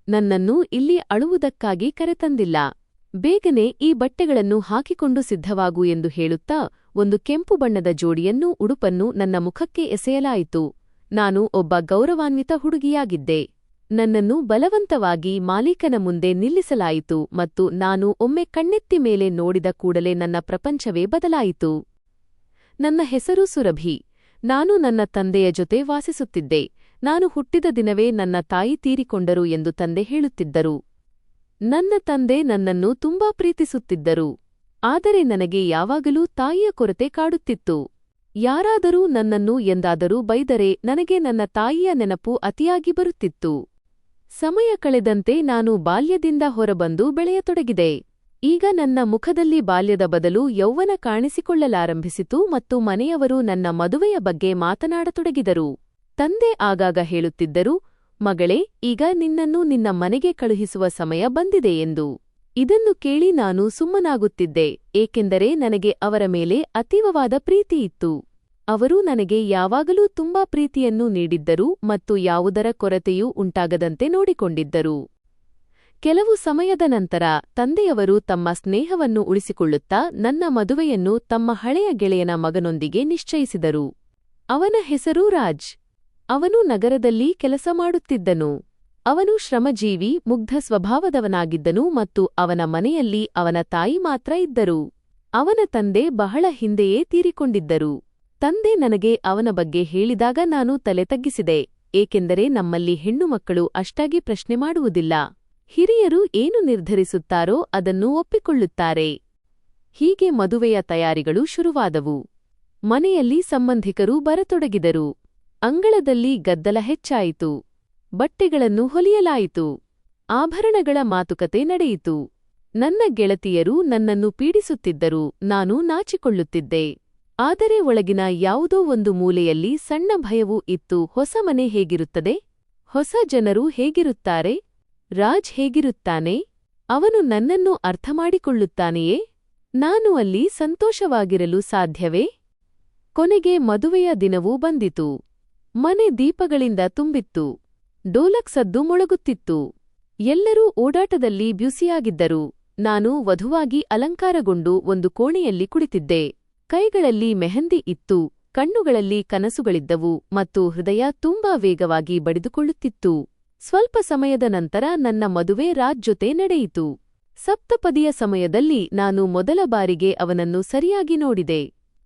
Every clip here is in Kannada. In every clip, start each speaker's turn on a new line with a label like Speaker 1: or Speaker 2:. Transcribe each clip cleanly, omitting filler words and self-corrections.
Speaker 1: ನನ್ನನ್ನು ಇಲ್ಲಿ ಅಳುವುದಕ್ಕಾಗಿ ಕರೆತಂದಿಲ್ಲ. ಬೇಗನೆ ಈ ಬಟ್ಟೆಗಳನ್ನು ಹಾಕಿಕೊಂಡು ಸಿದ್ಧವಾಗು ಎಂದು ಹೇಳುತ್ತಾ ಒಂದು ಕೆಂಪು ಬಣ್ಣದ ಜೋಡಿಯನ್ನು ಉಡುಪನ್ನು ನನ್ನ ಮುಖಕ್ಕೆ ಎಸೆಯಲಾಯಿತು. ನಾನು ಒಬ್ಬ ಗೌರವಾನ್ವಿತ ಹುಡುಗಿಯಾಗಿದ್ದೆ. ನನ್ನನ್ನು ಬಲವಂತವಾಗಿ ಮಾಲೀಕನ ಮುಂದೆ ನಿಲ್ಲಿಸಲಾಯಿತು ಮತ್ತು ನಾನು ಒಮ್ಮೆ ಕಣ್ಣೆತ್ತಿ ಮೇಲೆ ನೋಡಿದ ಕೂಡಲೇ ನನ್ನ ಪ್ರಪಂಚವೇ ಬದಲಾಯಿತು. ನನ್ನ ಹೆಸರು ಸುರಭಿ. ನಾನು ನನ್ನ ತಂದೆಯ ಜೊತೆ ವಾಸಿಸುತ್ತಿದ್ದೆ. ನಾನು ಹುಟ್ಟಿದ ದಿನವೇ ನನ್ನ ತಾಯಿ ತೀರಿಕೊಂಡರು ಎಂದು ತಂದೆ ಹೇಳುತ್ತಿದ್ದರು. ನನ್ನ ತಂದೆ ನನ್ನನ್ನು ತುಂಬಾ ಪ್ರೀತಿಸುತ್ತಿದ್ದರು. ಆದರೆ ನನಗೆ ಯಾವಾಗಲೂ ತಾಯಿಯ ಕೊರತೆ ಕಾಡುತ್ತಿತ್ತು. ಯಾರಾದರೂ ನನ್ನನ್ನು ಎಂದಾದರೂ ಬೈದರೆ ನನಗೆ ನನ್ನ ತಾಯಿಯ ನೆನಪು ಅತಿಯಾಗಿ ಬರುತ್ತಿತ್ತು. ಸಮಯ ಕಳೆದಂತೆ ನಾನು ಬಾಲ್ಯದಿಂದ ಹೊರಬಂದು ಬೆಳೆಯತೊಡಗಿದೆ. ಈಗ ನನ್ನ ಮುಖದಲ್ಲಿ ಬಾಲ್ಯದ ಬದಲು ಯೌವನ ಕಾಣಿಸಿಕೊಳ್ಳಲಾರಂಭಿಸಿತು ಮತ್ತು ಮನೆಯವರು ನನ್ನ ಮದುವೆಯ ಬಗ್ಗೆ ಮಾತನಾಡತೊಡಗಿದರು. ತಂದೆ ಆಗಾಗ ಹೇಳುತ್ತಿದ್ದರು, ಮಗಳೇ, ಈಗ ನಿನ್ನನ್ನು ನಿನ್ನ ಮನೆಗೆ ಕಳುಹಿಸುವ ಸಮಯ ಬಂದಿದೆ ಎಂದು. ಇದನ್ನು ಕೇಳಿ ನಾನು ಸುಮ್ಮನಾಗುತ್ತಿದ್ದೆ, ಏಕೆಂದರೆ ನನಗೆ ಅವರ ಮೇಲೆ ಅತೀವವಾದ ಪ್ರೀತಿಯಿತ್ತು. ಅವರು ನನಗೆ ಯಾವಾಗಲೂ ತುಂಬಾ ಪ್ರೀತಿಯನ್ನು ನೀಡಿದ್ದರು ಮತ್ತು ಯಾವುದರ ಕೊರತೆಯೂ ಉಂಟಾಗದಂತೆ ನೋಡಿಕೊಂಡಿದ್ದರು. ಕೆಲವು ಸಮಯದ ನಂತರ ತಂದೆಯವರು ತಮ್ಮ ಸ್ನೇಹವನ್ನು ಉಳಿಸಿಕೊಳ್ಳುತ್ತಾ ನನ್ನ ಮದುವೆಯನ್ನು ತಮ್ಮ ಹಳೆಯ ಗೆಳೆಯನ ಮಗನೊಂದಿಗೆ ನಿಶ್ಚಯಿಸಿದರು. ಅವನ ಹೆಸರು ರಾಜ್. ಅವನು ನಗರದಲ್ಲಿ ಕೆಲಸ ಮಾಡುತ್ತಿದ್ದನು. ಅವನು ಶ್ರಮಜೀವಿ, ಮುಗ್ಧ ಸ್ವಭಾವದವನಾಗಿದ್ದನು ಮತ್ತು ಅವನ ಮನೆಯಲ್ಲಿ ಅವನ ತಾಯಿ ಮಾತ್ರ ಇದ್ದರು. ಅವನ ತಂದೆ ಬಹಳ ಹಿಂದೆಯೇ ತೀರಿಕೊಂಡಿದ್ದರು. ತಂದೆ ನನಗೆ ಅವನ ಬಗ್ಗೆ ಹೇಳಿದಾಗ ನಾನು ತಲೆ ತಗ್ಗಿಸಿದೆ, ಏಕೆಂದರೆ ನಮ್ಮಲ್ಲಿ ಹೆಣ್ಣುಮಕ್ಕಳು ಅಷ್ಟಾಗಿ ಪ್ರಶ್ನೆ ಮಾಡುವುದಿಲ್ಲ. ಹಿರಿಯರು ಏನು ನಿರ್ಧರಿಸುತ್ತಾರೋ ಅದನ್ನು ಒಪ್ಪಿಕೊಳ್ಳುತ್ತಾರೆ. ಹೀಗೆ ಮದುವೆಯ ತಯಾರಿಗಳು ಶುರುವಾದವು. ಮನೆಯಲ್ಲಿ ಸಂಬಂಧಿಕರು ಬರತೊಡಗಿದರು. ಅಂಗಳದಲ್ಲಿ ಗದ್ದಲ ಹೆಚ್ಚಾಯಿತು. ಬಟ್ಟೆಗಳನ್ನು ಹೊಲಿಯಲಾಯಿತು. ಆಭರಣಗಳ ಮಾತುಕತೆ ನಡೆಯಿತು. ನನ್ನ ಗೆಳತಿಯರು ನನ್ನನ್ನು ಪೀಡಿಸುತ್ತಿದ್ದರು. ನಾನು ನಾಚಿಕೊಳ್ಳುತ್ತಿದ್ದೆ. ಆದರೆ ಒಳಗಿನ ಯಾವುದೋ ಒಂದು ಮೂಲೆಯಲ್ಲಿ ಸಣ್ಣ ಭಯವೂ ಇತ್ತು. ಹೊಸ ಮನೆ ಹೇಗಿರುತ್ತದೆ? ಹೊಸ ಜನರು ಹೇಗಿರುತ್ತಾರೆ? ರಾಜ್ ಹೇಗಿರುತ್ತಾನೆ? ಅವನು ನನ್ನನ್ನು ಅರ್ಥಮಾಡಿಕೊಳ್ಳುತ್ತಾನೆಯೇ? ನಾನು ಅಲ್ಲಿ ಸಂತೋಷವಾಗಿರಲು ಸಾಧ್ಯವೇ? ಕೊನೆಗೆ ಮದುವೆಯ ದಿನವೂ ಬಂದಿತು. ಮನೆ ದೀಪಗಳಿಂದ ತುಂಬಿತ್ತು. ಡೋಲಕ್ ಸದ್ದು ಮೊಳಗುತ್ತಿತ್ತು. ಎಲ್ಲರೂ ಓಡಾಟದಲ್ಲಿ ಬ್ಯುಸಿಯಾಗಿದ್ದರು. ನಾನು ವಧುವಾಗಿ ಅಲಂಕಾರಗೊಂಡು ಒಂದು ಕೋಣೆಯಲ್ಲಿ ಕುಳಿತಿದ್ದೆ. ಕೈಗಳಲ್ಲಿ ಮೆಹಂದಿ ಇತ್ತು, ಕಣ್ಣುಗಳಲ್ಲಿ ಕನಸುಗಳಿದ್ದವು ಮತ್ತು ಹೃದಯ ತುಂಬಾ ವೇಗವಾಗಿ ಬಡಿದುಕೊಳ್ಳುತ್ತಿತ್ತು. ಸ್ವಲ್ಪ ಸಮಯದ ನಂತರ ನನ್ನ ಮದುವೆ ರಾಜ್ ಜೊತೆ ನಡೆಯಿತು. ಸಪ್ತಪದಿಯ ಸಮಯದಲ್ಲಿ ನಾನು ಮೊದಲ ಬಾರಿಗೆ ಅವನನ್ನು ಸರಿಯಾಗಿ ನೋಡಿದೆ.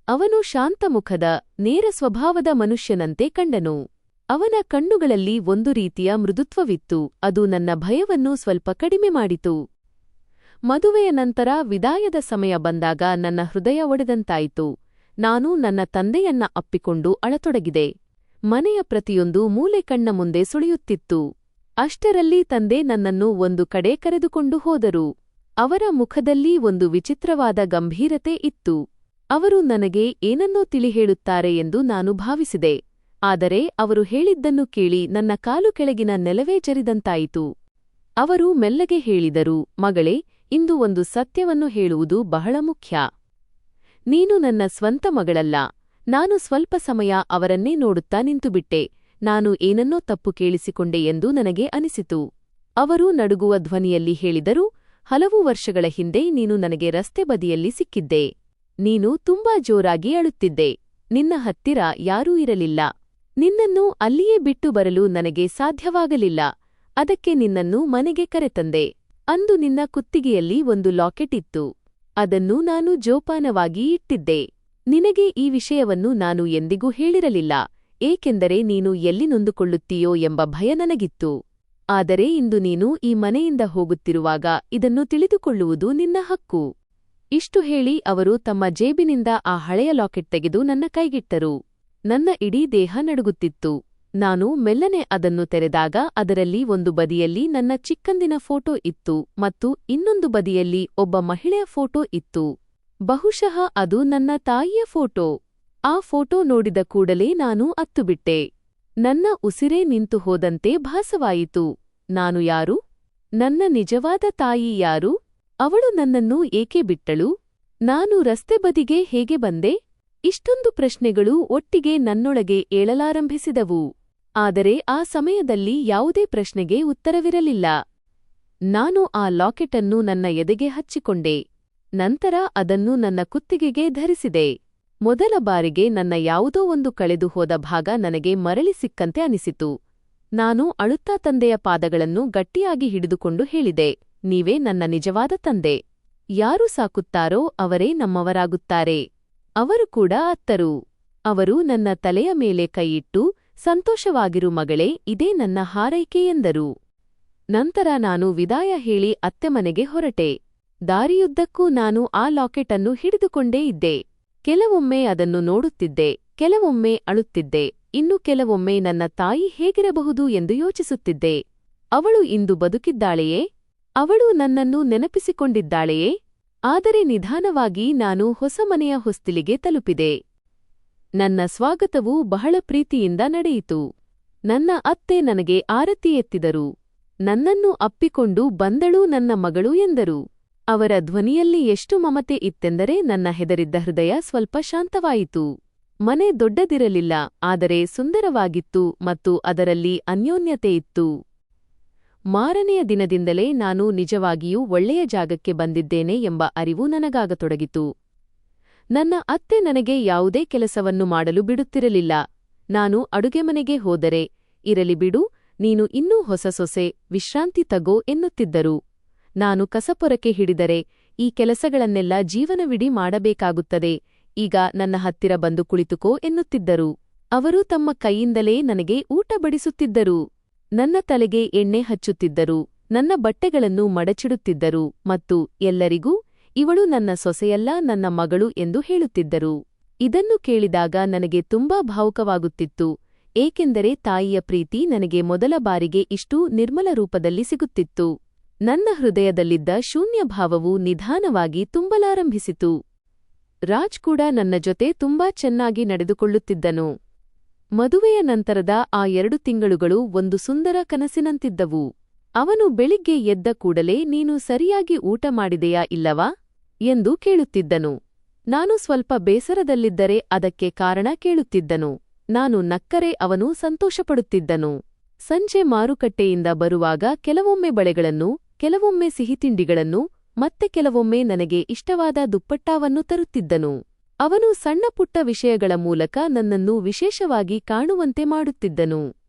Speaker 1: ಅವನು ಶಾಂತಮುಖದ, ನೇರ ಸ್ವಭಾವದ ಮನುಷ್ಯನಂತೆ ಕಂಡನು. ಅವನ ಕಣ್ಣುಗಳಲ್ಲಿ ಒಂದು ರೀತಿಯ ಮೃದುತ್ವವಿತ್ತು. ಅದು ನನ್ನ ಭಯವನ್ನು ಸ್ವಲ್ಪ ಕಡಿಮೆ ಮಾಡಿತು. ಮದುವೆಯ ನಂತರ ವಿದಾಯದ ಸಮಯ ಬಂದಾಗ ನನ್ನ ಹೃದಯ ಒಡೆದಂತಾಯಿತು. ನಾನು ನನ್ನ ತಂದೆಯನ್ನ ಅಪ್ಪಿಕೊಂಡು ಅಳತೊಡಗಿದೆ. ಮನೆಯ ಪ್ರತಿಯೊಂದು ಮೂಲೆ ಕಣ್ಣ ಮುಂದೆ ಸುಳಿಯುತ್ತಿತ್ತು. ಅಷ್ಟರಲ್ಲಿ ತಂದೆ ನನ್ನನ್ನು ಒಂದು ಕಡೆ ಕರೆದುಕೊಂಡು ಹೋದರು. ಅವರ ಮುಖದಲ್ಲಿ ಒಂದು ವಿಚಿತ್ರವಾದ ಗಂಭೀರತೆ ಇತ್ತು. ಅವರು ನನಗೆ ಏನನ್ನೋ ತಿಳಿಹೇಳುತ್ತಾರೆ ಎಂದು ನಾನು ಭಾವಿಸಿದೆ. ಆದರೆ ಅವರು ಹೇಳಿದ್ದನ್ನು ಕೇಳಿ ನನ್ನ ಕಾಲು ಕೆಳಗಿನ ನೆಲವೇ ಜರಿದಂತಾಯಿತು. ಅವರು ಮೆಲ್ಲಗೆ ಹೇಳಿದರು, ಮಗಳೇ, ಇಂದು ಒಂದು ಸತ್ಯವನ್ನು ಹೇಳುವುದು ಬಹಳ ಮುಖ್ಯ. ನೀನು ನನ್ನ ಸ್ವಂತ ಮಗಳಲ್ಲ. ನಾನು ಸ್ವಲ್ಪ ಸಮಯ ಅವರನ್ನೇ ನೋಡುತ್ತಾ ನಿಂತುಬಿಟ್ಟೆ. ನಾನು ಏನನ್ನೋ ತಪ್ಪು ಕೇಳಿಸಿಕೊಂಡೆ ಎಂದು ನನಗೆ ಅನಿಸಿತು. ಅವರು ನಡುಗುವ ಧ್ವನಿಯಲ್ಲಿ ಹೇಳಿದರು, ಹಲವು ವರ್ಷಗಳ ಹಿಂದೆ ನೀನು ನನಗೆ ರಸ್ತೆ ಬದಿಯಲ್ಲಿ ಸಿಕ್ಕಿದ್ದೆ. ನೀನು ತುಂಬಾ ಜೋರಾಗಿ ಅಳುತ್ತಿದ್ದೆ. ನಿನ್ನ ಹತ್ತಿರ ಯಾರೂ ಇರಲಿಲ್ಲ. ನಿನ್ನನ್ನು ಅಲ್ಲಿಯೇ ಬಿಟ್ಟು ಬರಲು ನನಗೆ ಸಾಧ್ಯವಾಗಲಿಲ್ಲ. ಅದಕ್ಕೆ ನಿನ್ನನ್ನು ಮನೆಗೆ ಕರೆತಂದೆ. ಅಂದು ನಿನ್ನ ಕುತ್ತಿಗೆಯಲ್ಲಿ ಒಂದು ಲಾಕೆಟ್ ಇತ್ತು. ಅದನ್ನು ನಾನು ಜೋಪಾನವಾಗಿ ಇಟ್ಟಿದ್ದೆ. ನಿನಗೆ ಈ ವಿಷಯವನ್ನು ನಾನು ಎಂದಿಗೂ ಹೇಳಿರಲಿಲ್ಲ, ಏಕೆಂದರೆ ನೀನು ಎಲ್ಲಿ ನೊಂದುಕೊಳ್ಳುತ್ತೀಯೋ ಎಂಬ ಭಯ ನನಗಿತ್ತು. ಆದರೆ ಇಂದು ನೀನು ಈ ಮನೆಯಿಂದ ಹೋಗುತ್ತಿರುವಾಗ ಇದನ್ನು ತಿಳಿದುಕೊಳ್ಳುವುದು ನಿನ್ನ ಹಕ್ಕು. ಇಷ್ಟು ಹೇಳಿ ಅವರು ತಮ್ಮ ಜೇಬಿನಿಂದ ಆ ಹಳೆಯ ಲಾಕೆಟ್ ತೆಗೆದು ನನ್ನ ಕೈಗಿಟ್ಟರು. ನನ್ನ ಇಡೀ ದೇಹ ನಡುಗುತ್ತಿತ್ತು. ನಾನು ಮೆಲ್ಲನೆ ಅದನ್ನು ತೆರೆದಾಗ ಅದರಲ್ಲಿ ಒಂದು ಬದಿಯಲ್ಲಿ ನನ್ನ ಚಿಕ್ಕಂದಿನ ಫೋಟೋ ಇತ್ತು ಮತ್ತು ಇನ್ನೊಂದು ಬದಿಯಲ್ಲಿ ಒಬ್ಬ ಮಹಿಳೆಯ ಫೋಟೋ ಇತ್ತು. ಬಹುಶಃ ಅದು ನನ್ನ ತಾಯಿಯ ಫೋಟೋ. ಆ ಫೋಟೋ ನೋಡಿದ ಕೂಡಲೇ ನಾನು ಅತ್ತುಬಿಟ್ಟೆ. ನನ್ನ ಉಸಿರೇ ನಿಂತು ಹೋದಂತೆ ಭಾಸವಾಯಿತು. ನಾನು ಯಾರು? ನನ್ನ ನಿಜವಾದ ತಾಯಿ ಯಾರು? ಅವಳು ನನ್ನನ್ನು ಏಕೆ ಬಿಟ್ಟಳು? ನಾನು ರಸ್ತೆ ಬದಿಗೆ ಹೇಗೆ ಬಂದೆ? ಇಷ್ಟೊಂದು ಪ್ರಶ್ನೆಗಳು ಒಟ್ಟಿಗೆ ನನ್ನೊಳಗೆ ಏಳಲಾರಂಭಿಸಿದವು. ಆದರೆ ಆ ಸಮಯದಲ್ಲಿ ಯಾವುದೇ ಪ್ರಶ್ನೆಗೆ ಉತ್ತರವಿರಲಿಲ್ಲ. ನಾನು ಆ ಲಾಕೆಟನ್ನು ನನ್ನ ಎದೆಗೆ ಹಚ್ಚಿಕೊಂಡೆ. ನಂತರ ಅದನ್ನು ನನ್ನ ಕುತ್ತಿಗೆಗೆ ಧರಿಸಿದೆ. ಮೊದಲ ಬಾರಿಗೆ ನನ್ನ ಯಾವುದೋ ಒಂದು ಕಳೆದು ಹೋದ ಭಾಗ ನನಗೆ ಮರಳಿ ಸಿಕ್ಕಂತೆ ಅನಿಸಿತು. ನಾನು ಅಳುತ್ತಾ ತಂದೆಯ ಪಾದಗಳನ್ನು ಗಟ್ಟಿಯಾಗಿ ಹಿಡಿದುಕೊಂಡು ಹೇಳಿದೆ, ನೀವೇ ನನ್ನ ನಿಜವಾದ ತಂದೆ. ಯಾರು ಸಾಕುತ್ತಾರೋ ಅವರೇ ನಮ್ಮವರಾಗುತ್ತಾರೆ. ಅವರು ಕೂಡ ಅತ್ತರು. ಅವರು ನನ್ನ ತಲೆಯ ಮೇಲೆ ಕೈಯಿಟ್ಟು, ಸಂತೋಷವಾಗಿರು ಮಗಳೇ, ಇದೇ ನನ್ನ ಹಾರೈಕೆ ಎಂದರು. ನಂತರ ನಾನು ವಿದಾಯ ಹೇಳಿ ಅತ್ತೆ ಮನೆಗೆ ಹೊರಟೆ. ದಾರಿಯುದ್ದಕ್ಕೂ ನಾನು ಆ ಲಾಕೆಟ್ ಅನ್ನು ಹಿಡಿದುಕೊಂಡೇ ಇದ್ದೆ. ಕೆಲವೊಮ್ಮೆ ಅದನ್ನು ನೋಡುತ್ತಿದ್ದೆ, ಕೆಲವೊಮ್ಮೆ ಅಳುತ್ತಿದ್ದೆ, ಇನ್ನು ಕೆಲವೊಮ್ಮೆ ನನ್ನ ತಾಯಿ ಹೇಗಿರಬಹುದು ಎಂದು ಯೋಚಿಸುತ್ತಿದ್ದೆ. ಅವಳು ಇಂದು ಬದುಕಿದ್ದಾಳೆಯೇ? ಅವಳು ನನ್ನನ್ನು ನೆನಪಿಸಿಕೊಂಡಿದ್ದಾಳೆಯೇ? ಆದರೆ ನಿಧಾನವಾಗಿ ನಾನು ಹೊಸ ಮನೆಯ ಹೊಸ್ತಿಲಿಗೆ ತಲುಪಿದೆ. ನನ್ನ ಸ್ವಾಗತವು ಬಹಳ ಪ್ರೀತಿಯಿಂದ ನಡೆಯಿತು. ನನ್ನ ಅತ್ತೆ ನನಗೆ ಆರತಿ ಎತ್ತಿದರು. ನನ್ನನ್ನು ಅಪ್ಪಿಕೊಂಡು ಬಂದಳು ನನ್ನ ಮಗಳು ಎಂದರು. ಅವರ ಧ್ವನಿಯಲ್ಲಿ ಎಷ್ಟು ಮಮತೆ ಇತ್ತೆಂದರೆ ನನ್ನ ಹೆದರಿದ್ದ ಹೃದಯ ಸ್ವಲ್ಪ ಶಾಂತವಾಯಿತು. ಮನೆ ದೊಡ್ಡದಿರಲಿಲ್ಲ, ಆದರೆ ಸುಂದರವಾಗಿತ್ತು ಮತ್ತು ಅದರಲ್ಲಿ ಅನ್ಯೋನ್ಯತೆ ಇತ್ತು. ಮಾರನೆಯ ದಿನದಿಂದಲೇ ನಾನು ನಿಜವಾಗಿಯೂ ಒಳ್ಳೆಯ ಜಾಗಕ್ಕೆ ಬಂದಿದ್ದೇನೆ ಎಂಬ ಅರಿವು ನನಗಾಗತೊಡಗಿತು. ನನ್ನ ಅತ್ತೆ ನನಗೆ ಯಾವುದೇ ಕೆಲಸವನ್ನು ಮಾಡಲು ಬಿಡುತ್ತಿರಲಿಲ್ಲ. ನಾನು ಅಡುಗೆಮನೆಗೆ ಹೋದರೆ, ಇರಲಿ ಬಿಡು, ನೀನು ಇನ್ನೂ ಹೊಸ ಸೊಸೆ, ವಿಶ್ರಾಂತಿ ತಗೋ ಎನ್ನುತ್ತಿದ್ದರು. ನಾನು ಕಸಪೊರಕೆ ಹಿಡಿದರೆ, ಈ ಕೆಲಸಗಳನ್ನೆಲ್ಲ ಜೀವನವಿಡೀ ಮಾಡಬೇಕಾಗುತ್ತದೆ, ಈಗ ನನ್ನ ಹತ್ತಿರ ಬಂದು ಕುಳಿತುಕೋ ಎನ್ನುತ್ತಿದ್ದರು. ಅವರು ತಮ್ಮ ಕೈಯಿಂದಲೇ ನನಗೆ ಊಟ ಬಡಿಸುತ್ತಿದ್ದರು. ನನ್ನ ತಲೆಗೆ ಎಣ್ಣೆ ಹಚ್ಚುತ್ತಿದ್ದರು, ನನ್ನ ಬಟ್ಟೆಗಳನ್ನು ಮಡಚಿಡುತ್ತಿದ್ದರು ಮತ್ತು ಎಲ್ಲರಿಗೂ, ಇವಳು ನನ್ನ ಸೊಸೆಯಲ್ಲ, ನನ್ನ ಮಗಳು ಎಂದು ಹೇಳುತ್ತಿದ್ದರು. ಇದನ್ನು ಕೇಳಿದಾಗ ನನಗೆ ತುಂಬಾ ಭಾವುಕವಾಗುತ್ತಿತ್ತು, ಏಕೆಂದರೆ ತಾಯಿಯ ಪ್ರೀತಿ ನನಗೆ ಮೊದಲ ಬಾರಿಗೆ ಇಷ್ಟೂ ನಿರ್ಮಲ ರೂಪದಲ್ಲಿ ಸಿಗುತ್ತಿತ್ತು. ನನ್ನ ಹೃದಯದಲ್ಲಿದ್ದ ಶೂನ್ಯಭಾವವು ನಿಧಾನವಾಗಿ ತುಂಬಲಾರಂಭಿಸಿತು. ರಾಜ್ ಕೂಡ ನನ್ನ ಜೊತೆ ತುಂಬಾ ಚೆನ್ನಾಗಿ ನಡೆದುಕೊಳ್ಳುತ್ತಿದ್ದನು. ಮದುವೆಯ ನಂತರದ ಆ 2 ತಿಂಗಳುಗಳು ಒಂದು ಸುಂದರ ಕನಸಿನಂತಿದ್ದವು. ಅವನು ಬೆಳಿಗ್ಗೆ ಎದ್ದ ಕೂಡಲೇ ನೀನು ಸರಿಯಾಗಿ ಊಟ ಮಾಡಿದೆಯಾ ಇಲ್ಲವಾ ಎಂದು ಕೇಳುತ್ತಿದ್ದನು. ನಾನು ಸ್ವಲ್ಪ ಬೇಸರದಲ್ಲಿದ್ದರೆ ಅದಕ್ಕೆ ಕಾರಣ ಕೇಳುತ್ತಿದ್ದನು. ನಾನು ನಕ್ಕರೆ ಅವನು ಸಂತೋಷಪಡುತ್ತಿದ್ದನು. ಸಂಜೆ ಮಾರುಕಟ್ಟೆಯಿಂದ ಬರುವಾಗ ಕೆಲವೊಮ್ಮೆ ಬಳೆಗಳನ್ನು, ಕೆಲವೊಮ್ಮೆ ಸಿಹಿತಿಂಡಿಗಳನ್ನು, ಮತ್ತೆ ಕೆಲವೊಮ್ಮೆ ನನಗೆ ಇಷ್ಟವಾದ ದುಪ್ಪಟ್ಟಾವನ್ನು ತರುತ್ತಿದ್ದನು. ಅವನು ಸಣ್ಣಪುಟ್ಟ ವಿಷಯಗಳ ಮೂಲಕ ನನ್ನನ್ನು ವಿಶೇಷವಾಗಿ ಕಾಣುವಂತೆ ಮಾಡುತ್ತಿದ್ದನು.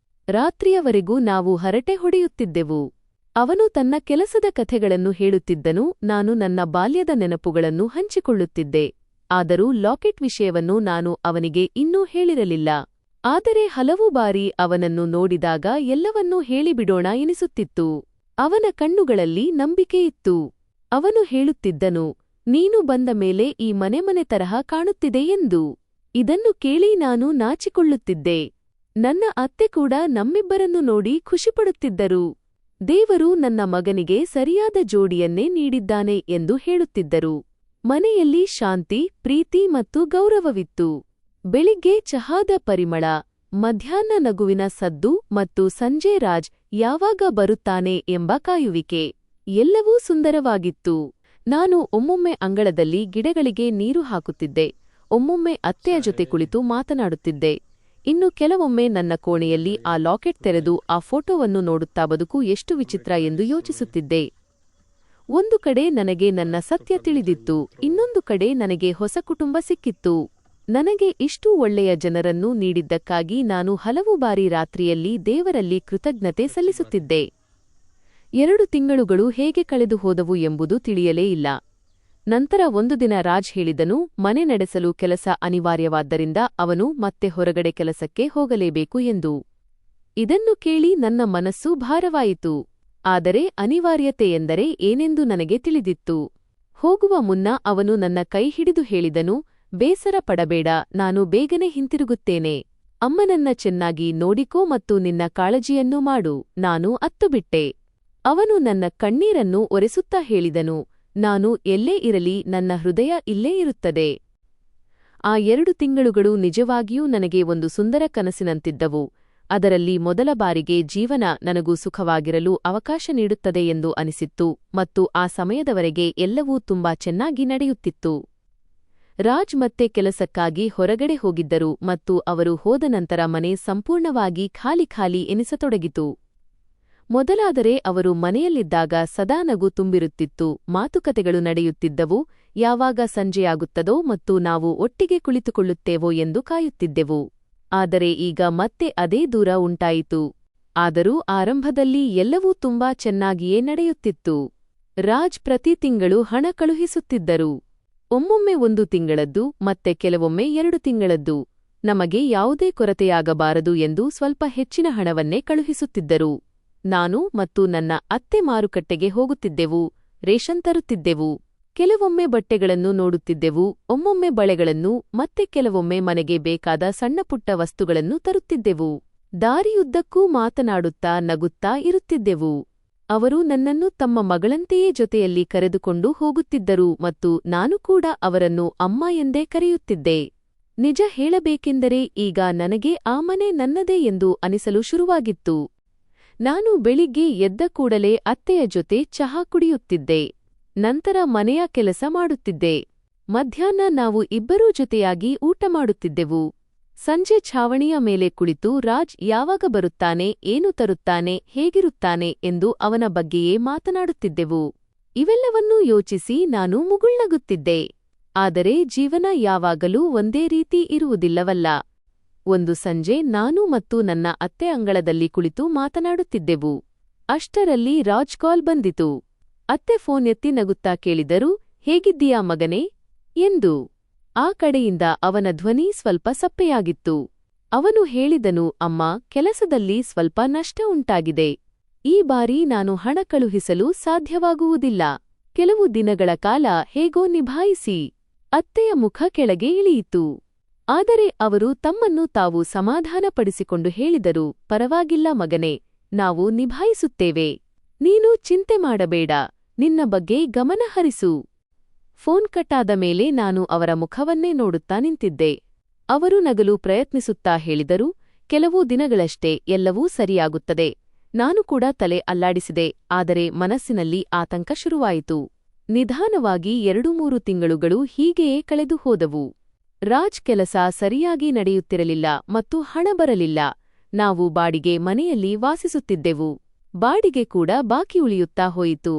Speaker 1: ರಾತ್ರಿಯವರೆಗೂ ನಾವು ಹರಟೆ ಹೊಡೆಯುತ್ತಿದ್ದೆವು. ಅವನು ತನ್ನ ಕೆಲಸದ ಕಥೆಗಳನ್ನು ಹೇಳುತ್ತಿದ್ದನು, ನಾನು ನನ್ನ ಬಾಲ್ಯದ ನೆನಪುಗಳನ್ನು ಹಂಚಿಕೊಳ್ಳುತ್ತಿದ್ದೆ. ಆದರೂ ಲಾಕೆಟ್ ವಿಷಯವನ್ನು ನಾನು ಅವನಿಗೆ ಇನ್ನೂ ಹೇಳಿರಲಿಲ್ಲ. ಆದರೆ ಹಲವು ಬಾರಿ ಅವನನ್ನು ನೋಡಿದಾಗ ಎಲ್ಲವನ್ನೂ ಹೇಳಿಬಿಡೋಣ ಎನಿಸುತ್ತಿತ್ತು. ಅವನ ಕಣ್ಣುಗಳಲ್ಲಿ ನಂಬಿಕೆಯಿತ್ತು. ಅವನು ಹೇಳುತ್ತಿದ್ದನು, ನೀನು ಬಂದ ಮೇಲೆ ಈ ಮನೆ ತರಹ ಕಾಣುತ್ತಿದೆ ಎಂದು. ಇದನ್ನು ಕೇಳಿ ನಾನು ನಾಚಿಕೊಳ್ಳುತ್ತಿದ್ದೆ. ನನ್ನ ಅತ್ತೆ ಕೂಡ ನಮ್ಮಿಬ್ಬರನ್ನು ನೋಡಿ ಖುಷಿಪಡುತ್ತಿದ್ದರು. ದೇವರು ನನ್ನ ಮಗನಿಗೆ ಸರಿಯಾದ ಜೋಡಿಯನ್ನೇ ನೀಡಿದ್ದಾನೆ ಎಂದು ಹೇಳುತ್ತಿದ್ದರು. ಮನೆಯಲ್ಲಿ ಶಾಂತಿ, ಪ್ರೀತಿ ಮತ್ತು ಗೌರವವಿತ್ತು. ಬೆಳಿಗ್ಗೆ ಚಹಾದ ಪರಿಮಳ, ಮಧ್ಯಾಹ್ನ ನಗುವಿನ ಸದ್ದು ಮತ್ತು ಸಂಜೆ ರಾಜ್ ಯಾವಾಗ ಬರುತ್ತಾನೆ ಎಂಬ ಕಾಯುವಿಕೆ, ಎಲ್ಲವೂ ಸುಂದರವಾಗಿತ್ತು. ನಾನು ಒಮ್ಮೊಮ್ಮೆ ಅಂಗಳದಲ್ಲಿ ಗಿಡಗಳಿಗೆ ನೀರು ಹಾಕುತ್ತಿದ್ದೆ, ಒಮ್ಮೊಮ್ಮೆ ಅತ್ತೆಯ ಜೊತೆ ಕುಳಿತು ಮಾತನಾಡುತ್ತಿದ್ದೆ. ಇನ್ನು ಕೆಲವೊಮ್ಮೆ ನನ್ನ ಕೋಣೆಯಲ್ಲಿ ಆ ಲಾಕೆಟ್ ತೆರೆದು ಆ ಫೋಟೋವನ್ನು ನೋಡುತ್ತಾ ಬದುಕು ಎಷ್ಟು ವಿಚಿತ್ರ ಎಂದು ಯೋಚಿಸುತ್ತಿದ್ದೆ. ಒಂದು ಕಡೆ ನನಗೆ ನನ್ನ ಸತ್ಯ ತಿಳಿದಿತ್ತು, ಇನ್ನೊಂದು ಕಡೆ ನನಗೆ ಹೊಸ ಕುಟುಂಬ ಸಿಕ್ಕಿತ್ತು. ನನಗೆ ಇಷ್ಟೂ ಒಳ್ಳೆಯ ಜನರನ್ನು ನೀಡಿದ್ದಕ್ಕಾಗಿ ನಾನು ಹಲವು ಬಾರಿ ರಾತ್ರಿಯಲ್ಲಿ ದೇವರಲ್ಲಿ ಕೃತಜ್ಞತೆ ಸಲ್ಲಿಸುತ್ತಿದ್ದೆ. 2 ತಿಂಗಳುಗಳು ಹೇಗೆ ಕಳೆದು ಹೋದವು ಎಂಬುದು ತಿಳಿಯಲೇ ಇಲ್ಲ. ನಂತರ ಒಂದು ದಿನ ರಾಜ್ ಹೇಳಿದನು, ಮನೆ ನಡೆಸಲು ಕೆಲಸ ಅನಿವಾರ್ಯವಾದ್ದರಿಂದ ಅವನು ಮತ್ತೆ ಹೊರಗಡೆ ಕೆಲಸಕ್ಕೆ ಹೋಗಲೇಬೇಕು ಎಂದು. ಇದನ್ನು ಕೇಳಿ ನನ್ನ ಮನಸ್ಸು ಭಾರವಾಯಿತು. ಆದರೆ ಅನಿವಾರ್ಯತೆ ಎಂದರೆ ಏನೆಂದು ನನಗೆ ತಿಳಿದಿತ್ತು. ಹೋಗುವ ಮುನ್ನ ಅವನು ನನ್ನ ಕೈ ಹಿಡಿದು ಹೇಳಿದನು, ಬೇಸರ ಪಡಬೇಡ, ನಾನು ಬೇಗನೆ ಹಿಂತಿರುಗುತ್ತೇನೆ. ಅಮ್ಮನನ್ನ ಚೆನ್ನಾಗಿ ನೋಡಿಕೋ ಮತ್ತು ನಿನ್ನ ಕಾಳಜಿಯನ್ನು ಮಾಡು. ನಾನು ಅತ್ತುಬಿಟ್ಟೆ. ಅವನು ನನ್ನ ಕಣ್ಣೀರನ್ನು ಒರೆಸುತ್ತಾ ಹೇಳಿದನು, ನಾನು ಎಲ್ಲೇ ಇರಲಿ ನನ್ನ ಹೃದಯ ಇಲ್ಲೇ ಇರುತ್ತದೆ. ಆ 2 ತಿಂಗಳುಗಳು ನಿಜವಾಗಿಯೂ ನನಗೆ ಒಂದು ಸುಂದರ ಕನಸಿನಂತಿದ್ದವು. ಅದರಲ್ಲಿ ಮೊದಲ ಬಾರಿಗೆ ಜೀವನ ನನಗೂ ಸುಖವಾಗಿರಲು ಅವಕಾಶ ನೀಡುತ್ತದೆ ಎಂದು ಅನಿಸಿತ್ತು ಮತ್ತು ಆ ಸಮಯದವರೆಗೆ ಎಲ್ಲವೂ ತುಂಬಾ ಚೆನ್ನಾಗಿ ನಡೆಯುತ್ತಿತ್ತು. ರಾಜ್ ಮತ್ತೆ ಕೆಲಸಕ್ಕಾಗಿ ಹೊರಗಡೆ ಹೋಗಿದ್ದರು ಮತ್ತು ಅವರು ಹೋದ ನಂತರ ಮನೆ ಸಂಪೂರ್ಣವಾಗಿ ಖಾಲಿ ಎನಿಸತೊಡಗಿತು. ಮೊದಲಾದರೆ ಅವರು ಮನೆಯಲ್ಲಿದ್ದಾಗ ಸದಾ ನಗು ತುಂಬಿರುತ್ತಿತ್ತು, ಮಾತುಕತೆಗಳು ನಡೆಯುತ್ತಿದ್ದವು, ಯಾವಾಗ ಸಂಜೆಯಾಗುತ್ತದೋ ಮತ್ತು ನಾವು ಒಟ್ಟಿಗೆ ಕುಳಿತುಕೊಳ್ಳುತ್ತೇವೋ ಎಂದು ಕಾಯುತ್ತಿದ್ದೆವು. ಆದರೆ ಈಗ ಮತ್ತೆ ಅದೇ ದೂರ ಉಂಟಾಯಿತು. ಆದರೂ ಆರಂಭದಲ್ಲಿ ಎಲ್ಲವೂ ತುಂಬಾ ಚೆನ್ನಾಗಿಯೇ ನಡೆಯುತ್ತಿತ್ತು. ರಾಜ್ ಪ್ರತಿ ತಿಂಗಳು ಹಣ ಕಳುಹಿಸುತ್ತಿದ್ದರು. ಒಮ್ಮೊಮ್ಮೆ 1 ತಿಂಗಳದ್ದು ಮತ್ತೆ ಕೆಲವೊಮ್ಮೆ 2 ತಿಂಗಳದ್ದು. ನಮಗೆ ಯಾವುದೇ ಕೊರತೆಯಾಗಬಾರದು ಎಂದು ಸ್ವಲ್ಪ ಹೆಚ್ಚಿನ ಹಣವನ್ನೇ ಕಳುಹಿಸುತ್ತಿದ್ದರು. ನಾನು ಮತ್ತು ನನ್ನ ಅತ್ತೆ ಮಾರುಕಟ್ಟೆಗೆ ಹೋಗುತ್ತಿದ್ದೆವು, ರೇಷನ್ ತರುತ್ತಿದ್ದೆವು. ಕೆಲವೊಮ್ಮೆ ಬಟ್ಟೆಗಳನ್ನು ನೋಡುತ್ತಿದ್ದೆವು, ಒಮ್ಮೊಮ್ಮೆ ಬಳೆಗಳನ್ನು ಮತ್ತೆ ಕೆಲವೊಮ್ಮೆ ಮನೆಗೆ ಬೇಕಾದ ಸಣ್ಣಪುಟ್ಟ ವಸ್ತುಗಳನ್ನು ತರುತ್ತಿದ್ದೆವು. ದಾರಿಯುದ್ದಕ್ಕೂ ಮಾತನಾಡುತ್ತಾ ನಗುತ್ತಾ ಇರುತ್ತಿದ್ದೆವು. ಅವರು ನನ್ನನ್ನು ತಮ್ಮ ಮಗಳಂತೆಯೇ ಜೊತೆಯಲ್ಲಿ ಕರೆದುಕೊಂಡು ಹೋಗುತ್ತಿದ್ದರು ಮತ್ತು ನಾನು ಕೂಡ ಅವರನ್ನು ಅಮ್ಮ ಎಂದೇ ಕರೆಯುತ್ತಿದ್ದೆ. ನಿಜ ಹೇಳಬೇಕೆಂದರೆ ಈಗ ನನಗೆ ಆ ಮನೆ ನನ್ನದೇ ಎಂದು ಅನಿಸಲು ಶುರುವಾಗಿತ್ತು. ನಾನು ಬೆಳಿಗ್ಗೆ ಎದ್ದ ಕೂಡಲೇ ಅತ್ತೆಯ ಜೊತೆ ಚಹಾ ಕುಡಿಯುತ್ತಿದ್ದೆ. ನಂತರ ಮನೆಯ ಕೆಲಸ ಮಾಡುತ್ತಿದ್ದೆ. ಮಧ್ಯಾಹ್ನ ನಾವು ಇಬ್ಬರೂ ಜೊತೆಯಾಗಿ ಊಟ ಮಾಡುತ್ತಿದ್ದೆವು. ಸಂಜೆ ಛಾವಣಿಯ ಮೇಲೆ ಕುಳಿತು ರಾಜ್ ಯಾವಾಗ ಬರುತ್ತಾನೆ, ಏನು ತರುತ್ತಾನೆ, ಹೇಗಿರುತ್ತಾನೆ ಎಂದು ಅವನ ಬಗ್ಗೆಯೇ ಮಾತನಾಡುತ್ತಿದ್ದೆವು. ಇವೆಲ್ಲವನ್ನೂ ಯೋಚಿಸಿ ನಾನು ಮುಗುಳ್ನಗುತ್ತಿದ್ದೆ. ಆದರೆ ಜೀವನ ಯಾವಾಗಲೂ ಒಂದೇ ರೀತಿ ಇರುವುದಿಲ್ಲವಲ್ಲ. ಒಂದು ಸಂಜೆ ನಾನು ಮತ್ತು ನನ್ನ ಅತ್ತೆ ಅಂಗಳದಲ್ಲಿ ಕುಳಿತು ಮಾತನಾಡುತ್ತಿದ್ದೆವು. ಅಷ್ಟರಲ್ಲಿ ರಾಜ್ ಕಾಲ್ ಬಂದಿತು. ಅತ್ತೆ ಫೋನ್ ಎತ್ತಿ ನಗುತ್ತಾ ಕೇಳಿದರು, ಹೇಗಿದ್ದೀಯಾ ಮಗನೇ ಎಂದು. ಆ ಕಡೆಯಿಂದ ಅವನ ಧ್ವನಿ ಸ್ವಲ್ಪ ಸಪ್ಪೆಯಾಗಿತ್ತು. ಅವನು ಹೇಳಿದನು, ಅಮ್ಮ, ಕೆಲಸದಲ್ಲಿ ಸ್ವಲ್ಪ ನಷ್ಟ ಉಂಟಾಗಿದೆ. ಈ ಬಾರಿ ನಾನು ಹಣ ಕಳುಹಿಸಲು ಸಾಧ್ಯವಾಗುವುದಿಲ್ಲ. ಕೆಲವು ದಿನಗಳ ಕಾಲ ಹೇಗೋ ನಿಭಾಯಿಸಿ. ಅತ್ತೆಯ ಮುಖ ಕೆಳಗೆ ಇಳಿಯಿತು. ಆದರೆ ಅವರು ತಮ್ಮನ್ನು ತಾವು ಸಮಾಧಾನಪಡಿಸಿಕೊಂಡು ಹೇಳಿದರು, ಪರವಾಗಿಲ್ಲ ಮಗನೇ, ನಾವು ನಿಭಾಯಿಸುತ್ತೇವೆ. ನೀನು ಚಿಂತೆ ಮಾಡಬೇಡ, ನಿನ್ನ ಬಗ್ಗೆ ಗಮನ ಹರಿಸು. ಫೋನ್ ಕಟ್ಟಾದ ಮೇಲೆ ನಾನು ಅವರ ಮುಖವನ್ನೇ ನೋಡುತ್ತಾ ನಿಂತಿದ್ದೆ. ಅವರು ನಗಲು ಪ್ರಯತ್ನಿಸುತ್ತಾ ಹೇಳಿದರು, ಕೆಲವು ದಿನಗಳಷ್ಟೇ, ಎಲ್ಲವೂ ಸರಿಯಾಗುತ್ತದೆ. ನಾನು ಕೂಡ ತಲೆ ಅಲ್ಲಾಡಿಸಿದೆ, ಆದರೆ ಮನಸ್ಸಿನಲ್ಲಿ ಆತಂಕ ಶುರುವಾಯಿತು. ನಿಧಾನವಾಗಿ 2-3 ತಿಂಗಳುಗಳು ಹೀಗೆಯೇ ಕಳೆದು ಹೋದವು. ರಾಜ್ ಕೆಲಸ ಸರಿಯಾಗಿ ನಡೆಯುತ್ತಿರಲಿಲ್ಲ ಮತ್ತು ಹಣ ಬರಲಿಲ್ಲ. ನಾವು ಬಾಡಿಗೆ ಮನೆಯಲ್ಲಿ ವಾಸಿಸುತ್ತಿದ್ದೆವು. ಬಾಡಿಗೆ ಕೂಡ ಬಾಕಿ ಉಳಿಯುತ್ತಾ ಹೋಯಿತು.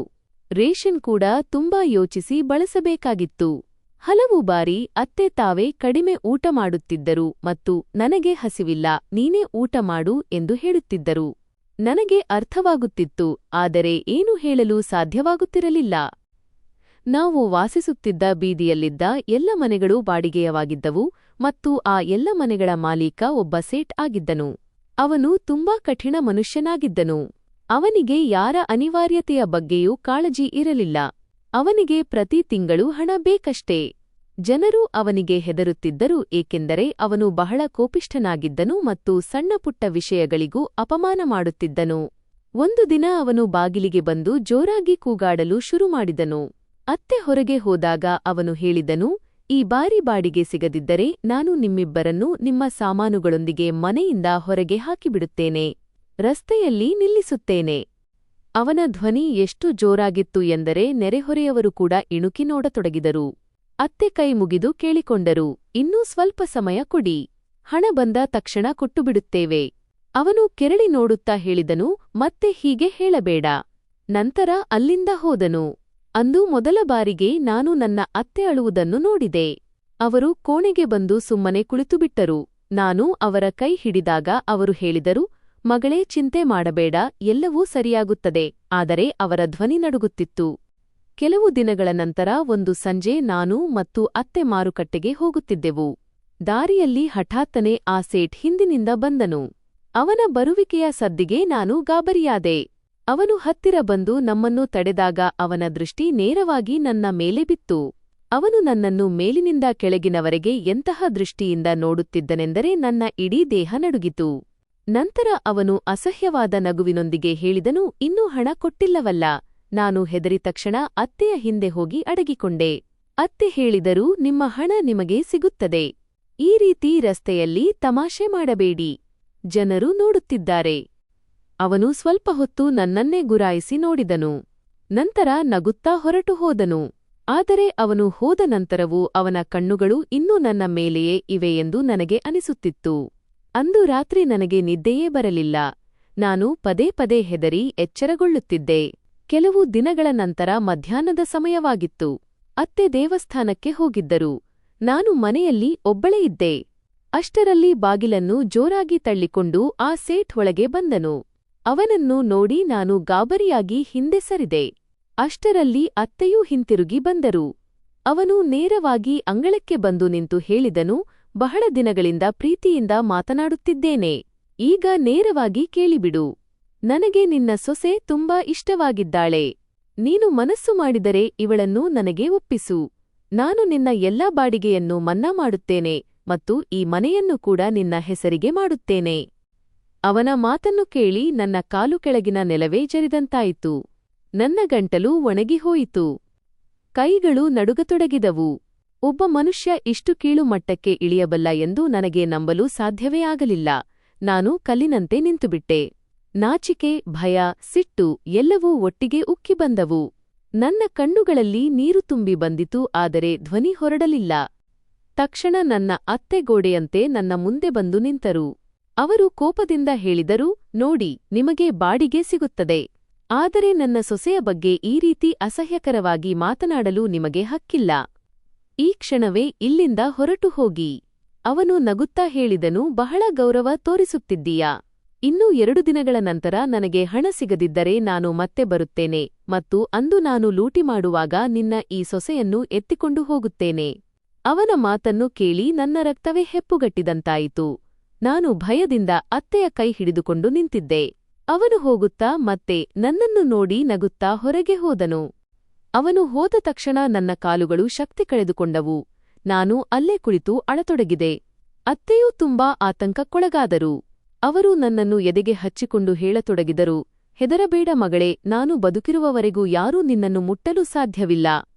Speaker 1: ರೇಷನ್ ಕೂಡ ತುಂಬಾ ಯೋಚಿಸಿ ಬಳಸಬೇಕಾಗಿತ್ತು. ಹಲವು ಬಾರಿ ಅತ್ತೆ ತಾವೇ ಕಡಿಮೆ ಊಟ ಮಾಡುತ್ತಿದ್ದರು ಮತ್ತು ನನಗೆ ಹಸಿವಿಲ್ಲ, ನೀನೇ ಊಟ ಮಾಡು ಎಂದು ಹೇಳುತ್ತಿದ್ದರು. ನನಗೆ ಅರ್ಥವಾಗುತ್ತಿತ್ತು, ಆದರೆ ಏನು ಹೇಳಲು ಸಾಧ್ಯವಾಗುತ್ತಿರಲಿಲ್ಲ. ನಾವು ವಾಸಿಸುತ್ತಿದ್ದ ಬೀದಿಯಲ್ಲಿದ್ದ ಎಲ್ಲ ಮನೆಗಳೂ ಬಾಡಿಗೆಯವಾಗಿದ್ದವು ಮತ್ತು ಆ ಎಲ್ಲ ಮನೆಗಳ ಮಾಲೀಕ ಒಬ್ಬ ಸೇಠ್ ಆಗಿದ್ದನು. ಅವನು ತುಂಬಾ ಕಠಿಣ ಮನುಷ್ಯನಾಗಿದ್ದನು. ಅವನಿಗೆ ಯಾರ ಅನಿವಾರ್ಯತೆಯ ಬಗ್ಗೆಯೂ ಕಾಳಜಿ ಇರಲಿಲ್ಲ. ಅವನಿಗೆ ಪ್ರತಿ ತಿಂಗಳು ಹಣ ಬೇಕಷ್ಟೇ. ಜನರು ಅವನಿಗೆ ಹೆದರುತ್ತಿದ್ದರು, ಏಕೆಂದರೆ ಅವನು ಬಹಳ ಕೋಪಿಷ್ಠನಾಗಿದ್ದನು ಮತ್ತು ಸಣ್ಣಪುಟ್ಟ ವಿಷಯಗಳಿಗೂ ಅಪಮಾನ ಮಾಡುತ್ತಿದ್ದನು. ಒಂದು ದಿನ ಅವನು ಬಾಗಿಲಿಗೆ ಬಂದು ಜೋರಾಗಿ ಕೂಗಾಡಲು ಶುರುಮಾಡಿದನು. ಅತ್ತೆ ಹೊರಗೆ ಹೋದಾಗ ಅವನು ಹೇಳಿದನು, ಈ ಬಾರಿ ಬಾಡಿಗೆ ಸಿಗದಿದ್ದರೆ ನಾನು ನಿಮ್ಮಿಬ್ಬರನ್ನೂ ನಿಮ್ಮ ಸಾಮಾನುಗಳೊಂದಿಗೆ ಮನೆಯಿಂದ ಹೊರಗೆ ಹಾಕಿಬಿಡುತ್ತೇನೆ, ರಸ್ತೆಯಲ್ಲಿ ನಿಲ್ಲಿಸುತ್ತೇನೆ. ಅವನ ಧ್ವನಿ ಎಷ್ಟು ಜೋರಾಗಿತ್ತು ಎಂದರೆ ನೆರೆಹೊರೆಯವರು ಕೂಡ ಇಣುಕಿ ನೋಡತೊಡಗಿದರು. ಅತ್ತೆ ಕೈ ಮುಗಿದು ಕೇಳಿಕೊಂಡರು, ಇನ್ನೂ ಸ್ವಲ್ಪ ಸಮಯ ಕೊಡಿ, ಹಣ ಬಂದ ತಕ್ಷಣ ಕೊಟ್ಟುಬಿಡುತ್ತೇವೆ. ಅವನು ಕೆರಳಿ ನೋಡುತ್ತಾ ಹೇಳಿದನು, ಮತ್ತೆ ಹೀಗೆ ಹೇಳಬೇಡ. ನಂತರ ಅಲ್ಲಿಂದ ಹೋದನು. ಅಂದು ಮೊದಲ ಬಾರಿಗೆ ನಾನು ನನ್ನ ಅತ್ತೆ ಅಳುವುದನ್ನು ನೋಡಿದೆ. ಅವರು ಕೋಣೆಗೆ ಬಂದು ಸುಮ್ಮನೆ ಕುಳಿತುಬಿಟ್ಟರು. ನಾನು ಅವರ ಕೈ ಹಿಡಿದಾಗ ಅವರು ಹೇಳಿದರು, ಮಗಳೇ, ಚಿಂತೆ ಮಾಡಬೇಡ, ಎಲ್ಲವೂ ಸರಿಯಾಗುತ್ತದೆ. ಆದರೆ ಅವರ ಧ್ವನಿ ನಡುಗುತ್ತಿತ್ತು. ಕೆಲವು ದಿನಗಳ ನಂತರ ಒಂದು ಸಂಜೆ ನಾನು ಮತ್ತು ಅತ್ತೆ ಮಾರುಕಟ್ಟೆಗೆ ಹೋಗುತ್ತಿದ್ದೆವು. ದಾರಿಯಲ್ಲಿ ಹಠಾತ್ತನೆ ಆ ಸೇಠ್ ಹಿಂದಿನಿಂದ ಬಂದನು. ಅವನ ಬರುವಿಕೆಯ ಸದ್ದಿಗೆ ನಾನು ಗಾಬರಿಯಾದೆ. ಅವನು ಹತ್ತಿರ ಬಂದು ನಮ್ಮನ್ನು ತಡೆದಾಗ ಅವನ ದೃಷ್ಟಿ ನೇರವಾಗಿ ನನ್ನ ಮೇಲೆ ಬಿತ್ತು. ಅವನು ನನ್ನನ್ನು ಮೇಲಿನಿಂದ ಕೆಳಗಿನವರೆಗೆ ಎಂತಹ ದೃಷ್ಟಿಯಿಂದ ನೋಡುತ್ತಿದ್ದನೆಂದರೆ ನನ್ನ ಇಡೀ ದೇಹ ನಡುಗಿತು. ನಂತರ ಅವನು ಅಸಹ್ಯವಾದ ನಗುವಿನೊಂದಿಗೆ ಹೇಳಿದನು, ಇನ್ನೂ ಹಣ ಕೊಟ್ಟಿಲ್ಲವಲ್ಲ. ನಾನು ಹೆದರಿ ತಕ್ಷಣ ಅತ್ತೆಯ ಹಿಂದೆ ಹೋಗಿ ಅಡಗಿಕೊಂಡೆ. ಅತ್ತೆ ಹೇಳಿದರು, ನಿಮ್ಮ ಹಣ ನಿಮಗೆ ಸಿಗುತ್ತದೆ. ಈ ರೀತಿ ರಸ್ತೆಯಲ್ಲಿ ತಮಾಷೆ ಮಾಡಬೇಡಿ, ಜನರು ನೋಡುತ್ತಿದ್ದಾರೆ. ಅವನು ಸ್ವಲ್ಪ ಹೊತ್ತು ನನ್ನನ್ನೇ ಗುರಾಯಿಸಿ ನೋಡಿದನು. ನಂತರ ನಗುತ್ತಾ ಹೊರಟು ಹೋದನು. ಆದರೆ ಅವನು ಹೋದ ನಂತರವೂ ಅವನ ಕಣ್ಣುಗಳು ಇನ್ನೂ ನನ್ನ ಮೇಲೆಯೇ ಇವೆ ಎಂದು ನನಗೆ ಅನಿಸುತ್ತಿತ್ತು. ಅಂದು ರಾತ್ರಿ ನನಗೆ ನಿದ್ದೆಯೇ ಬರಲಿಲ್ಲ. ನಾನು ಪದೇ ಪದೇ ಹೆದರಿ ಎಚ್ಚರಗೊಳ್ಳುತ್ತಿದ್ದೆ. ಕೆಲವು ದಿನಗಳ ನಂತರ ಮಧ್ಯಾಹ್ನದ ಸಮಯವಾಗಿತ್ತು. ಅತ್ತೆ ದೇವಸ್ಥಾನಕ್ಕೆ ಹೋಗಿದ್ದರು. ನಾನು ಮನೆಯಲ್ಲಿ ಒಬ್ಬಳೇ ಇದ್ದೆ. ಅಷ್ಟರಲ್ಲಿ ಬಾಗಿಲನ್ನು ಜೋರಾಗಿ ತಳ್ಳಿಕೊಂಡು ಆ ಸೇಠ್ ಒಳಗೆ ಬಂದನು. ಅವನನ್ನು ನೋಡಿ ನಾನು ಗಾಬರಿಯಾಗಿ ಹಿಂದೆ ಸರಿದೆ. ಅಷ್ಟರಲ್ಲಿ ಅತ್ತೆಯೂ ಹಿಂತಿರುಗಿ ಬಂದರು. ಅವನು ನೇರವಾಗಿ ಅಂಗಳಕ್ಕೆ ಬಂದು ನಿಂತು ಹೇಳಿದನು, ಬಹಳ ದಿನಗಳಿಂದ ಪ್ರೀತಿಯಿಂದ ಮಾತನಾಡುತ್ತಿದ್ದೇನೆ. ಈಗ ನೇರವಾಗಿ ಕೇಳಿಬಿಡು. ನನಗೆ ನಿನ್ನ ಸೊಸೆ ತುಂಬಾ ಇಷ್ಟವಾಗಿದ್ದಾಳೆ. ನೀನು ಮನಸ್ಸು ಮಾಡಿದರೆ ಇವಳನ್ನು ನನಗೆ ಒಪ್ಪಿಸು. ನಾನು ನಿನ್ನ ಎಲ್ಲಾ ಬಾಡಿಗೆಯನ್ನು ಮನ್ನಾ ಮಾಡುತ್ತೇನೆ ಮತ್ತು ಈ ಮನೆಯನ್ನು ಕೂಡ ನಿನ್ನ ಹೆಸರಿಗೆ ಮಾಡುತ್ತೇನೆ. ಅವನ ಮಾತನ್ನು ಕೇಳಿ ನನ್ನ ಕಾಲು ಕೆಳಗಿನ ನೆಲವೇ ಜರಿದಂತಾಯಿತು. ನನ್ನ ಗಂಟಲು ಒಣಗಿಹೋಯಿತು. ಕೈಗಳು ನಡುಗತೊಡಗಿದವು. ಒಬ್ಬ ಮನುಷ್ಯ ಇಷ್ಟು ಕೀಳು ಮಟ್ಟಕ್ಕೆ ಇಳಿಯಬಲ್ಲ ಎಂದು ನನಗೆ ನಂಬಲು ಸಾಧ್ಯವೇ ಆಗಲಿಲ್ಲ. ನಾನು ಕಲ್ಲಿನಂತೆ ನಿಂತುಬಿಟ್ಟೆ. ನಾಚಿಕೆ, ಭಯ, ಸಿಟ್ಟು ಎಲ್ಲವೂ ಒಟ್ಟಿಗೆ ಉಕ್ಕಿ ಬಂದವು. ನನ್ನ ಕಣ್ಣುಗಳಲ್ಲಿ ನೀರು ತುಂಬಿ ಬಂದಿತು, ಆದರೆ ಧ್ವನಿ ಹೊರಡಲಿಲ್ಲ. ತಕ್ಷಣ ನನ್ನ ಅತ್ತೆ ಗೋಡೆಯಂತೆ ನನ್ನ ಮುಂದೆ ಬಂದು ನಿಂತರು. ಅವರು ಕೋಪದಿಂದ ಹೇಳಿದರು, ನೋಡಿ, ನಿಮಗೆ ಬಾಡಿಗೆ ಸಿಗುತ್ತದೆ. ಆದರೆ ನನ್ನ ಸೊಸೆಯ ಬಗ್ಗೆ ಈ ರೀತಿ ಅಸಹ್ಯಕರವಾಗಿ ಮಾತನಾಡಲು ನಿಮಗೆ ಹಕ್ಕಿಲ್ಲ. ಈ ಕ್ಷಣವೇ ಇಲ್ಲಿಂದ ಹೊರಟು ಹೋಗಿ. ಅವನು ನಗುತ್ತಾ ಹೇಳಿದನು, ಬಹಳ ಗೌರವ ತೋರಿಸುತ್ತಿದ್ದೀಯಾ? ಇನ್ನೂ 2 ದಿನಗಳ ನಂತರ ನನಗೆ ಹಣ ಸಿಗದಿದ್ದರೆ ನಾನು ಮತ್ತೆ ಬರುತ್ತೇನೆ ಮತ್ತು ಅಂದು ನಾನು ಲೂಟಿ ಮಾಡುವಾಗ ನಿನ್ನ ಈ ಸೊಸೆಯನ್ನು ಎತ್ತಿಕೊಂಡು ಹೋಗುತ್ತೇನೆ. ಅವನ ಮಾತನ್ನು ಕೇಳಿ ನನ್ನ ರಕ್ತವೇ ಹೆಪ್ಪುಗಟ್ಟಿದಂತಾಯಿತು. ನಾನು ಭಯದಿಂದ ಅತ್ತೆಯ ಕೈ ಹಿಡಿದುಕೊಂಡು ನಿಂತಿದ್ದೆ. ಅವನು ಹೋಗುತ್ತಾ ಮತ್ತೆ ನನ್ನನ್ನು ನೋಡಿ ನಗುತ್ತಾ ಹೊರಗೆ ಹೋದನು. ಅವನು ಹೋದ ತಕ್ಷಣ ನನ್ನ ಕಾಲುಗಳು ಶಕ್ತಿ ಕಳೆದುಕೊಂಡವು. ನಾನು ಅಲ್ಲೇ ಕುಳಿತು ಅಳತೊಡಗಿದೆ. ಅತ್ತೆಯೂ ತುಂಬಾ ಆತಂಕಕ್ಕೊಳಗಾದರು. ಅವರು ನನ್ನನ್ನು ಎದೆಗೆ ಹಚ್ಚಿಕೊಂಡು ಹೇಳತೊಡಗಿದರು, ಹೆದರಬೇಡ ಮಗಳೇ, ನಾನು ಬದುಕಿರುವವರೆಗೂ ಯಾರೂ ನಿನ್ನನ್ನು ಮುಟ್ಟಲು ಸಾಧ್ಯವಿಲ್ಲ.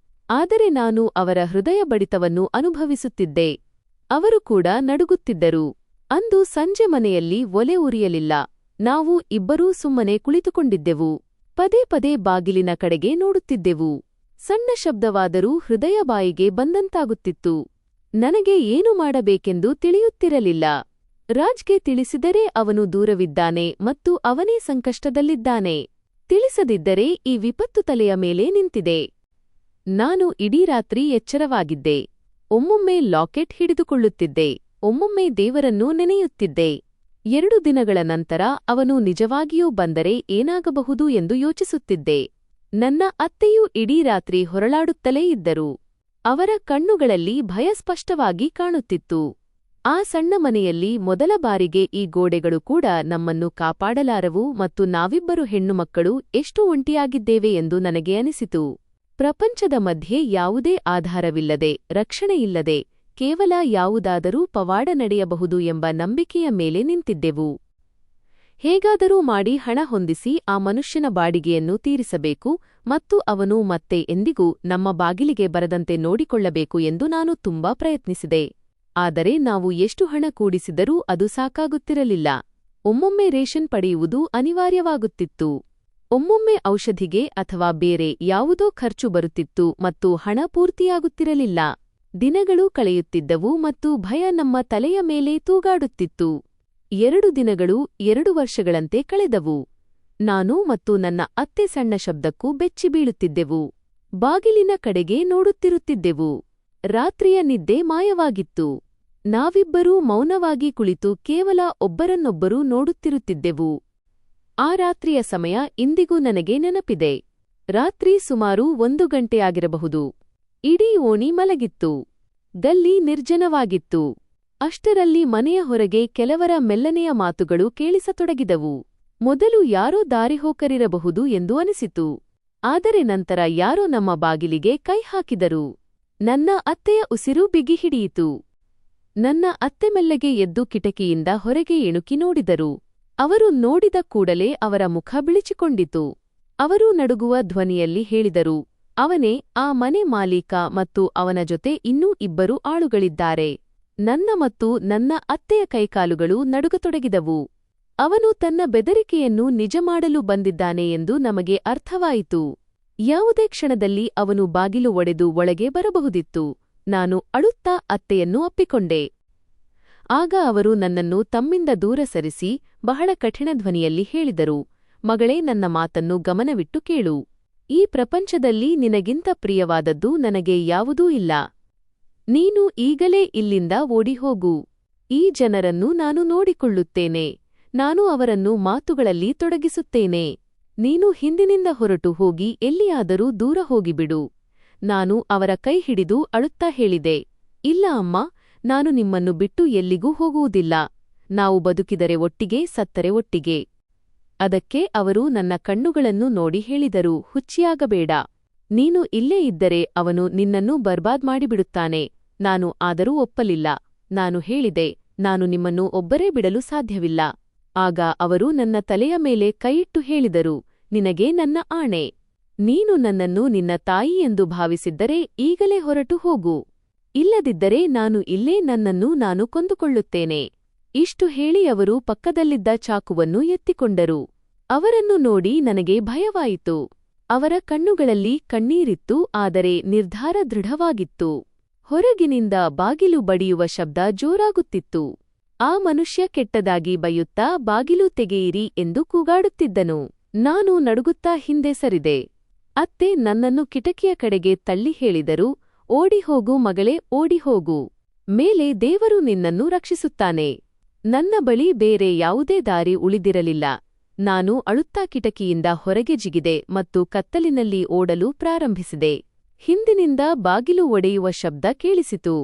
Speaker 1: ಆದರೆ ನಾನು ಅವರ ಹೃದಯ ಬಡಿತವನ್ನು ಅನುಭವಿಸುತ್ತಿದ್ದೆ. ಅವರು ಕೂಡ ನಡುಗುತ್ತಿದ್ದರು. ಅಂದು ಸಂಜೆ ಮನೆಯಲ್ಲಿ ಒಲೆ ಉರಿಯಲಿಲ್ಲ. ನಾವು ಇಬ್ಬರೂ ಸುಮ್ಮನೆ ಕುಳಿತುಕೊಂಡಿದ್ದೆವು. ಪದೇ ಪದೇ ಬಾಗಿಲಿನ ಕಡೆಗೆ ನೋಡುತ್ತಿದ್ದೆವು. ಸಣ್ಣ ಶಬ್ದವಾದರೂ ಹೃದಯ ಬಾಯಿಗೆ ಬಂದಂತಾಗುತ್ತಿತ್ತು. ನನಗೆ ಏನು ಮಾಡಬೇಕೆಂದು ತಿಳಿಯುತ್ತಿರಲಿಲ್ಲ. ರಾಜ್ಗೆ ತಿಳಿಸಿದರೆ ಅವನು ದೂರವಿದ್ದಾನೆ ಮತ್ತು ಅವನೇ ಸಂಕಷ್ಟದಲ್ಲಿದ್ದಾನೆ. ತಿಳಿಸದಿದ್ದರೆ ಈ ವಿಪತ್ತು ತಲೆಯ ಮೇಲೆ ನಿಂತಿದೆ. ನಾನು ಇಡೀ ರಾತ್ರಿ ಎಚ್ಚರವಾಗಿದ್ದೆ. ಒಮ್ಮೊಮ್ಮೆ ಲಾಕೆಟ್ ಹಿಡಿದುಕೊಳ್ಳುತ್ತಿದ್ದೆ, ಒಮ್ಮೊಮ್ಮೆ ದೇವರನ್ನೂ ನೆನೆಯುತ್ತಿದ್ದೆ. 2 ದಿನಗಳ ನಂತರ ಅವನು ನಿಜವಾಗಿಯೂ ಬಂದರೆ ಏನಾಗಬಹುದು ಎಂದು ಯೋಚಿಸುತ್ತಿದ್ದೆ. ನನ್ನ ಅತ್ತೆಯೂ ಇಡೀ ರಾತ್ರಿ ಹೊರಳಾಡುತ್ತಲೇ ಇದ್ದರು. ಅವರ ಕಣ್ಣುಗಳಲ್ಲಿ ಭಯ ಸ್ಪಷ್ಟವಾಗಿ ಕಾಣುತ್ತಿತ್ತು. ಆ ಸಣ್ಣ ಮನೆಯಲ್ಲಿ ಮೊದಲ ಬಾರಿಗೆ ಈ ಗೋಡೆಗಳು ಕೂಡ ನಮ್ಮನ್ನು ಕಾಪಾಡಲಾರವು ಮತ್ತು ನಾವಿಬ್ಬರು ಹೆಣ್ಣುಮಕ್ಕಳು ಎಷ್ಟು ಒಂಟಿಯಾಗಿದ್ದೇವೆ ಎಂದು ನನಗೆ ಅನಿಸಿತು. ಪ್ರಪಂಚದ ಮಧ್ಯೆ ಯಾವುದೇ ಆಧಾರವಿಲ್ಲದೆ, ರಕ್ಷಣೆಯಿಲ್ಲದೆ, ಕೇವಲ ಯಾವುದಾದರೂ ಪವಾಡ ನಡೆಯಬಹುದು ಎಂಬ ನಂಬಿಕೆಯ ಮೇಲೆ ನಿಂತಿದ್ದೆವು. ಹೇಗಾದರೂ ಮಾಡಿ ಹಣ ಹೊಂದಿಸಿ ಆ ಮನುಷ್ಯನ ಬಾಡಿಗೆಯನ್ನು ತೀರಿಸಬೇಕು ಮತ್ತು ಅವನು ಮತ್ತೆ ಎಂದಿಗೂ ನಮ್ಮ ಬಾಗಿಲಿಗೆ ಬರದಂತೆ ನೋಡಿಕೊಳ್ಳಬೇಕು ಎಂದು ನಾನು ತುಂಬಾ ಪ್ರಯತ್ನಿಸಿದೆ. ಆದರೆ ನಾವು ಎಷ್ಟು ಹಣ ಕೂಡಿಸಿದರೂ ಅದು ಸಾಕಾಗುತ್ತಿರಲಿಲ್ಲ. ಒಮ್ಮೊಮ್ಮೆ ರೇಷನ್ ಪಡೆಯುವುದು ಅನಿವಾರ್ಯವಾಗುತ್ತಿತ್ತು. ಒಮ್ಮೊಮ್ಮೆ ಔಷಧಿಗೆ ಅಥವಾ ಬೇರೆ ಯಾವುದೋ ಖರ್ಚು ಬರುತ್ತಿತ್ತು ಮತ್ತು ಹಣ ಪೂರ್ತಿಯಾಗುತ್ತಿರಲಿಲ್ಲ. ದಿನಗಳು ಕಳೆಯುತ್ತಿದ್ದವು ಮತ್ತು ಭಯ ನಮ್ಮ ತಲೆಯ ಮೇಲೆ ತೂಗಾಡುತ್ತಿತ್ತು. 2 ದಿನಗಳು 2 ವರ್ಷಗಳಂತೆ ಕಳೆದವು. ನಾನು ಮತ್ತು ನನ್ನ ಅತ್ತೆ ಸಣ್ಣ ಶಬ್ದಕ್ಕೂ ಬೆಚ್ಚಿ ಬೀಳುತ್ತಿದ್ದೆವು. ಬಾಗಿಲಿನ ಕಡೆಗೆ ನೋಡುತ್ತಿರುತ್ತಿದ್ದೆವು. ರಾತ್ರಿಯ ನಿದ್ದೆ ಮಾಯವಾಗಿತ್ತು. ನಾವಿಬ್ಬರೂ ಮೌನವಾಗಿ ಕುಳಿತು ಕೇವಲ ಒಬ್ಬರನ್ನೊಬ್ಬರು ನೋಡುತ್ತಿರುತ್ತಿದ್ದೆವು. ಆ ರಾತ್ರಿಯ ಸಮಯ ಇಂದಿಗೂ ನನಗೆ ನೆನಪಿದೆ. ರಾತ್ರಿ ಸುಮಾರು 1 ಗಂಟೆಯಾಗಿರಬಹುದು. ಇಡೀ ಓಣಿ ಮಲಗಿತ್ತು. ಗಲ್ಲಿ ನಿರ್ಜನವಾಗಿತ್ತು. ಅಷ್ಟರಲ್ಲಿ ಮನೆಯ ಹೊರಗೆ ಕೆಲವರ ಮೆಲ್ಲನೆಯ ಮಾತುಗಳು ಕೇಳಿಸತೊಡಗಿದವು. ಮೊದಲು ಯಾರೋ ದಾರಿಹೋಕರಿರಬಹುದು ಎಂದು ಅನಿಸಿತು. ಆದರೆ ನಂತರ ಯಾರೋ ನಮ್ಮ ಬಾಗಿಲಿಗೆ ಕೈ ಹಾಕಿದರು. ನನ್ನ ಅತ್ತೆಯ ಉಸಿರು ಬಿಗಿಹಿಡಿಯಿತು. ನನ್ನ ಅತ್ತೆ ಮೆಲ್ಲಗೆ ಎದ್ದು ಕಿಟಕಿಯಿಂದ ಹೊರಗೆ ಇಣುಕಿ ನೋಡಿದರು. ಅವರು ನೋಡಿದ ಕೂಡಲೇ ಅವರ ಮುಖ ಬಿಳಿಚಿಕೊಂಡಿತು. ಅವರು ನಡುಗುವ ಧ್ವನಿಯಲ್ಲಿ ಹೇಳಿದರು, ಅವನೇ ಆ ಮನೆ ಮಾಲೀಕ ಮತ್ತು ಅವನ ಜೊತೆ ಇನ್ನೂ 2 ಆಳುಗಳಿದ್ದಾರೆ. ನನ್ನ ಮತ್ತು ನನ್ನ ಅತ್ತೆಯ ಕೈಕಾಲುಗಳು ನಡುಗತೊಡಗಿದವು. ಅವನು ತನ್ನ ಬೆದರಿಕೆಯನ್ನು ನಿಜ ಮಾಡಲು ಬಂದಿದ್ದಾನೆ ಎಂದು ನಮಗೆ ಅರ್ಥವಾಯಿತು. ಯಾವುದೇ ಕ್ಷಣದಲ್ಲಿ ಅವನು ಬಾಗಿಲು ಒಡೆದು ಒಳಗೆ ಬರಬಹುದಿತ್ತು. ನಾನು ಅಳುತ್ತಾ ಅತ್ತೆಯನ್ನು ಅಪ್ಪಿಕೊಂಡೆ. ಆಗ ಅವರು ನನ್ನನ್ನು ತಮ್ಮಿಂದ ದೂರ ಸರಿಸಿ ಬಹಳ ಕಠಿಣ ಧ್ವನಿಯಲ್ಲಿ ಹೇಳಿದರು, ಮಗಳೇ, ನನ್ನ ಮಾತನ್ನು ಗಮನವಿಟ್ಟು ಕೇಳು. ಈ ಪ್ರಪಂಚದಲ್ಲಿ ನಿನಗಿಂತ ಪ್ರಿಯವಾದದ್ದು ನನಗೆ ಯಾವುದೂ ಇಲ್ಲ. ನೀನು ಈಗಲೇ ಇಲ್ಲಿಂದ ಓಡಿಹೋಗು. ಈ ಜನರನ್ನು ನಾನು ನೋಡಿಕೊಳ್ಳುತ್ತೇನೆ. ನಾನು ಅವರನ್ನು ಮಾತುಗಳಲ್ಲಿ ತೊಡಗಿಸುತ್ತೇನೆ. ನೀನು ಹಿಂದಿನಿಂದ ಹೊರಟು ಹೋಗಿ ಎಲ್ಲಿಯಾದರೂ ದೂರ ಹೋಗಿಬಿಡು. ನಾನು ಅವರ ಕೈ ಹಿಡಿದು ಅಳುತ್ತಾ ಹೇಳಿದೆ, ಇಲ್ಲ ಅಮ್ಮ, ನಾನು ನಿಮ್ಮನ್ನು ಬಿಟ್ಟು ಎಲ್ಲಿಗೂ ಹೋಗುವುದಿಲ್ಲ. ನಾವು ಬದುಕಿದರೆ ಒಟ್ಟಿಗೆ, ಸತ್ತರೆ ಒಟ್ಟಿಗೆ. ಅದಕ್ಕೆ ಅವರು ನನ್ನ ಕಣ್ಣುಗಳನ್ನು ನೋಡಿ ಹೇಳಿದರು, ಹುಚ್ಚಿಯಾಗಬೇಡ. ನೀನು ಇಲ್ಲೇ ಇದ್ದರೆ ಅವನು ನಿನ್ನನ್ನು ಬರ್ಬಾದ್ ಮಾಡಿಬಿಡುತ್ತಾನೆ. ನಾನು ಆದರೂ ಒಪ್ಪಲಿಲ್ಲ. ನಾನು ಹೇಳಿದೆ, ನಾನು ನಿಮ್ಮನ್ನು ಒಬ್ಬರೇ ಬಿಡಲು ಸಾಧ್ಯವಿಲ್ಲ. ಆಗ ಅವರು ನನ್ನ ತಲೆಯ ಮೇಲೆ ಕೈಯಿಟ್ಟು ಹೇಳಿದರು, ನಿನಗೆ ನನ್ನ ಆಣೆ. ನೀನು ನನ್ನನ್ನು ನಿನ್ನ ತಾಯಿ ಎಂದು ಭಾವಿಸಿದ್ದರೆ ಈಗಲೇ ಹೊರಟು ಹೋಗು. ಇಲ್ಲದಿದ್ದರೆ ನಾನು ಇಲ್ಲೇ ನನ್ನನ್ನು ನಾನು ಕೊಂದುಕೊಳ್ಳುತ್ತೇನೆ. ಇಷ್ಟು ಹೇಳಿ ಅವರು ಪಕ್ಕದಲ್ಲಿದ್ದ ಚಾಕುವನ್ನು ಎತ್ತಿಕೊಂಡರು. ಅವರನ್ನು ನೋಡಿ ನನಗೆ ಭಯವಾಯಿತು. ಅವರ ಕಣ್ಣುಗಳಲ್ಲಿ ಕಣ್ಣೀರಿತ್ತು, ಆದರೆ ನಿರ್ಧಾರ ದೃಢವಾಗಿತ್ತು. ಹೊರಗಿನಿಂದ ಬಾಗಿಲು ಬಡಿಯುವ ಶಬ್ದ ಜೋರಾಗುತ್ತಿತ್ತು. ಆ ಮನುಷ್ಯ ಕೆಟ್ಟದಾಗಿ ಬೈಯುತ್ತಾ ಬಾಗಿಲು ತೆಗೆಯಿರಿ ಎಂದು ಕೂಗಾಡುತ್ತಿದ್ದನು. ನಾನು ನಡುಗುತ್ತಾ ಹಿಂದೆ ಸರಿದೆ. ಅತ್ತೆ ನನ್ನನ್ನು ಕಿಟಕಿಯ ಕಡೆಗೆ ತಳ್ಳಿ ಹೇಳಿದರು, ಓಡಿಹೋಗು ಮಗಳೇ, ಓಡಿಹೋಗು. ಮೇಲೆ ದೇವರು ನಿನ್ನನ್ನು ರಕ್ಷಿಸುತ್ತಾನೆ. ನನ್ನ ಬಳಿ ಬೇರೆ ಯಾವುದೇ ದಾರಿ ಉಳಿದಿರಲಿಲ್ಲ. ನಾನು ಅಳುತ್ತಾ ಕಿಟಕಿಯಿಂದ ಹೊರಗೆ ಜಿಗಿದೆ ಮತ್ತು ಕತ್ತಲಿನಲ್ಲಿ ಓಡಲು ಪ್ರಾರಂಭಿಸಿದೆ. ಹಿಂದಿನಿಂದ ಬಾಗಿಲು ಒಡೆಯುವ ಶಬ್ದ ಕೇಳಿಸಿತು.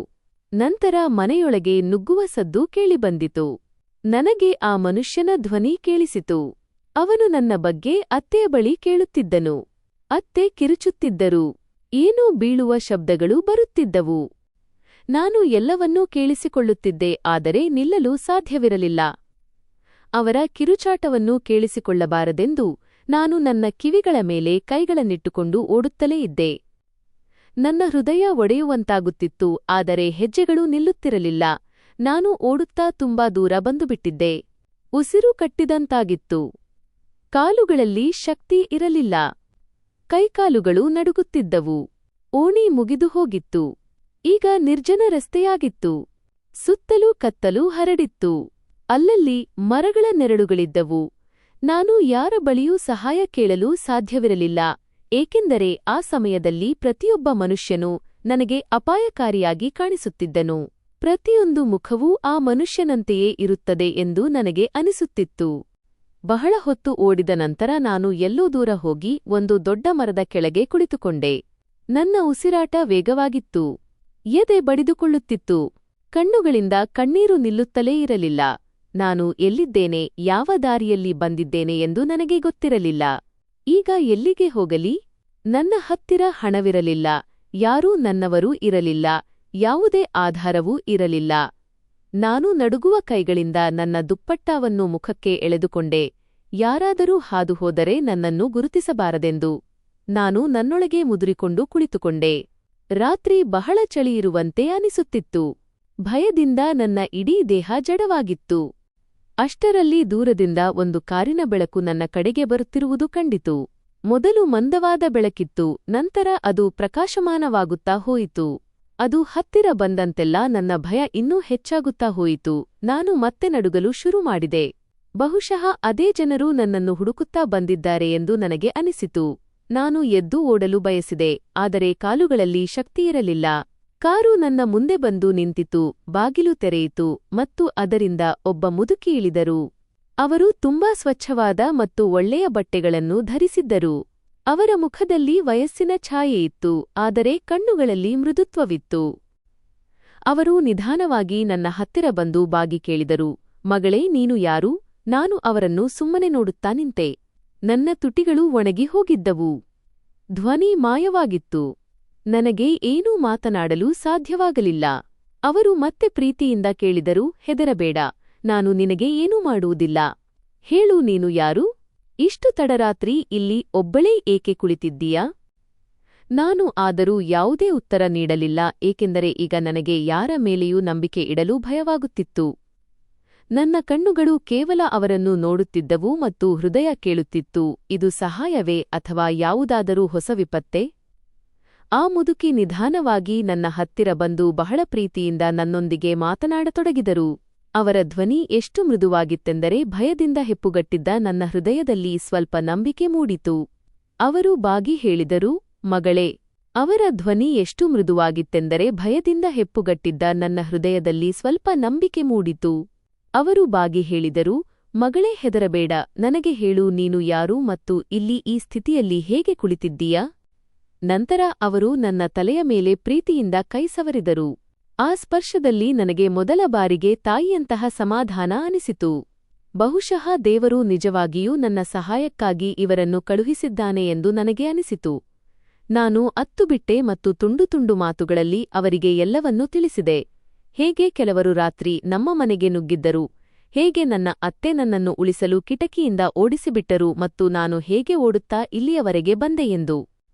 Speaker 1: ನಂತರ ಮನೆಯೊಳಗೆ ನುಗ್ಗುವ ಸದ್ದು ಕೇಳಿಬಂದಿತು. ನನಗೆ ಆ ಮನುಷ್ಯನ ಧ್ವನಿ ಕೇಳಿಸಿತು. ಅವನು ನನ್ನ ಬಗ್ಗೆ ಅತ್ತೆಯ ಬಳಿ ಕೇಳುತ್ತಿದ್ದನು. ಅತ್ತೆ ಕಿರುಚುತ್ತಿದ್ದರು. ಏನೋ ಬೀಳುವ ಶಬ್ದಗಳು ಬರುತ್ತಿದ್ದವು. ನಾನು ಎಲ್ಲವನ್ನೂ ಕೇಳಿಸಿಕೊಳ್ಳುತ್ತಿದ್ದೆ, ಆದರೆ ನಿಲ್ಲಲು ಸಾಧ್ಯವಿರಲಿಲ್ಲ. ಅವರ ಕಿರುಚಾಟವನ್ನು ಕೇಳಿಸಿಕೊಳ್ಳಬಾರದೆಂದು ನಾನು ನನ್ನ ಕಿವಿಗಳ ಮೇಲೆ ಕೈಗಳನ್ನಿಟ್ಟುಕೊಂಡು ಓಡುತ್ತಲೇ ಇದ್ದೆ. ನನ್ನ ಹೃದಯ ಒಡೆಯುವಂತಾಗುತ್ತಿತ್ತು, ಆದರೆ ಹೆಜ್ಜೆಗಳು ನಿಲ್ಲುತ್ತಿರಲಿಲ್ಲ. ನಾನು ಓಡುತ್ತಾ ತುಂಬಾ ದೂರ ಬಂದುಬಿಟ್ಟಿದ್ದೆ. ಉಸಿರು ಕಟ್ಟಿದಂತಾಗಿತ್ತು. ಕಾಲುಗಳಲ್ಲಿ ಶಕ್ತಿ ಇರಲಿಲ್ಲ. ಕೈಕಾಲುಗಳು ನಡುಗುತ್ತಿದ್ದವು. ಓಣಿ ಮುಗಿದು ಹೋಗಿತ್ತು. ಈಗ ನಿರ್ಜನ ರಸ್ತೆಯಾಗಿತ್ತು. ಸುತ್ತಲೂ ಕತ್ತಲು ಹರಡಿತ್ತು. ಅಲ್ಲಲ್ಲಿ ಮರಗಳ ನೆರಳುಗಳಿದ್ದವು. ನಾನು ಯಾರ ಬಳಿಯೂ ಸಹಾಯ ಕೇಳಲು ಸಾಧ್ಯವಿರಲಿಲ್ಲ, ಏಕೆಂದರೆ ಆ ಸಮಯದಲ್ಲಿ ಪ್ರತಿಯೊಬ್ಬ ಮನುಷ್ಯನೂ ನನಗೆ ಅಪಾಯಕಾರಿಯಾಗಿ ಕಾಣಿಸುತ್ತಿದ್ದನು. ಪ್ರತಿಯೊಂದು ಮುಖವೂ ಆ ಮನುಷ್ಯನಂತೆಯೇ ಇರುತ್ತದೆ ಎಂದು ನನಗೆ ಅನಿಸುತ್ತಿತ್ತು. ಬಹಳ ಹೊತ್ತು ಓಡಿದ ನಂತರ ನಾನು ಎಲ್ಲೋ ದೂರ ಹೋಗಿ ಒಂದು ದೊಡ್ಡ ಮರದ ಕೆಳಗೆ ಕುಳಿತುಕೊಂಡೆ. ನನ್ನ ಉಸಿರಾಟ ವೇಗವಾಗಿತ್ತು. ಎದೆ ಬಡಿದುಕೊಳ್ಳುತ್ತಿತ್ತು. ಕಣ್ಣುಗಳಿಂದ ಕಣ್ಣೀರು ನಿಲ್ಲುತ್ತಲೇ ಇರಲಿಲ್ಲ. ನಾನು ಎಲ್ಲಿದ್ದೇನೆ, ಯಾವ ದಾರಿಯಲ್ಲಿ ಬಂದಿದ್ದೇನೆ ಎಂದು ನನಗೆ ಗೊತ್ತಿರಲಿಲ್ಲ. ಈಗ ಎಲ್ಲಿಗೆ ಹೋಗಲಿ? ನನ್ನ ಹತ್ತಿರ ಹಣವಿರಲಿಲ್ಲ. ಯಾರೂ ನನ್ನವರೂ ಇರಲಿಲ್ಲ. ಯಾವುದೇ ಆಧಾರವೂ ಇರಲಿಲ್ಲ. ನಾನು ನಡುಗುವ ಕೈಗಳಿಂದ ನನ್ನ ದುಪ್ಪಟ್ಟಾವನ್ನು ಮುಖಕ್ಕೆ ಎಳೆದುಕೊಂಡೆ. ಯಾರಾದರೂ ಹಾದು ಹೋದರೆ ನನ್ನನ್ನು ಗುರುತಿಸಬಾರದೆಂದು. ನಾನು ನನ್ನೊಳಗೆ ಮುದುರಿಕೊಂಡು ಕುಳಿತುಕೊಂಡೆ. ರಾತ್ರಿ ಬಹಳ ಚಳಿಯಿರುವಂತೆ ಅನಿಸುತ್ತಿತ್ತು. ಭಯದಿಂದ ನನ್ನ ಇಡೀ ದೇಹ ಜಡವಾಗಿತ್ತು. ಅಷ್ಟರಲ್ಲಿ ದೂರದಿಂದ ಒಂದು ಕಾರಿನ ಬೆಳಕು ನನ್ನ ಕಡೆಗೆ ಬರುತ್ತಿರುವುದು ಕಂಡಿತು. ಮೊದಲು ಮಂದವಾದ ಬೆಳಕಿತ್ತು, ನಂತರ ಅದು ಪ್ರಕಾಶಮಾನವಾಗುತ್ತಾ ಹೋಯಿತು. ಅದು ಹತ್ತಿರ ಬಂದಂತೆಲ್ಲ ನನ್ನ ಭಯ ಇನ್ನೂ ಹೆಚ್ಚಾಗುತ್ತಾ ಹೋಯಿತು. ನಾನು ಮತ್ತೆ ನಡುಗಲು ಶುರು ಮಾಡಿದೆ. ಬಹುಶಃ ಅದೇ ಜನರು ನನ್ನನ್ನು ಹುಡುಕುತ್ತಾ ಬಂದಿದ್ದಾರೆ ಎಂದು ನನಗೆ ಅನಿಸಿತು. ನಾನು ಎದ್ದು ಓಡಲು ಬಯಸಿದೆ, ಆದರೆ ಕಾಲುಗಳಲ್ಲಿ ಶಕ್ತಿಯಿರಲಿಲ್ಲ. ಕಾರು ನನ್ನ ಮುಂದೆ ಬಂದು ನಿಂತಿತು. ಬಾಗಿಲು ತೆರೆಯಿತು ಮತ್ತು ಅದರಿಂದ ಒಬ್ಬ ಮುದುಕಿ ಇಳಿದರು. ಅವರು ತುಂಬಾ ಸ್ವಚ್ಛವಾದ ಮತ್ತು ಒಳ್ಳೆಯ ಬಟ್ಟೆಗಳನ್ನು ಧರಿಸಿದ್ದರು. ಅವರ ಮುಖದಲ್ಲಿ ವಯಸ್ಸಿನ ಛಾಯೆಯಿತ್ತು, ಆದರೆ ಕಣ್ಣುಗಳಲ್ಲಿ ಮೃದುತ್ವವಿತ್ತು. ಅವರು ನಿಧಾನವಾಗಿ ನನ್ನ ಹತ್ತಿರ ಬಂದು ಬಾಗಿ ಕೇಳಿದರು, ಮಗಳೇ, ನೀನು ಯಾರು? ನಾನು ಅವರನ್ನು ಸುಮ್ಮನೆ ನೋಡುತ್ತಾ ನಿಂತೆ. ನನ್ನ ತುಟಿಗಳು ಒಣಗಿ ಹೋಗಿದ್ದವು. ಧ್ವನಿ ಮಾಯವಾಗಿತ್ತು. ನನಗೆ ಏನೂ ಮಾತನಾಡಲು ಸಾಧ್ಯವಾಗಲಿಲ್ಲ. ಅವರು ಮತ್ತೆ ಪ್ರೀತಿಯಿಂದ ಕೇಳಿದರು, ಹೆದರಬೇಡ, ನಾನು ನಿನಗೆ ಏನೂ ಮಾಡುವುದಿಲ್ಲ. ಹೇಳು, ನೀನು ಯಾರು? ಇಷ್ಟು ತಡರಾತ್ರಿ ಇಲ್ಲಿ ಒಬ್ಬಳೇ ಏಕೆ ಕುಳಿತಿದ್ದೀಯಾ? ನಾನು ಆದರೂ ಯಾವುದೇ ಉತ್ತರ ನೀಡಲಿಲ್ಲ, ಏಕೆಂದರೆ ಈಗ ನನಗೆ ಯಾರ ಮೇಲೆಯೂ ನಂಬಿಕೆ ಇಡಲು ಭಯವಾಗುತ್ತಿತ್ತು. ನನ್ನ ಕಣ್ಣುಗಳು ಕೇವಲ ಅವರನ್ನು ನೋಡುತ್ತಿದ್ದವು ಮತ್ತು ಹೃದಯ ಕೇಳುತ್ತಿತ್ತು, ಇದು ಸಹಾಯವೇ ಅಥವಾ ಯಾವುದಾದರೂ ಹೊಸ ವಿಪತ್ತೇ? ಆ ಮುದುಕಿ ನಿಧಾನವಾಗಿ ನನ್ನ ಹತ್ತಿರ ಬಂದು ಬಹಳ ಪ್ರೀತಿಯಿಂದ ನನ್ನೊಂದಿಗೆ ಮಾತನಾಡತೊಡಗಿದರು. ಅವರ ಧ್ವನಿ ಎಷ್ಟು ಮೃದುವಾಗಿತ್ತೆಂದರೆ ಭಯದಿಂದ ಹೆಪ್ಪುಗಟ್ಟಿದ್ದ ನನ್ನ ಹೃದಯದಲ್ಲಿ ಸ್ವಲ್ಪ ನಂಬಿಕೆ ಮೂಡಿತು. ಅವರು ಬಾಗಿ ಹೇಳಿದರು, ಮಗಳೇ. ಅವರ ಧ್ವನಿ ಎಷ್ಟು ಮೃದುವಾಗಿತ್ತೆಂದರೆ ಭಯದಿಂದ ಹೆಪ್ಪುಗಟ್ಟಿದ್ದ ನನ್ನ ಹೃದಯದಲ್ಲಿ ಸ್ವಲ್ಪ ನಂಬಿಕೆ ಮೂಡಿತು. ಅವರು ಬಾಗಿ ಹೇಳಿದರು, ಮಗಳೇ, ಹೆದರಬೇಡ. ನನಗೆ ಹೇಳು, ನೀನು ಯಾರು ಮತ್ತು ಇಲ್ಲಿ ಈ ಸ್ಥಿತಿಯಲ್ಲಿ ಹೇಗೆ ಕುಳಿತಿದ್ದೀಯಾ? ನಂತರ ಅವರು ನನ್ನ ತಲೆಯ ಮೇಲೆ ಪ್ರೀತಿಯಿಂದ ಕೈ ಸವರಿದರು. ಆ ಸ್ಪರ್ಶದಲ್ಲಿ ನನಗೆ ಮೊದಲ ಬಾರಿಗೆ ತಾಯಿಯಂತಹ ಸಮಾಧಾನ ಅನಿಸಿತು. ಬಹುಶಃ ದೇವರು ನಿಜವಾಗಿಯೂ ನನ್ನ ಸಹಾಯಕ್ಕಾಗಿ ಇವರನ್ನು ಕಳುಹಿಸಿದ್ದಾನೆ ಎಂದು ನನಗೆ ಅನಿಸಿತು. ನಾನು ಅತ್ತುಬಿಟ್ಟೆ ಮತ್ತು ತುಂಡು ತುಂಡು ಮಾತುಗಳಲ್ಲಿ ಅವರಿಗೆ ಎಲ್ಲವನ್ನೂ ತಿಳಿಸಿದೆ. ಹೇಗೆ ಕೆಲವರು ರಾತ್ರಿ ನಮ್ಮ ಮನೆಗೆ ನುಗ್ಗಿದ್ದರು, ಹೇಗೆ ನನ್ನ ಅತ್ತೆ ನನ್ನನ್ನು ಉಳಿಸಲು ಕಿಟಕಿಯಿಂದ ಓಡಿಸಿಬಿಟ್ಟರು ಮತ್ತು ನಾನು ಹೇಗೆ ಓಡುತ್ತಾ ಇಲ್ಲಿಯವರೆಗೆ ಬಂದೆ ಎಂದು.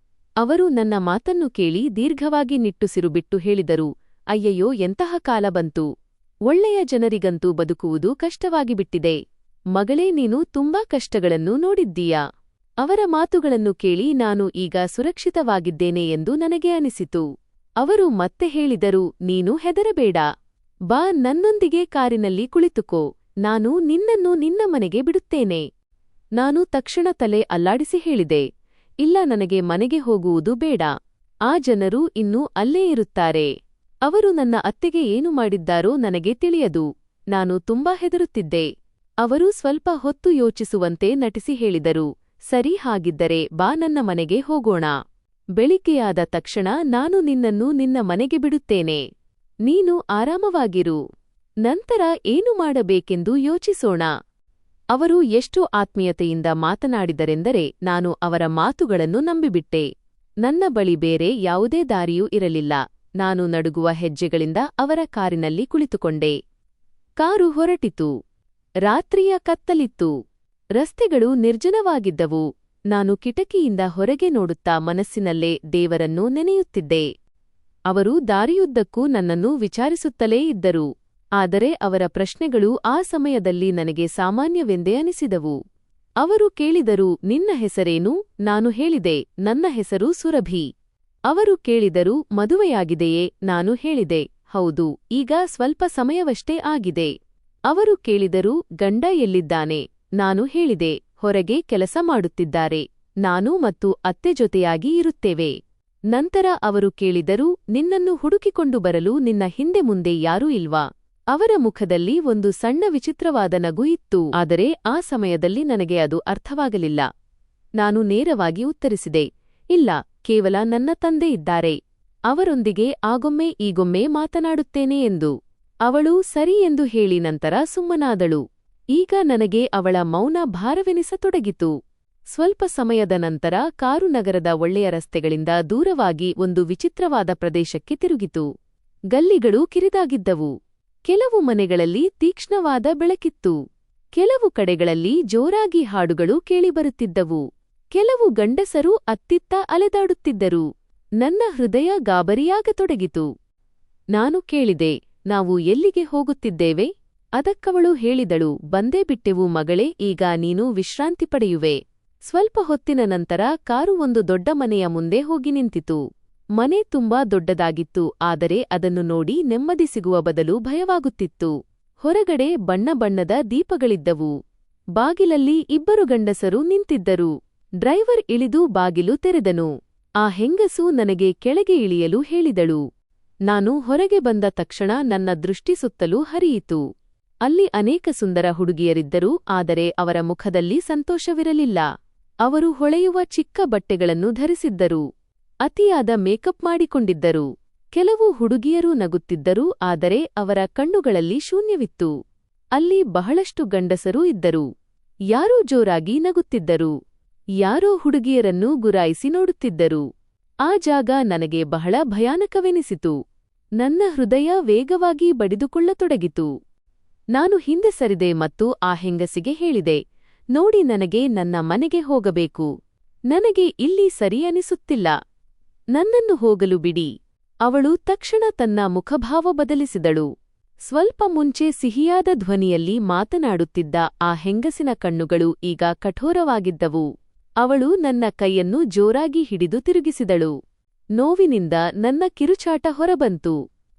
Speaker 1: ಅವರು ನನ್ನ ಮಾತನ್ನು ಕೇಳಿ ದೀರ್ಘವಾಗಿ ನಿಟ್ಟುಸಿರು ಬಿಟ್ಟು ಹೇಳಿದರು, ಅಯ್ಯಯ್ಯೋ, ಎಂತಹ ಕಾಲ ಬಂತು. ಒಳ್ಳೆಯ ಜನರಿಗಂತೂ ಬದುಕುವುದು ಕಷ್ಟವಾಗಿಬಿಟ್ಟಿದೆ. ಮಗಳೇ, ನೀನು ತುಂಬಾ ಕಷ್ಟಗಳನ್ನು ನೋಡಿದ್ದೀಯಾ. ಅವರ ಮಾತುಗಳನ್ನು ಕೇಳಿ ನಾನು ಈಗ ಸುರಕ್ಷಿತವಾಗಿದ್ದೇನೆ ಎಂದು ನನಗೆ ಅನಿಸಿತು. ಅವರು ಮತ್ತೆ ಹೇಳಿದರು, ನೀನು ಹೆದರಬೇಡ. ಬಾ, ನನ್ನೊಂದಿಗೆ ಕಾರಿನಲ್ಲಿ ಕುಳಿತುಕೋ. ನಾನು ನಿನ್ನನ್ನು ನಿನ್ನ ಮನೆಗೆ ಬಿಡುತ್ತೇನೆ. ನಾನು ತಕ್ಷಣ ತಲೆ ಅಲ್ಲಾಡಿಸಿ ಹೇಳಿದೆ, ಇಲ್ಲ, ನನಗೆ ಮನೆಗೆ ಹೋಗುವುದು ಬೇಡ. ಆ ಜನರು ಇನ್ನೂ ಅಲ್ಲೇ ಇರುತ್ತಾರೆ. ಅವರು ನನ್ನ ಅತ್ತೆಗೆ ಏನು ಮಾಡಿದ್ದಾರೋ ನನಗೆ ತಿಳಿಯದು. ನಾನು ತುಂಬಾ ಹೆದರುತ್ತಿದ್ದೆ. ಅವರು ಸ್ವಲ್ಪ ಹೊತ್ತು ಯೋಚಿಸುವಂತೆ ನಟಿಸಿ ಹೇಳಿದರು, ಸರಿ, ಹಾಗಿದ್ದರೆ ಬಾ, ನನ್ನ ಮನೆಗೆ ಹೋಗೋಣ. ಬೆಳಿಗ್ಗೆಯಾದ ತಕ್ಷಣ ನಾನು ನಿನ್ನನ್ನು ನಿನ್ನ ಮನೆಗೆ ಬಿಡುತ್ತೇನೆ. ನೀನು ಆರಾಮವಾಗಿರು. ನಂತರ ಏನು ಮಾಡಬೇಕೆಂದು ಯೋಚಿಸೋಣ. ಅವರು ಎಷ್ಟು ಆತ್ಮೀಯತೆಯಿಂದ ಮಾತನಾಡಿದರೆಂದರೆ ನಾನು ಅವರ ಮಾತುಗಳನ್ನು ನಂಬಿಬಿಟ್ಟೆ. ನನ್ನ ಬಳಿ ಬೇರೆ ಯಾವುದೇ ದಾರಿಯೂ ಇರಲಿಲ್ಲ. ನಾನು ನಡುಗುವ ಹೆಜ್ಜೆಗಳಿಂದ ಅವರ ಕಾರಿನಲ್ಲಿ ಕುಳಿತುಕೊಂಡೆ. ಕಾರು ಹೊರಟಿತು. ರಾತ್ರಿಯ ಕತ್ತಲಿತ್ತು. ರಸ್ತೆಗಳು ನಿರ್ಜನವಾಗಿದ್ದವು. ನಾನು ಕಿಟಕಿಯಿಂದ ಹೊರಗೆ ನೋಡುತ್ತಾ ಮನಸ್ಸಿನಲ್ಲೇ ದೇವರನ್ನು ನೆನೆಯುತ್ತಿದ್ದೆ. ಅವರು ದಾರಿಯುದ್ದಕ್ಕೂ ನನ್ನನ್ನು ವಿಚಾರಿಸುತ್ತಲೇ ಇದ್ದರು. ಆದರೆ ಅವರ ಪ್ರಶ್ನೆಗಳು ಆ ಸಮಯದಲ್ಲಿ ನನಗೆ ಸಾಮಾನ್ಯವೆಂದೇ ಅನಿಸಿದವು. ಅವರು ಕೇಳಿದರು, ನಿನ್ನ ಹೆಸರೇನು? ನಾನು ಹೇಳಿದೆ, ನನ್ನ ಹೆಸರು ಸುರಭಿ. ಅವರು ಕೇಳಿದರು, ಮದುವೆಯಾಗಿದೆಯೇ? ನಾನು ಹೇಳಿದೆ, ಹೌದು, ಈಗ ಸ್ವಲ್ಪ ಸಮಯವಷ್ಟೇ ಆಗಿದೆ. ಅವರು ಕೇಳಿದರು, ಗಂಡ ಎಲ್ಲಿದ್ದಾನೆ? ನಾನು ಹೇಳಿದೆ, ಹೊರಗೆ ಕೆಲಸ ಮಾಡುತ್ತಿದ್ದಾರೆ. ನಾನು ಮತ್ತು ಅತ್ತೆ ಜೊತೆಯಾಗಿ ಇರುತ್ತೇವೆ. ನಂತರ ಅವರು ಕೇಳಿದರು, ನಿನ್ನನ್ನು ಹುಡುಕಿಕೊಂಡು ಬರಲು ನಿನ್ನ ಹಿಂದೆ ಮುಂದೆ ಯಾರೂ ಇಲ್ವಾ? ಅವರ ಮುಖದಲ್ಲಿ ಒಂದು ಸಣ್ಣ ವಿಚಿತ್ರವಾದ ನಗು ಇತ್ತು, ಆದರೆ ಆ ಸಮಯದಲ್ಲಿ ನನಗೆ ಅದು ಅರ್ಥವಾಗಲಿಲ್ಲ. ನಾನು ನೇರವಾಗಿ ಉತ್ತರಿಸಿದೆ, ಇಲ್ಲ, ಕೇವಲ ನನ್ನ ತಂದೆ ಇದ್ದಾರೆ. ಅವರೊಂದಿಗೆ ಆಗೊಮ್ಮೆ ಈಗೊಮ್ಮೆ ಮಾತನಾಡುತ್ತೇನೆ ಎಂದು. ಅವಳು ಸರಿ ಎಂದು ಹೇಳಿ ನಂತರ ಸುಮ್ಮನಾದಳು. ಈಗ ನನಗೆ ಅವಳ ಮೌನ ಭಾರವೆನಿಸತೊಡಗಿತು. ಸ್ವಲ್ಪ ಸಮಯದ ನಂತರ ಕಾರು ನಗರದ ಒಳ್ಳೆಯ ರಸ್ತೆಗಳಿಂದ ದೂರವಾಗಿ ಒಂದು ವಿಚಿತ್ರವಾದ ಪ್ರದೇಶಕ್ಕೆ ತಿರುಗಿತು. ಗಲ್ಲಿಗಳು ಕಿರಿದಾಗಿದ್ದವು. ಕೆಲವು ಮನೆಗಳಲ್ಲಿ ತೀಕ್ಷ್ಣವಾದ ಬೆಳಕಿತ್ತು. ಕೆಲವು ಕಡೆಗಳಲ್ಲಿ ಜೋರಾಗಿ ಹಾಡುಗಳು ಕೇಳಿಬರುತ್ತಿದ್ದವು. ಕೆಲವು ಗಂಡಸರು ಅತ್ತಿತ್ತ ಅಲೆದಾಡುತ್ತಿದ್ದರು. ನನ್ನ ಹೃದಯ ಗಾಬರಿಯಾಗತೊಡಗಿತು. ನಾನು ಕೇಳಿದೆ, ನಾವು ಎಲ್ಲಿಗೆ ಹೋಗುತ್ತಿದ್ದೇವೆ? ಅದಕ್ಕವಳು ಹೇಳಿದಳು, ಬಂದೇ ಬಿಟ್ಟೆವು ಮಗಳೇ, ಈಗ ನೀನು ವಿಶ್ರಾಂತಿ ಪಡೆಯುವೆ. ಸ್ವಲ್ಪ ಹೊತ್ತಿನ ನಂತರ ಕಾರು ಒಂದು ದೊಡ್ಡ ಮನೆಯ ಮುಂದೆ ಹೋಗಿ ನಿಂತಿತು. ಮನೆ ತುಂಬಾ ದೊಡ್ಡದಾಗಿತ್ತು, ಆದರೆ ಅದನ್ನು ನೋಡಿ ನೆಮ್ಮದಿ ಸಿಗುವ ಬದಲು ಭಯವಾಗುತ್ತಿತ್ತು. ಹೊರಗಡೆ ಬಣ್ಣ ಬಣ್ಣದ ದೀಪಗಳಿದ್ದವು. ಬಾಗಿಲಲ್ಲಿ ಇಬ್ಬರು ಗಂಡಸರು ನಿಂತಿದ್ದರು. ಡ್ರೈವರ್ ಇಳಿದು ಬಾಗಿಲು ತೆರೆದನು. ಆ ಹೆಂಗಸು ನನಗೆ ಕೆಳಗೆ ಇಳಿಯಲು ಹೇಳಿದಳು. ನಾನು ಹೊರಗೆ ಬಂದ ತಕ್ಷಣ ನನ್ನ ದೃಷ್ಟಿ ಸುತ್ತಲೂ ಹರಿಯಿತು. ಅಲ್ಲಿ ಅನೇಕ ಸುಂದರ ಹುಡುಗಿಯರಿದ್ದರು, ಆದರೆ ಅವರ ಮುಖದಲ್ಲಿ ಸಂತೋಷವಿರಲಿಲ್ಲ. ಅವರು ಹೊಳೆಯುವ ಚಿಕ್ಕ ಬಟ್ಟೆಗಳನ್ನು ಧರಿಸಿದ್ದರು. ಅತಿಯಾದ ಮೇಕಪ್ ಮಾಡಿಕೊಂಡಿದ್ದರು. ಕೆಲವು ಹುಡುಗಿಯರು ನಗುತ್ತಿದ್ದರು, ಆದರೆ ಅವರ ಕಣ್ಣುಗಳಲ್ಲಿ ಶೂನ್ಯವಿತ್ತು. ಅಲ್ಲಿ ಬಹಳಷ್ಟು ಗಂಡಸರೂ ಇದ್ದರು. ಯಾರೋ ಜೋರಾಗಿ ನಗುತ್ತಿದ್ದರು. ಯಾರೋ ಹುಡುಗಿಯರನ್ನು ಗುರಾಯಿಸಿ ನೋಡುತ್ತಿದ್ದರು. ಆ ಜಾಗ ನನಗೆ ಬಹಳ ಭಯಾನಕವೆನಿಸಿತು. ನನ್ನ ಹೃದಯ ವೇಗವಾಗಿ ಬಡಿದುಕೊಳ್ಳತೊಡಗಿತು. ನಾನು ಹಿಂದೆ ಸರಿದೆ ಮತ್ತು ಆ ಹೆಂಗಸಿಗೆ ಹೇಳಿದೆ, ನೋಡಿ, ನನಗೆ ನನ್ನ ಮನೆಗೆ ಹೋಗಬೇಕು. ನನಗೆ ಇಲ್ಲಿ ಸರಿ ಅನಿಸುತ್ತಿಲ್ಲ. ನನ್ನನ್ನು ಹೋಗಲು ಬಿಡಿ. ಅವಳು ತಕ್ಷಣ ತನ್ನ ಮುಖಭಾವ ಬದಲಿಸಿದಳು. ಸ್ವಲ್ಪ ಮುಂಚೆ ಸಿಹಿಯಾದ ಧ್ವನಿಯಲ್ಲಿ ಮಾತನಾಡುತ್ತಿದ್ದ ಆ ಹೆಂಗಸಿನ ಕಣ್ಣುಗಳು ಈಗ ಕಠೋರವಾಗಿದ್ದವು. ಅವಳು ನನ್ನ ಕೈಯನ್ನು ಜೋರಾಗಿ ಹಿಡಿದು ತಿರುಗಿಸಿದಳು. ನೋವಿನಿಂದ ನನ್ನ ಕಿರುಚಾಟ ಹೊರಬಂತು.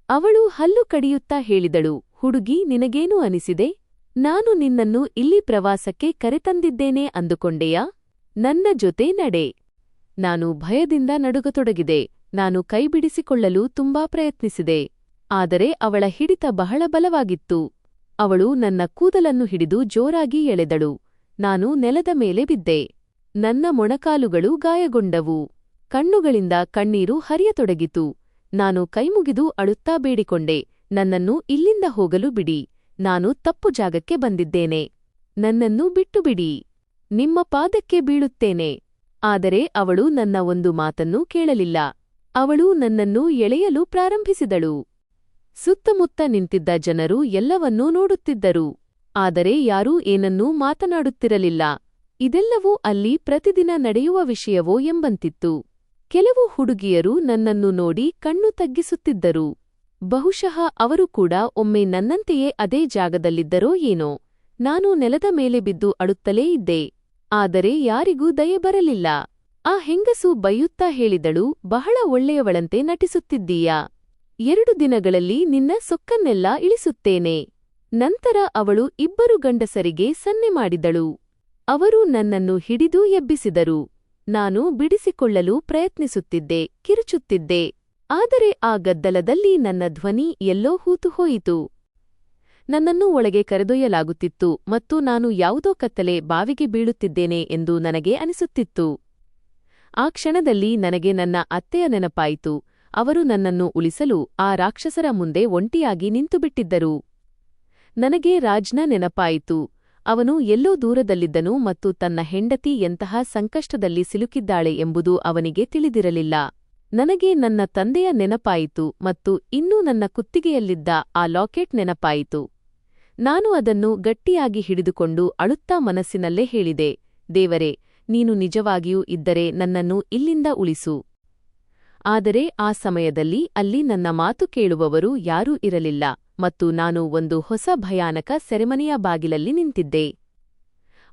Speaker 1: ಅವಳು ಹಲ್ಲು ಕಡಿಯುತ್ತಾ ಹೇಳಿದಳು, ಹುಡುಗಿ, ನಿನಗೇನು ಅನಿಸಿದೆ? ನಾನು ನಿನ್ನನ್ನು ಇಲ್ಲಿ ಪ್ರವಾಸಕ್ಕೆ ಕರೆತಂದಿದ್ದೇನೆ ಅಂದುಕೊಂಡೆಯಾ? ನನ್ನ ಜೊತೆ ನಡೆ. ನಾನು ಭಯದಿಂದ ನಡುಗತೊಡಗಿದೆ. ನಾನು ಕೈಬಿಡಿಸಿಕೊಳ್ಳಲು ತುಂಬಾ ಪ್ರಯತ್ನಿಸಿದೆ. ಆದರೆ ಅವಳ ಹಿಡಿತ ಬಹಳ ಬಲವಾಗಿತ್ತು. ಅವಳು ನನ್ನ ಕೂದಲನ್ನು ಹಿಡಿದು ಜೋರಾಗಿ ಎಳೆದಳು. ನಾನು ನೆಲದ ಮೇಲೆ ಬಿದ್ದೆ. ನನ್ನ ಮೊಣಕಾಲುಗಳು ಗಾಯಗೊಂಡವು. ಕಣ್ಣುಗಳಿಂದ ಕಣ್ಣೀರು ಹರಿಯತೊಡಗಿತು. ನಾನು ಕೈಮುಗಿದು ಅಳುತ್ತಾ ಬೇಡಿಕೊಂಡೆ, ನನ್ನನ್ನು ಇಲ್ಲಿಂದ ಹೋಗಲು ಬಿಡಿ. ನಾನು ತಪ್ಪು ಜಾಗಕ್ಕೆ ಬಂದಿದ್ದೇನೆ. ನನ್ನನ್ನು ಬಿಟ್ಟುಬಿಡಿ. ನಿಮ್ಮ ಪಾದಕ್ಕೆ ಬೀಳುತ್ತೇನೆ. ಆದರೆ ಅವಳು ನನ್ನ ಒಂದು ಮಾತನ್ನೂ ಕೇಳಲಿಲ್ಲ. ಅವಳು ನನ್ನನ್ನು ಎಳೆಯಲು ಪ್ರಾರಂಭಿಸಿದಳು. ಸುತ್ತಮುತ್ತ ನಿಂತಿದ್ದ ಜನರು ಎಲ್ಲವನ್ನೂ ನೋಡುತ್ತಿದ್ದರು. ಆದರೆ ಯಾರೂ ಏನನ್ನೂ ಮಾತನಾಡುತ್ತಿರಲಿಲ್ಲ. ಇದೆಲ್ಲವೂ ಅಲ್ಲಿ ಪ್ರತಿದಿನ ನಡೆಯುವ ವಿಷಯವೋ ಎಂಬಂತಿತ್ತು. ಕೆಲವು ಹುಡುಗಿಯರು ನನ್ನನ್ನು ನೋಡಿ ಕಣ್ಣು ತಗ್ಗಿಸುತ್ತಿದ್ದರು. ಬಹುಶಃ ಅವರು ಕೂಡ ಒಮ್ಮೆ ನನ್ನಂತೆಯೇ ಅದೇ ಜಾಗದಲ್ಲಿದ್ದರೋ ಏನೋ. ನಾನು ನೆಲದ ಮೇಲೆ ಬಿದ್ದು ಅಳುತ್ತಲೇ ಇದ್ದೆ. ಆದರೆ ಯಾರಿಗೂ ದಯೆ ಬರಲಿಲ್ಲ. ಆ ಹೆಂಗಸು ಬೈಯುತ್ತಾ ಹೇಳಿದಳು, ಬಹಳ ಒಳ್ಳೆಯವಳಂತೆ ನಟಿಸುತ್ತಿದ್ದೀಯಾ? 2 ದಿನಗಳಲ್ಲಿ ನಿನ್ನ ಸೊಕ್ಕನ್ನೆಲ್ಲ ಇಳಿಸುತ್ತೇನೆ. ನಂತರ ಅವಳು 2 ಗಂಡಸರಿಗೆ ಸನ್ನೆ ಮಾಡಿದಳು. ಅವರು ನನ್ನನ್ನು ಹಿಡಿದು ಎಬ್ಬಿಸಿದರು. ನಾನು ಬಿಡಿಸಿಕೊಳ್ಳಲು ಪ್ರಯತ್ನಿಸುತ್ತಿದ್ದೆ, ಕಿರುಚುತ್ತಿದ್ದೆ. ಆದರೆ ಆ ಗದ್ದಲದಲ್ಲಿ ನನ್ನ ಧ್ವನಿ ಎಲ್ಲೋ ಹೂತುಹೋಯಿತು. ನನ್ನನ್ನು ಒಳಗೆ ಕರೆದೊಯ್ಯಲಾಗುತ್ತಿತ್ತು ಮತ್ತು ನಾನು ಯಾವುದೋ ಕತ್ತಲೆ ಬಾವಿಗೆ ಬೀಳುತ್ತಿದ್ದೇನೆ ಎಂದು ನನಗೆ ಅನಿಸುತ್ತಿತ್ತು. ಆ ಕ್ಷಣದಲ್ಲಿ ನನಗೆ ನನ್ನ ಅತ್ತೆಯ ನೆನಪಾಯಿತು. ಅವರು ನನ್ನನ್ನು ಉಳಿಸಲು ಆ ರಾಕ್ಷಸರ ಮುಂದೆ ಒಂಟಿಯಾಗಿ ನಿಂತುಬಿಟ್ಟಿದ್ದರು. ನನಗೆ ರಾಜ್ನ ನೆನಪಾಯಿತು. ಅವನು ಎಲ್ಲೋ ದೂರದಲ್ಲಿದ್ದನು ಮತ್ತು ತನ್ನ ಹೆಂಡತಿ ಎಂತಹ ಸಂಕಷ್ಟದಲ್ಲಿ ಸಿಲುಕಿದ್ದಾಳೆ ಎಂಬುದು ಅವನಿಗೆ ತಿಳಿದಿರಲಿಲ್ಲ. ನನಗೆ ನನ್ನ ತಂದೆಯ ನೆನಪಾಯಿತು ಮತ್ತು ಇನ್ನೂ ನನ್ನ ಕುತ್ತಿಗೆಯಲ್ಲಿದ್ದ ಆ ಲಾಕೆಟ್ ನೆನಪಾಯಿತು. ನಾನು ಅದನ್ನು ಗಟ್ಟಿಯಾಗಿ ಹಿಡಿದುಕೊಂಡು ಅಳುತ್ತಾ ಮನಸ್ಸಿನಲ್ಲೇ ಹೇಳಿದೆ, ದೇವರೇ, ನೀನು ನಿಜವಾಗಿಯೂ ಇದ್ದರೆ ನನ್ನನ್ನು ಇಲ್ಲಿಂದ ಉಳಿಸು. ಆದರೆ ಆ ಸಮಯದಲ್ಲಿ ಅಲ್ಲಿ ನನ್ನ ಮಾತು ಕೇಳುವವರು ಯಾರೂ ಇರಲಿಲ್ಲ ಮತ್ತು ನಾನು ಒಂದು ಹೊಸ ಭಯಾನಕ ಸೆರೆಮನೆಯ ಬಾಗಿಲಲ್ಲಿ ನಿಂತಿದ್ದೆ.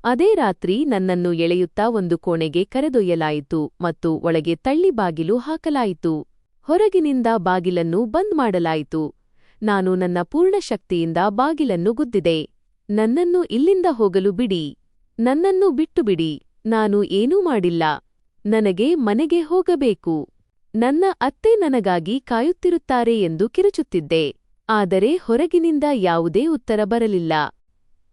Speaker 1: ಅದೇ ರಾತ್ರಿ ನನ್ನನ್ನು ಎಳೆಯುತ್ತಾ ಒಂದು ಕೋಣೆಗೆ ಕರೆದೊಯ್ಯಲಾಯಿತು ಮತ್ತು ಒಳಗೆ ತಳ್ಳಿ ಬಾಗಿಲು ಹಾಕಲಾಯಿತು. ಹೊರಗಿನಿಂದ ಬಾಗಿಲನ್ನು ಬಂದ್ ಮಾಡಲಾಯಿತು. ನಾನು ನನ್ನ ಪೂರ್ಣ ಶಕ್ತಿಯಿಂದ ಬಾಗಿಲನ್ನು ಗುದ್ದಿದೆ. ನನ್ನನ್ನು ಇಲ್ಲಿಂದ ಹೋಗಲು ಬಿಡಿ. ನನ್ನನ್ನು ಬಿಟ್ಟುಬಿಡಿ. ನಾನು ಏನೂ ಮಾಡಿಲ್ಲ. ನನಗೆ ಮನೆಗೆ ಹೋಗಬೇಕು. ನನ್ನ ಅತ್ತೆ ನನಗಾಗಿ ಕಾಯುತ್ತಿರುತ್ತಾರೆ ಎಂದು ಕಿರುಚುತ್ತಿದ್ದೆ. ಆದರೆ ಹೊರಗಿನಿಂದ ಯಾವುದೇ ಉತ್ತರ ಬರಲಿಲ್ಲ.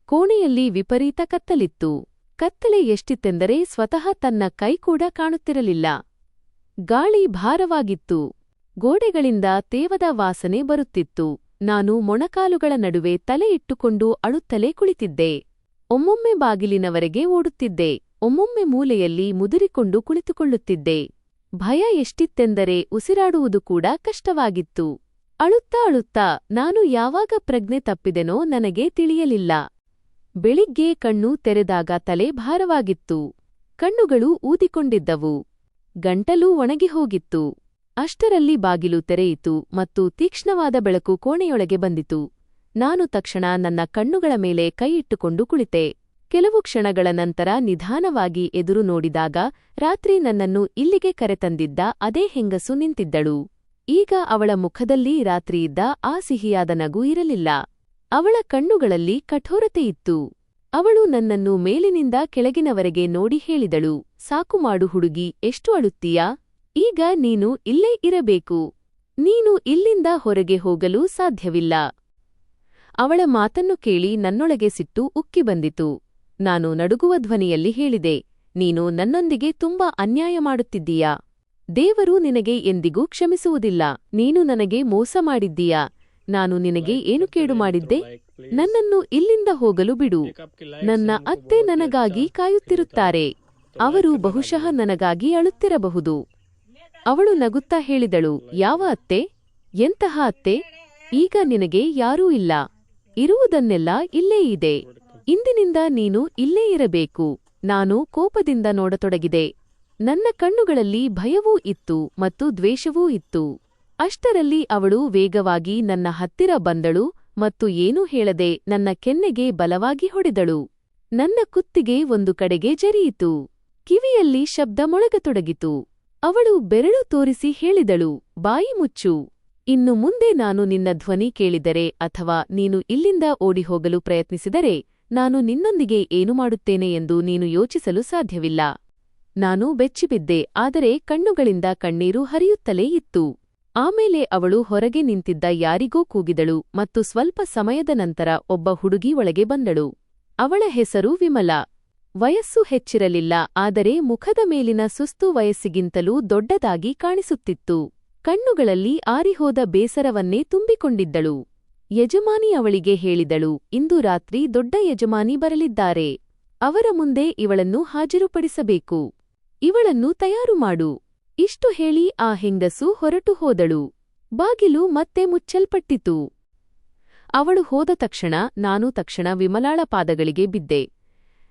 Speaker 1: ಕೋಣೆಯಲ್ಲಿ ವಿಪರೀತ ಕತ್ತಲಿತ್ತು. ಕತ್ತಲೆ ಎಷ್ಟಿತ್ತೆಂದರೆ ಸ್ವತಃ ತನ್ನ ಕೈ ಕೂಡ ಕಾಣುತ್ತಿರಲಿಲ್ಲ. ಗಾಳಿ ಭಾರವಾಗಿತ್ತು. ಗೋಡೆಗಳಿಂದ ತೇವದ ವಾಸನೆ ಬರುತ್ತಿತ್ತು. ನಾನು ಮೊಣಕಾಲುಗಳ ನಡುವೆ ತಲೆ ಇಟ್ಟುಕೊಂಡು ಅಳುತ್ತಲೇ ಕುಳಿತಿದ್ದೆ. ಒಮ್ಮೊಮ್ಮೆ ಬಾಗಿಲಿನವರೆಗೆ ಓಡುತ್ತಿದ್ದೆ. ಒಮ್ಮೊಮ್ಮೆ ಮೂಲೆಯಲ್ಲಿ ಮುದುರಿಕೊಂಡು ಕುಳಿತುಕೊಳ್ಳುತ್ತಿದ್ದೆ. ಭಯ ಎಷ್ಟಿತ್ತೆಂದರೆ ಉಸಿರಾಡುವುದು ಕೂಡ ಕಷ್ಟವಾಗಿತ್ತು. ಅಳುತ್ತಾ ಅಳುತ್ತಾ ನಾನು ಯಾವಾಗ ಪ್ರಜ್ಞೆ ತಪ್ಪಿದೆನೋ ನನಗೆ ತಿಳಿಯಲಿಲ್ಲ. ಬೆಳಿಗ್ಗೆ ಕಣ್ಣು ತೆರೆದಾಗ ತಲೆ ಭಾರವಾಗಿತ್ತು. ಕಣ್ಣುಗಳು ಊದಿಕೊಂಡಿದ್ದವು. ಗಂಟಲು ಒಣಗಿಹೋಗಿತ್ತು. ಅಷ್ಟರಲ್ಲಿ ಬಾಗಿಲು ತೆರೆಯಿತು ಮತ್ತು ತೀಕ್ಷ್ಣವಾದ ಬೆಳಕು ಕೋಣೆಯೊಳಗೆ ಬಂದಿತು. ನಾನು ತಕ್ಷಣ ನನ್ನ ಕಣ್ಣುಗಳ ಮೇಲೆ ಕೈಯಿಟ್ಟುಕೊಂಡು ಕುಳಿತೆ. ಕೆಲವು ಕ್ಷಣಗಳ ನಂತರ ನಿಧಾನವಾಗಿ ಎದುರು ನೋಡಿದಾಗ ರಾತ್ರಿ ನನ್ನನ್ನು ಇಲ್ಲಿಗೆ ಕರೆತಂದಿದ್ದ ಅದೇ ಹೆಂಗಸು ನಿಂತಿದ್ದಳು. ಈಗ ಅವಳ ಮುಖದಲ್ಲಿ ರಾತ್ರಿಯಿದ್ದ ಆ ಸಿಹಿಯಾದ ನಗು ಇರಲಿಲ್ಲ. ಅವಳ ಕಣ್ಣುಗಳಲ್ಲಿ ಕಠೋರತೆಯಿತ್ತು. ಅವಳು ನನ್ನನ್ನು ಮೇಲಿನಿಂದ ಕೆಳಗಿನವರೆಗೆ ನೋಡಿ ಹೇಳಿದಳು, ಸಾಕು ಮಾಡು ಹುಡುಗಿ, ಎಷ್ಟು ಅಳುತ್ತೀಯಾ? ಈಗ ನೀನು ಇಲ್ಲೇ ಇರಬೇಕು. ನೀನು ಇಲ್ಲಿಂದ ಹೊರಗೆ ಹೋಗಲು ಸಾಧ್ಯವಿಲ್ಲ. ಅವಳ ಮಾತನ್ನು ಕೇಳಿ ನನ್ನೊಳಗೆ ಸಿಟ್ಟು ಉಕ್ಕಿ ಬಂದಿತು. ನಾನು ನಡುಗುವ ಧ್ವನಿಯಲ್ಲಿ ಹೇಳಿದೆ, ನೀನು ನನ್ನೊಂದಿಗೆ ತುಂಬಾ ಅನ್ಯಾಯ ಮಾಡುತ್ತಿದ್ದೀಯಾ? ದೇವರು ನಿನಗೆ ಎಂದಿಗೂ ಕ್ಷಮಿಸುವುದಿಲ್ಲ. ನೀನು ನನಗೆ ಮೋಸ ಮಾಡಿದ್ದೀಯಾ? ನಾನು ನಿನಗೆ ಏನು ಕೇಡು ಮಾಡಿದ್ದೆ? ನನ್ನನ್ನು ಇಲ್ಲಿಂದ ಹೋಗಲು ಬಿಡು. ನನ್ನ ಅತ್ತೆ ನನಗಾಗಿ ಕಾಯುತ್ತಿರುತ್ತಾರೆ. ಅವರು ಬಹುಶಃ ನನಗಾಗಿ ಅಳುತ್ತಿರಬಹುದು. ಅವಳು ನಗುತ್ತಾ ಹೇಳಿದಳು, ಯಾವ ಅತ್ತೆ? ಎಂತಹ ಅತ್ತೆ? ಈಗ ನಿನಗೆ ಯಾರೂ ಇಲ್ಲ. ಇರುವುದನ್ನೆಲ್ಲ ಇಲ್ಲೇ ಇದೆ. ಇಂದಿನಿಂದ ನೀನು ಇಲ್ಲೇ ಇರಬೇಕು. ನಾನು ಕೋಪದಿಂದ ನೋಡತೊಡಗಿದೆ. ನನ್ನ ಕಣ್ಣುಗಳಲ್ಲಿ ಭಯವೂ ಇತ್ತು ಮತ್ತು ದ್ವೇಷವೂ ಇತ್ತು. ಅಷ್ಟರಲ್ಲಿ ಅವಳು ವೇಗವಾಗಿ ನನ್ನ ಹತ್ತಿರ ಬಂದಳು ಮತ್ತು ಏನೂ ಹೇಳದೆ ನನ್ನ ಕೆನ್ನೆಗೆ ಬಲವಾಗಿ ಹೊಡೆದಳು. ನನ್ನ ಕುತ್ತಿಗೆ ಒಂದು ಕಡೆಗೆ ಜರಿಯಿತು. ಕಿವಿಯಲ್ಲಿ ಶಬ್ದ ಮೊಳಗತೊಡಗಿತು. ಅವಳು ಬೆರಳು ತೋರಿಸಿ ಹೇಳಿದಳು, ಬಾಯಿ ಮುಚ್ಚು. ಇನ್ನು ಮುಂದೆ ನಾನು ನಿನ್ನ ಧ್ವನಿ ಕೇಳಿದರೆ ಅಥವಾ ನೀನು ಇಲ್ಲಿಂದ ಓಡಿಹೋಗಲು ಪ್ರಯತ್ನಿಸಿದರೆ ನಾನು ನಿನ್ನೊಂದಿಗೆ ಏನು ಮಾಡುತ್ತೇನೆ ಎಂದು ನೀನು ಯೋಚಿಸಲು ಸಾಧ್ಯವಿಲ್ಲ. ನಾನು ಬೆಚ್ಚಿಬಿದ್ದೆ, ಆದರೆ ಕಣ್ಣುಗಳಿಂದ ಕಣ್ಣೀರು ಹರಿಯುತ್ತಲೇ ಇತ್ತು. ಆಮೇಲೆ ಅವಳು ಹೊರಗೆ ನಿಂತಿದ್ದ ಯಾರಿಗೋ ಕೂಗಿದಳು ಮತ್ತು ಸ್ವಲ್ಪ ಸಮಯದ ನಂತರ ಒಬ್ಬ ಹುಡುಗಿ ಒಳಗೆ ಬಂದಳು. ಅವಳ ಹೆಸರು ವಿಮಲಾ. ವಯಸ್ಸು ಹೆಚ್ಚಿರಲಿಲ್ಲ, ಆದರೆ ಮುಖದ ಮೇಲಿನ ಸುಸ್ತು ವಯಸ್ಸಿಗಿಂತಲೂ ದೊಡ್ಡದಾಗಿ ಕಾಣಿಸುತ್ತಿತ್ತು. ಕಣ್ಣುಗಳಲ್ಲಿ ಆರಿಹೋದ ಬೇಸರವನ್ನೇ ತುಂಬಿಕೊಂಡಿದ್ದಳು. ಯಜಮಾನಿ ಅವಳಿಗೆ ಹೇಳಿದಳು, ಇಂದು ರಾತ್ರಿ ದೊಡ್ಡ ಯಜಮಾನಿ ಬರಲಿದ್ದಾರೆ. ಅವರ ಮುಂದೆ ಇವಳನ್ನು ಹಾಜರುಪಡಿಸಬೇಕು. ಇವಳನ್ನು ತಯಾರು ಮಾಡು. ಇಷ್ಟು ಹೇಳಿ ಆ ಹೆಂಗಸು ಹೊರಟು ಹೋದಳು. ಬಾಗಿಲು ಮತ್ತೆ ಮುಚ್ಚಲ್ಪಟ್ಟಿತು. ಅವಳು ಹೋದ ತಕ್ಷಣ ನಾನು ವಿಮಲಾಳ ಪಾದಗಳಿಗೆ ಬಿದ್ದೆ.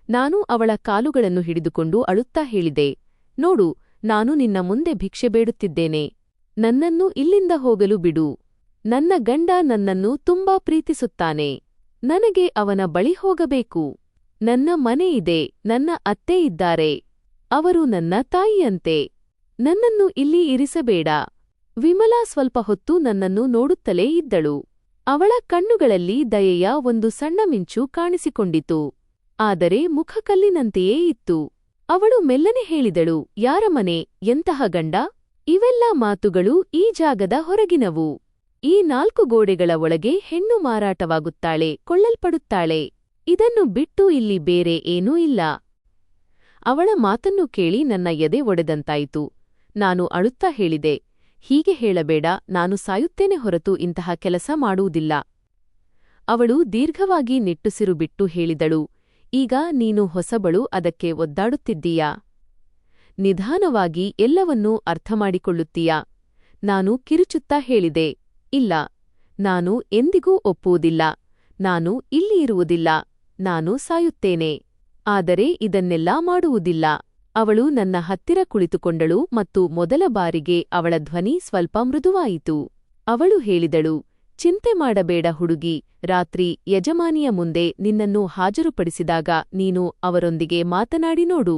Speaker 1: ನಾನು ಅವಳ ಕಾಲುಗಳನ್ನು ಹಿಡಿದುಕೊಂಡು ಅಳುತ್ತಾ ಹೇಳಿದೆ, ನೋಡು, ನಾನು ನಿನ್ನ ಮುಂದೆ ಭಿಕ್ಷೆ ಬೇಡುತ್ತಿದ್ದೇನೆ. ನನ್ನನ್ನು ಇಲ್ಲಿಂದ ಹೋಗಲು ಬಿಡು. ನನ್ನ ಗಂಡ ನನ್ನನ್ನು ತುಂಬಾ ಪ್ರೀತಿಸುತ್ತಾನೆ. ನನಗೆ ಅವನ ಬಳಿ ಹೋಗಬೇಕು. ನನ್ನ ಮನೆ ಇದೆ, ನನ್ನ ಅತ್ತೆ ಇದ್ದಾರೆ. ಅವರು ನನ್ನ ತಾಯಿಯಂತೆ. ನನ್ನನ್ನು ಇಲ್ಲಿ ಇರಿಸಬೇಡ. ವಿಮಲಾ ಸ್ವಲ್ಪ ಹೊತ್ತು ನನ್ನನ್ನು ನೋಡುತ್ತಲೇ ಇದ್ದಳು. ಅವಳ ಕಣ್ಣುಗಳಲ್ಲಿ ದಯೆಯ ಒಂದು ಸಣ್ಣ ಮಿಂಚು ಕಾಣಿಸಿಕೊಂಡಿತು. ಆದರೆ ಮುಖಕಲ್ಲಿನಂತೆಯೇ ಇತ್ತು. ಅವಳು ಮೆಲ್ಲನೆ ಹೇಳಿದಳು, ಯಾರ ಮನೆ, ಎಂತಹ ಗಂಡ? ಇವೆಲ್ಲ ಮಾತುಗಳು ಈ ಜಾಗದ ಹೊರಗಿನವು. ಈ 4 ಗೋಡೆಗಳ ಒಳಗೆ ಹೆಣ್ಣು ಮಾರಾಟವಾಗುತ್ತಾಳೆ, ಕೊಳ್ಳಲ್ಪಡುತ್ತಾಳೆ. ಇದನ್ನು ಬಿಟ್ಟು ಇಲ್ಲಿ ಬೇರೆ ಏನೂ ಇಲ್ಲ. ಅವಳ ಮಾತನ್ನು ಕೇಳಿ ನನ್ನ ಎದೆ ಒಡೆದಂತಾಯಿತು. ನಾನು ಅಳುತ್ತಾ ಹೇಳಿದೆ, ಹೀಗೆ ಹೇಳಬೇಡ, ನಾನು ಸಾಯುತ್ತೇನೆ ಹೊರತು ಇಂತಹ ಕೆಲಸ ಮಾಡುವುದಿಲ್ಲ. ಅವಳು ದೀರ್ಘವಾಗಿ ನಿಟ್ಟುಸಿರು ಬಿಟ್ಟು ಹೇಳಿದಳು, ಈಗ ನೀನು ಹೊಸಬಳು, ಅದಕ್ಕೆ ಒದ್ದಾಡುತ್ತಿದ್ದೀಯಾ? ನಿಧಾನವಾಗಿ ಎಲ್ಲವನ್ನೂ ಅರ್ಥಮಾಡಿಕೊಳ್ಳುತ್ತೀಯಾ? ನಾನು ಕಿರುಚುತ್ತಾ ಹೇಳಿದೆ, ಇಲ್ಲ, ನಾನು ಎಂದಿಗೂ ಒಪ್ಪುವುದಿಲ್ಲ. ನಾನು ಇಲ್ಲಿ ಇರುವುದಿಲ್ಲ. ನಾನು ಸಾಯುತ್ತೇನೆ. ಆದರೆ ಇದನ್ನೆಲ್ಲ ಮಾಡುವುದಿಲ್ಲ. ಅವಳು ನನ್ನ ಹತ್ತಿರ ಕುಳಿತುಕೊಂಡಳು ಮತ್ತು ಮೊದಲ ಬಾರಿಗೆ ಅವಳ ಧ್ವನಿ ಸ್ವಲ್ಪ ಮೃದುವಾಯಿತು. ಅವಳು ಹೇಳಿದಳು, ಚಿಂತೆ ಮಾಡಬೇಡ ಹುಡುಗಿ, ರಾತ್ರಿ ಯಜಮಾನಿಯ ಮುಂದೆ ನಿನ್ನನ್ನು ಹಾಜರುಪಡಿಸಿದಾಗ ನೀನು ಅವರೊಂದಿಗೆ ಮಾತನಾಡಿ ನೋಡು.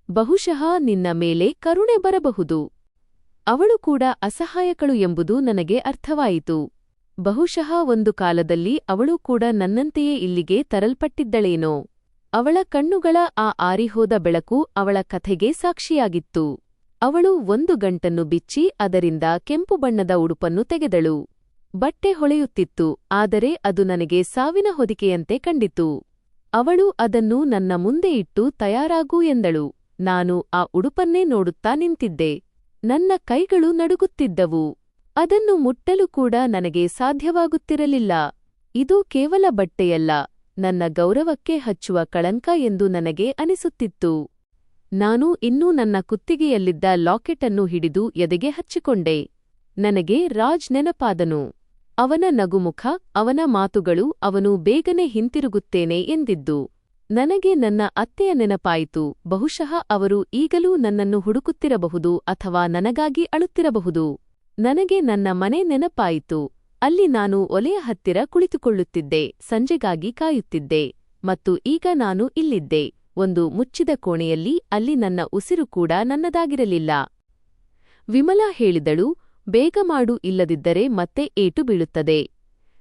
Speaker 1: ಬಹುಶಃ ನಿನ್ನ ಮೇಲೆ ಕರುಣೆ ಬರಬಹುದು. ಅವಳು ಕೂಡ ಅಸಹಾಯಕಳು ಎಂಬುದು ನನಗೆ ಅರ್ಥವಾಯಿತು. ಬಹುಶಃ ಒಂದು ಕಾಲದಲ್ಲಿ ಅವಳು ಕೂಡ ನನ್ನಂತೆಯೇ ಇಲ್ಲಿಗೆ ತರಲ್ಪಟ್ಟಿದ್ದಳೇನೋ. ಅವಳ ಕಣ್ಣುಗಳ ಆ ಆರಿಹೋದ ಬೆಳಕು ಅವಳ ಕಥೆಗೆ ಸಾಕ್ಷಿಯಾಗಿತ್ತು. ಅವಳು ಒಂದು ಗಂಟನ್ನು ಬಿಚ್ಚಿ ಅದರಿಂದ ಕೆಂಪು ಬಣ್ಣದ ಉಡುಪನ್ನು ತೆಗೆದಳು. ಬಟ್ಟೆ ಹೊಳೆಯುತ್ತಿತ್ತು, ಆದರೆ ಅದು ನನಗೆ ಸಾವಿನ ಹೊದಿಕೆಯಂತೆ ಕಂಡಿತು. ಅವಳು ಅದನ್ನು ನನ್ನ ಮುಂದೆ ಇಟ್ಟು ತಯಾರಾಗು ಎಂದಳು. ನಾನು ಆ ಉಡುಪನ್ನೇ ನೋಡುತ್ತಾ ನಿಂತಿದ್ದೆ. ನನ್ನ ಕೈಗಳು ನಡುಗುತ್ತಿದ್ದವು. ಅದನ್ನು ಮುಟ್ಟಲು ಕೂಡ ನನಗೆ ಸಾಧ್ಯವಾಗುತ್ತಿರಲಿಲ್ಲ. ಇದು ಕೇವಲ ಬಟ್ಟೆಯಲ್ಲ, ನನ್ನ ಗೌರವಕ್ಕೆ ಹಚ್ಚುವ ಕಳಂಕ ಎಂದು ನನಗೆ ಅನಿಸುತ್ತಿತ್ತು. ನಾನು ಇನ್ನೂ ನನ್ನ ಕುತ್ತಿಗೆಯಲ್ಲಿದ್ದ ಲಾಕೆಟ್ ಅನ್ನು ಹಿಡಿದು ಎದೆಗೆ ಹಚ್ಚಿಕೊಂಡೆ. ನನಗೆ ರಾಜ್ ನೆನಪಾದನು. ಅವನ ನಗುಮುಖ, ಅವನ ಮಾತುಗಳು, ಅವನು ಬೇಗನೆ ಹಿಂತಿರುಗುತ್ತೇನೆ ಎಂದಿದ್ದು. ನನಗೆ ನನ್ನ ಅತ್ತೆಯ ನೆನಪಾಯಿತು. ಬಹುಶಃ ಅವರು ಈಗಲೂ ನನ್ನನ್ನು ಹುಡುಕುತ್ತಿರಬಹುದು ಅಥವಾ ನನಗಾಗಿ ಅಳುತ್ತಿರಬಹುದು. ನನಗೆ ನನ್ನ ಮನೆ ನೆನಪಾಯಿತು. ಅಲ್ಲಿ ನಾನು ಒಲೆಯ ಹತ್ತಿರ ಕುಳಿತುಕೊಳ್ಳುತ್ತಿದ್ದೆ, ಸಂಜೆಗಾಗಿ ಕಾಯುತ್ತಿದ್ದೆ. ಮತ್ತು ಈಗ ನಾನು ಇಲ್ಲಿದ್ದೆ, ಒಂದು ಮುಚ್ಚಿದ ಕೋಣೆಯಲ್ಲಿ. ಅಲ್ಲಿ ನನ್ನ ಉಸಿರು ಕೂಡ ನನ್ನದಾಗಿರಲಿಲ್ಲ. ವಿಮಲಾ ಹೇಳಿದಳು, ಬೇಗ ಮಾಡು, ಇಲ್ಲದಿದ್ದರೆ ಮತ್ತೆ ಏಟು ಬೀಳುತ್ತದೆ.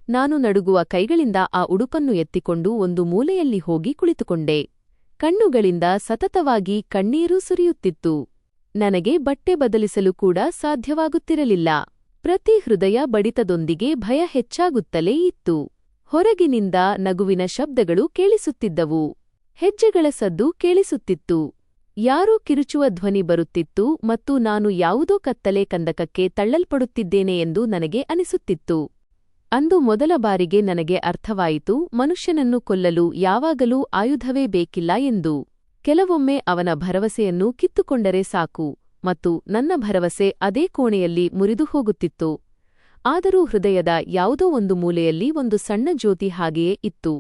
Speaker 1: ನಾನು ನಡುಗುವ ಕೈಗಳಿಂದ ಆ ಉಡುಪನ್ನು ಎತ್ತಿಕೊಂಡು ಒಂದು ಮೂಲೆಯಲ್ಲಿ ಹೋಗಿ ಕುಳಿತುಕೊಂಡೆ. ಕಣ್ಣುಗಳಿಂದ ಸತತವಾಗಿ ಕಣ್ಣೀರು ಸುರಿಯುತ್ತಿತ್ತು. ನನಗೆ ಬಟ್ಟೆ ಬದಲಿಸಲು ಕೂಡ ಸಾಧ್ಯವಾಗುತ್ತಿರಲಿಲ್ಲ. ಪ್ರತಿ ಹೃದಯ ಬಡಿತದೊಂದಿಗೆ ಭಯ ಹೆಚ್ಚಾಗುತ್ತಲೇ ಇತ್ತು. ಹೊರಗಿನಿಂದ ನಗುವಿನ ಶಬ್ದಗಳು ಕೇಳಿಸುತ್ತಿದ್ದವು. ಹೆಜ್ಜೆಗಳ ಸದ್ದು ಕೇಳಿಸುತ್ತಿತ್ತು. ಯಾರೋ ಕಿರುಚುವ ಧ್ವನಿ ಬರುತ್ತಿತ್ತು ಮತ್ತು ನಾನು ಯಾವುದೋ ಕತ್ತಲೆ ಕಂದಕಕ್ಕೆ ತಳ್ಳಲ್ಪಡುತ್ತಿದ್ದೇನೆ ಎಂದು ನನಗೆ ಅನಿಸುತ್ತಿತ್ತು. ಅಂದು ಮೊದಲ ಬಾರಿಗೆ ನನಗೆ ಅರ್ಥವಾಯಿತು, ಮನುಷ್ಯನನ್ನು ಕೊಲ್ಲಲು ಯಾವಾಗಲೂ ಆಯುಧವೇ ಬೇಕಿಲ್ಲ ಎಂದು. ಕೆಲವೊಮ್ಮೆ ಅವನ ಭರವಸೆಯನ್ನು ಕಿತ್ತುಕೊಂಡರೆ ಸಾಕು, ಮತ್ತು ನನ್ನ ಭರವಸೆ ಅದೇ ಕೋಣೆಯಲ್ಲಿ ಮುರಿದು ಹೋಗುತ್ತಿತ್ತು. ಆದರೂ ಹೃದಯದ ಯಾವುದೋ ಒಂದು ಮೂಲೆಯಲ್ಲಿ ಒಂದು ಸಣ್ಣ ಜ್ಯೋತಿ ಹಾಗೆಯೇ ಇತ್ತು.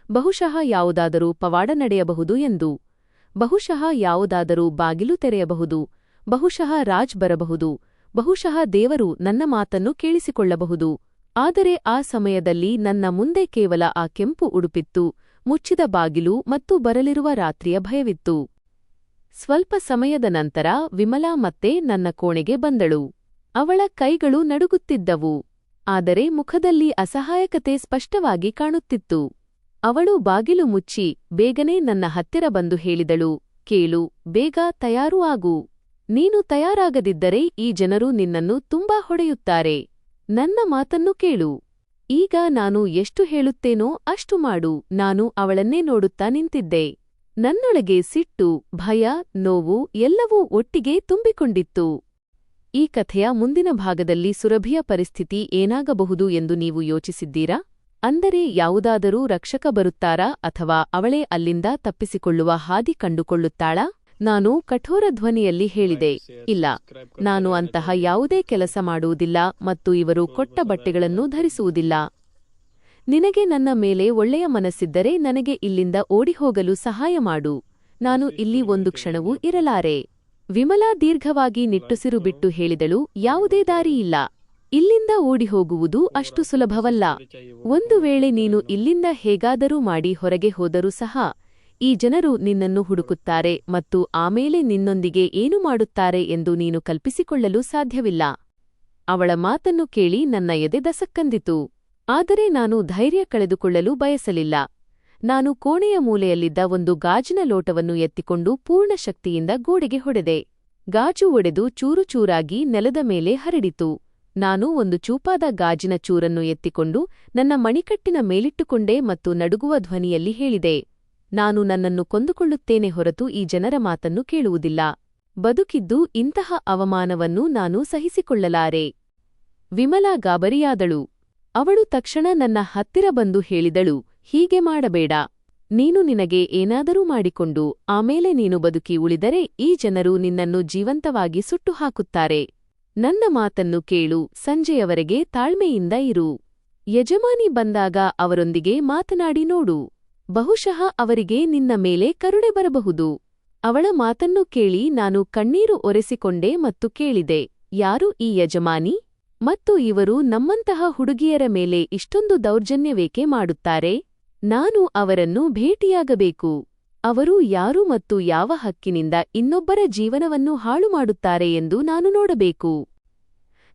Speaker 1: ಬಹುಶಃ ಯಾವುದಾದರೂ ಪವಾಡ ನಡೆಯಬಹುದು ಎಂದು. ಬಹುಶಃ ಯಾವುದಾದರೂ ಬಾಗಿಲು ತೆರೆಯಬಹುದು. ಬಹುಶಃ ರಾಜ್ ಬರಬಹುದು. ಬಹುಶಃ ದೇವರು ನನ್ನ ಮಾತನ್ನು ಕೇಳಿಸಿಕೊಳ್ಳಬಹುದು. ಆದರೆ ಆ ಸಮಯದಲ್ಲಿ ನನ್ನ ಮುಂದೆ ಕೇವಲ ಆ ಕೆಂಪು ಉಡುಪಿತ್ತು, ಮುಚ್ಚಿದ ಬಾಗಿಲು ಮತ್ತು ಬರಲಿರುವ ರಾತ್ರಿಯ ಭಯವಿತ್ತು. ಸ್ವಲ್ಪ ಸಮಯದ ನಂತರ ವಿಮಲಾ ಮತ್ತೆ ನನ್ನ ಕೋಣೆಗೆ ಬಂದಳು. ಅವಳ ಕೈಗಳು ನಡುಗುತ್ತಿದ್ದವು, ಆದರೆ ಮುಖದಲ್ಲಿ ಅಸಹಾಯಕತೆ ಸ್ಪಷ್ಟವಾಗಿ ಕಾಣುತ್ತಿತ್ತು. ಅವಳು ಬಾಗಿಲು ಮುಚ್ಚಿ ಬೇಗನೆ ನನ್ನ ಹತ್ತಿರ ಬಂದು ಹೇಳಿದಳು, ಕೇಳು, ಬೇಗ ತಯಾರು ಆಗು. ನೀನು ತಯಾರಾಗದಿದ್ದರೆ ಈ ಜನರು ನಿನ್ನನ್ನು ತುಂಬಾ ಹೊಡೆಯುತ್ತಾರೆ. ನನ್ನ ಮಾತನ್ನು ಕೇಳು. ಈಗ ನಾನು ಎಷ್ಟು ಹೇಳುತ್ತೇನೋ ಅಷ್ಟು ಮಾಡು. ನಾನು ಅವಳನ್ನೇ ನೋಡುತ್ತಾ ನಿಂತಿದ್ದೆ. ನನ್ನೊಳಗೆ ಸಿಟ್ಟು, ಭಯ, ನೋವು ಎಲ್ಲವೂ ಒಟ್ಟಿಗೆ ತುಂಬಿಕೊಂಡಿತ್ತು. ಈ ಕಥೆಯ ಮುಂದಿನ ಭಾಗದಲ್ಲಿ ಸುರಭಿಯ ಪರಿಸ್ಥಿತಿ ಏನಾಗಬಹುದು ಎಂದು ನೀವು ಯೋಚಿಸಿದ್ದೀರಾ? ಅಂದರೆ ಯಾವುದಾದರೂ ರಕ್ಷಕ ಬರುತ್ತಾರಾ ಅಥವಾ ಅವಳೇ ಅಲ್ಲಿಂದ ತಪ್ಪಿಸಿಕೊಳ್ಳುವ ಹಾದಿ ಕಂಡುಕೊಳ್ಳುತ್ತಾಳಾ? ನಾನು ಕಠೋರ ಧ್ವನಿಯಲ್ಲಿ ಹೇಳಿದೆ, ಇಲ್ಲ, ನಾನು ಅಂತಹ ಯಾವುದೇ ಕೆಲಸ ಮಾಡುವುದಿಲ್ಲ ಮತ್ತು ಇವರು ಕೊಟ್ಟ ಬಟ್ಟೆಗಳನ್ನೂ ಧರಿಸುವುದಿಲ್ಲ. ನಿನಗೆ ನನ್ನ ಮೇಲೆ ಒಳ್ಳೆಯ ಮನಸ್ಸಿದ್ದರೆ ನನಗೆ ಇಲ್ಲಿಂದ ಓಡಿಹೋಗಲು ಸಹಾಯ ಮಾಡು. ನಾನು ಇಲ್ಲಿ ಒಂದು ಕ್ಷಣವೂ ಇರಲಾರೆ. ವಿಮಲಾ ದೀರ್ಘವಾಗಿ ನಿಟ್ಟುಸಿರು ಬಿಟ್ಟು ಹೇಳಿದಳು, ಯಾವುದೇ ದಾರಿಯಿಲ್ಲ. ಇಲ್ಲಿಂದ ಓಡಿಹೋಗುವುದು ಅಷ್ಟು ಸುಲಭವಲ್ಲ. ಒಂದು ವೇಳೆ ನೀನು ಇಲ್ಲಿಂದ ಹೇಗಾದರೂ ಮಾಡಿ ಹೊರಗೆ ಹೋದರೂ ಸಹ ಈ ಜನರು ನಿನ್ನನ್ನು ಹುಡುಕುತ್ತಾರೆ ಮತ್ತು ಆಮೇಲೆ ನಿನ್ನೊಂದಿಗೆ ಏನು ಮಾಡುತ್ತಾರೆ ಎಂದು ನೀನು ಕಲ್ಪಿಸಿಕೊಳ್ಳಲು ಸಾಧ್ಯವಿಲ್ಲ. ಅವಳ ಮಾತನ್ನು ಕೇಳಿ ನನ್ನ ಎದೆ ದಸಕ್ಕಂದಿತು. ಆದರೆ ನಾನು ಧೈರ್ಯ ಕಳೆದುಕೊಳ್ಳಲು ಬಯಸಲಿಲ್ಲ. ನಾನು ಕೋಣೆಯ ಮೂಲೆಯಲ್ಲಿದ್ದ ಒಂದು ಗಾಜಿನ ಲೋಟವನ್ನು ಎತ್ತಿಕೊಂಡು ಪೂರ್ಣ ಶಕ್ತಿಯಿಂದ ಗೋಡೆಗೆ ಹೊಡೆದೆ. ಗಾಜು ಒಡೆದು ಚೂರುಚೂರಾಗಿ ನೆಲದ ಮೇಲೆ ಹರಡಿತು. ನಾನು ಒಂದು ಚೂಪಾದ ಗಾಜಿನ ಚೂರನ್ನು ಎತ್ತಿಕೊಂಡು ನನ್ನ ಮಣಿಕಟ್ಟಿನ ಮೇಲಿಟ್ಟುಕೊಂಡೆ ಮತ್ತು ನಡುಗುವ ಧ್ವನಿಯಲ್ಲಿ ಹೇಳಿದೆ, ನಾನು ನನ್ನನ್ನು ಕೊಂದುಕೊಳ್ಳುತ್ತೇನೆ ಹೊರತು ಈ ಜನರ ಮಾತನ್ನು ಕೇಳುವುದಿಲ್ಲ. ಬದುಕಿದ್ದು ಇಂತಹ ಅವಮಾನವನ್ನು ನಾನು ಸಹಿಸಿಕೊಳ್ಳಲಾರೆ. ವಿಮಲಾ ಗಾಬರಿಯಾದಳು. ಅವಳು ತಕ್ಷಣ ನನ್ನ ಹತ್ತಿರ ಬಂದು ಹೇಳಿದಳು, ಹೀಗೆ ಮಾಡಬೇಡ. ನೀನು ನಿನಗೆ ಏನಾದರೂ ಮಾಡಿಕೊಂಡು ಆಮೇಲೆ ನೀನು ಬದುಕಿ ಉಳಿದರೆ ಈ ಜನರು ನಿನ್ನನ್ನು ಜೀವಂತವಾಗಿ ಸುಟ್ಟು ಹಾಕುತ್ತಾರೆ. ನನ್ನ ಮಾತನ್ನು ಕೇಳು, ಸಂಜೆಯವರೆಗೆ ತಾಳ್ಮೆಯಿಂದ ಇರು. ಯಜಮಾನಿ ಬಂದಾಗ ಅವರೊಂದಿಗೆ ಮಾತನಾಡಿ ನೋಡು. ಬಹುಶಃ ಅವರಿಗೆ ನಿನ್ನ ಮೇಲೆ ಕರುಣೆ ಬರಬಹುದು. ಅವಳ ಮಾತನ್ನು ಕೇಳಿ ನಾನು ಕಣ್ಣೀರು ಒರೆಸಿಕೊಂಡೆ ಮತ್ತು ಕೇಳಿದೆ, ಯಾರು ಈ ಯಜಮಾನಿ? ಮತ್ತು ಇವರು ನಮ್ಮಂತಹ ಹುಡುಗಿಯರ ಮೇಲೆ ಇಷ್ಟೊಂದು ದೌರ್ಜನ್ಯವೇಕೆ ಮಾಡುತ್ತಾರೆ? ನಾನು ಅವರನ್ನು ಭೇಟಿಯಾಗಬೇಕು. ಅವರು ಯಾರು ಮತ್ತು ಯಾವ ಹಕ್ಕಿನಿಂದ ಇನ್ನೊಬ್ಬರ ಜೀವನವನ್ನು ಹಾಳು ಮಾಡುತ್ತಾರೆ ಎಂದು ನಾನು ನೋಡಬೇಕು.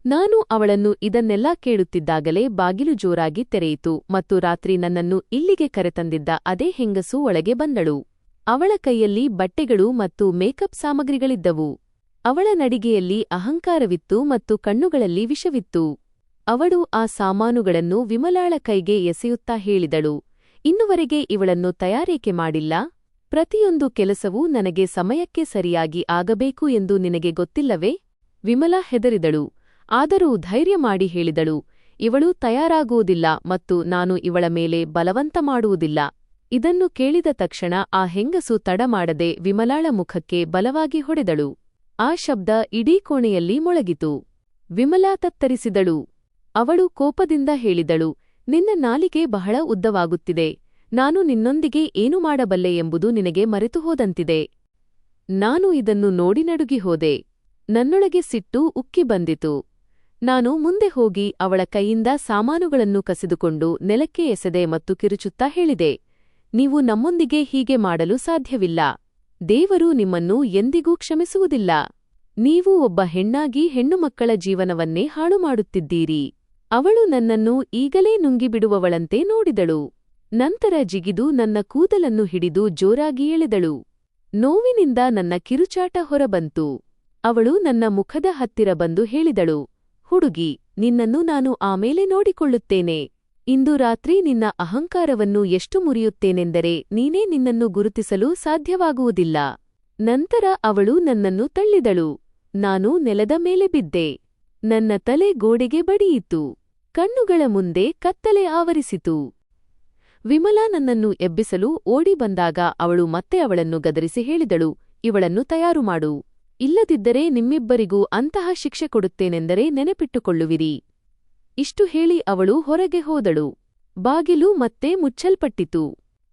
Speaker 1: ನಾನು ಅವಳನ್ನು ಇದನ್ನೆಲ್ಲ ಕೇಳುತ್ತಿದ್ದಾಗಲೇ ಬಾಗಿಲು ಜೋರಾಗಿ ತೆರೆಯಿತು ಮತ್ತು ರಾತ್ರಿ ನನ್ನನ್ನು ಇಲ್ಲಿಗೆ ಕರೆತಂದಿದ್ದ ಅದೇ ಹೆಂಗಸು ಒಳಗೆ ಬಂದಳು. ಅವಳ ಕೈಯಲ್ಲಿ ಬಟ್ಟೆಗಳು ಮತ್ತು ಮೇಕಪ್ ಸಾಮಗ್ರಿಗಳಿದ್ದವು. ಅವಳ ನಡಿಗೆಯಲ್ಲಿ ಅಹಂಕಾರವಿತ್ತು ಮತ್ತು ಕಣ್ಣುಗಳಲ್ಲಿ ವಿಷವಿತ್ತು. ಅವಳು ಆ ಸಾಮಾನುಗಳನ್ನು ವಿಮಲಾಳ ಕೈಗೆ ಎಸೆಯುತ್ತಾ ಹೇಳಿದಳು, ಇನ್ನುವರೆಗೆ ಇವಳನ್ನು ತಯಾರೇಕೆ ಮಾಡಿಲ್ಲ? ಪ್ರತಿಯೊಂದು ಕೆಲಸವೂ ನನಗೆ ಸಮಯಕ್ಕೆ ಸರಿಯಾಗಿ ಆಗಬೇಕು ಎಂದು ನಿನಗೆ ಗೊತ್ತಿಲ್ಲವೇ? ವಿಮಲಾ ಹೆದರಿದಳು. ಆದರೂ ಧೈರ್ಯ ಮಾಡಿ ಹೇಳಿದಳು, ಇವಳು ತಯಾರಾಗುವುದಿಲ್ಲ ಮತ್ತು ನಾನು ಇವಳ ಮೇಲೆ ಬಲವಂತ ಮಾಡುವುದಿಲ್ಲ. ಇದನ್ನು ಕೇಳಿದ ತಕ್ಷಣ ಆ ಹೆಂಗಸು ತಡಮಾಡದೆ ವಿಮಲಾಳ ಮುಖಕ್ಕೆ ಬಲವಾಗಿ ಹೊಡೆದಳು. ಆ ಶಬ್ದ ಇಡೀ ಕೋಣೆಯಲ್ಲಿ ಮೊಳಗಿತು. ವಿಮಲಾ ತತ್ತರಿಸಿದಳು. ಅವಳು ಕೋಪದಿಂದ ಹೇಳಿದಳು, ನಿನ್ನ ನಾಲಿಗೆ ಬಹಳ ಉದ್ದವಾಗುತ್ತಿದೆ. ನಾನು ನಿನ್ನೊಂದಿಗೆ ಏನು ಮಾಡಬಲ್ಲೆ ಎಂಬುದು ನಿನಗೆ ಮರೆತು ಹೋದಂತಿದೆ. ನಾನು ಇದನ್ನು ನೋಡಿ ನಡುಗಿ ಹೋದೆ. ನನ್ನೊಳಗೆ ಸಿಟ್ಟು ಉಕ್ಕಿ ಬಂದಿತು. ನಾನು ಮುಂದೆ ಹೋಗಿ ಅವಳ ಕೈಯಿಂದ ಸಾಮಾನುಗಳನ್ನು ಕಸಿದುಕೊಂಡು ನೆಲಕ್ಕೆ ಎಸೆದೆ ಮತ್ತು ಕಿರುಚುತ್ತಾ ಹೇಳಿದೆ, ನೀವು ನಮ್ಮೊಂದಿಗೆ ಹೀಗೆ ಮಾಡಲು ಸಾಧ್ಯವಿಲ್ಲ. ದೇವರು ನಿಮ್ಮನ್ನು ಎಂದಿಗೂ ಕ್ಷಮಿಸುವುದಿಲ್ಲ. ನೀವು ಒಬ್ಬ ಹೆಣ್ಣಾಗಿ ಹೆಣ್ಣುಮಕ್ಕಳ ಜೀವನವನ್ನೇ ಹಾಳು ಮಾಡುತ್ತಿದ್ದೀರಿ. ಅವಳು ನನ್ನನ್ನು ಈಗಲೇ ನುಂಗಿಬಿಡುವವಳಂತೆ ನೋಡಿದಳು. ನಂತರ ಜಿಗಿದು ನನ್ನ ಕೂದಲನ್ನು ಹಿಡಿದು ಜೋರಾಗಿ ಎಳೆದಳು. ನೋವಿನಿಂದ ನನ್ನ ಕಿರುಚಾಟ ಹೊರಬಂತು. ಅವಳು ನನ್ನ ಮುಖದ ಹತ್ತಿರ ಬಂದು ಹೇಳಿದಳು, ಹುಡುಗಿ, ನಿನ್ನನ್ನು ನಾನು ಆಮೇಲೆ ನೋಡಿಕೊಳ್ಳುತ್ತೇನೆ. ಇಂದು ರಾತ್ರಿ ನಿನ್ನ ಅಹಂಕಾರವನ್ನು ಎಷ್ಟು ಮುರಿಯುತ್ತೇನೆಂದರೆ ನೀನೇ ನಿನ್ನನ್ನು ಗುರುತಿಸಲು ಸಾಧ್ಯವಾಗುವುದಿಲ್ಲ. ನಂತರ ಅವಳು ನನ್ನನ್ನು ತಳ್ಳಿದಳು. ನಾನು ನೆಲದ ಮೇಲೆ ಬಿದ್ದೆ. ನನ್ನ ತಲೆ ಗೋಡೆಗೆ ಬಡಿಯಿತು. ಕಣ್ಣುಗಳ ಮುಂದೆ ಕತ್ತಲೆ ಆವರಿಸಿತು. ವಿಮಲಾ ನನ್ನನ್ನು ಎಬ್ಬಿಸಲು ಓಡಿ ಬಂದಾಗ ಅವಳು ಮತ್ತೆ ಅವಳನ್ನು ಗದರಿಸಿ ಹೇಳಿದಳು, ಇವಳನ್ನು ತಯಾರು ಮಾಡು. ಇಲ್ಲದಿದ್ದರೆ ನಿಮ್ಮಿಬ್ಬರಿಗೂ ಅಂತಹ ಶಿಕ್ಷೆ ಕೊಡುತ್ತೇನೆಂದರೆ ನೆನಪಿಟ್ಟುಕೊಳ್ಳುವಿರಿ. ಇಷ್ಟು ಹೇಳಿ ಅವಳು ಹೊರಗೆ ಹೋದಳು. ಬಾಗಿಲು ಮತ್ತೆ ಮುಚ್ಚಲ್ಪಟ್ಟಿತು.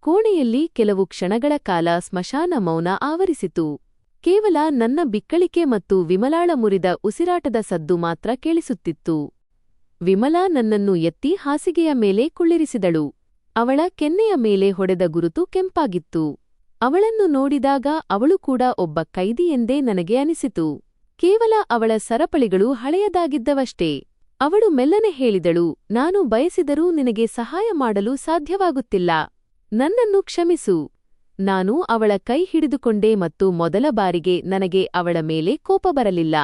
Speaker 1: ಕೋಣೆಯಲ್ಲಿ ಕೆಲವು ಕ್ಷಣಗಳ ಕಾಲ ಸ್ಮಶಾನ ಮೌನ ಆವರಿಸಿತು. ಕೇವಲ ನನ್ನ ಬಿಕ್ಕಳಿಕೆ ಮತ್ತು ವಿಮಲಾಳ ಮುರಿದ ಉಸಿರಾಟದ ಸದ್ದು ಮಾತ್ರ ಕೇಳಿಸುತ್ತಿತ್ತು. ವಿಮಲಾ ನನ್ನನ್ನು ಎತ್ತಿ ಹಾಸಿಗೆಯ ಮೇಲೆ ಕುಳ್ಳಿರಿಸಿದಳು. ಅವಳ ಕೆನ್ನೆಯ ಮೇಲೆ ಹೊಡೆದ ಗುರುತು ಕೆಂಪಾಗಿತ್ತು. ಅವಳನ್ನು ನೋಡಿದಾಗ ಅವಳು ಕೂಡ ಒಬ್ಬ ಕೈದಿಯೆಂದೇ ನನಗೆ ಅನಿಸಿತು. ಕೇವಲ ಅವಳ ಸರಪಳಿಗಳು ಹಳೆಯದಾಗಿದ್ದವಷ್ಟೇ. ಅವಳು ಮೆಲ್ಲನೆ ಹೇಳಿದಳು, ನಾನು ಬಯಸಿದರೂ ನಿನಗೆ ಸಹಾಯ ಮಾಡಲು ಸಾಧ್ಯವಾಗುತ್ತಿಲ್ಲ. ನನ್ನನ್ನು ಕ್ಷಮಿಸು. ನಾನು ಅವಳ ಕೈ ಹಿಡಿದುಕೊಂಡೆ ಮತ್ತು ಮೊದಲ ಬಾರಿಗೆ ನನಗೆ ಅವಳ ಮೇಲೆ ಕೋಪ ಬರಲಿಲ್ಲ.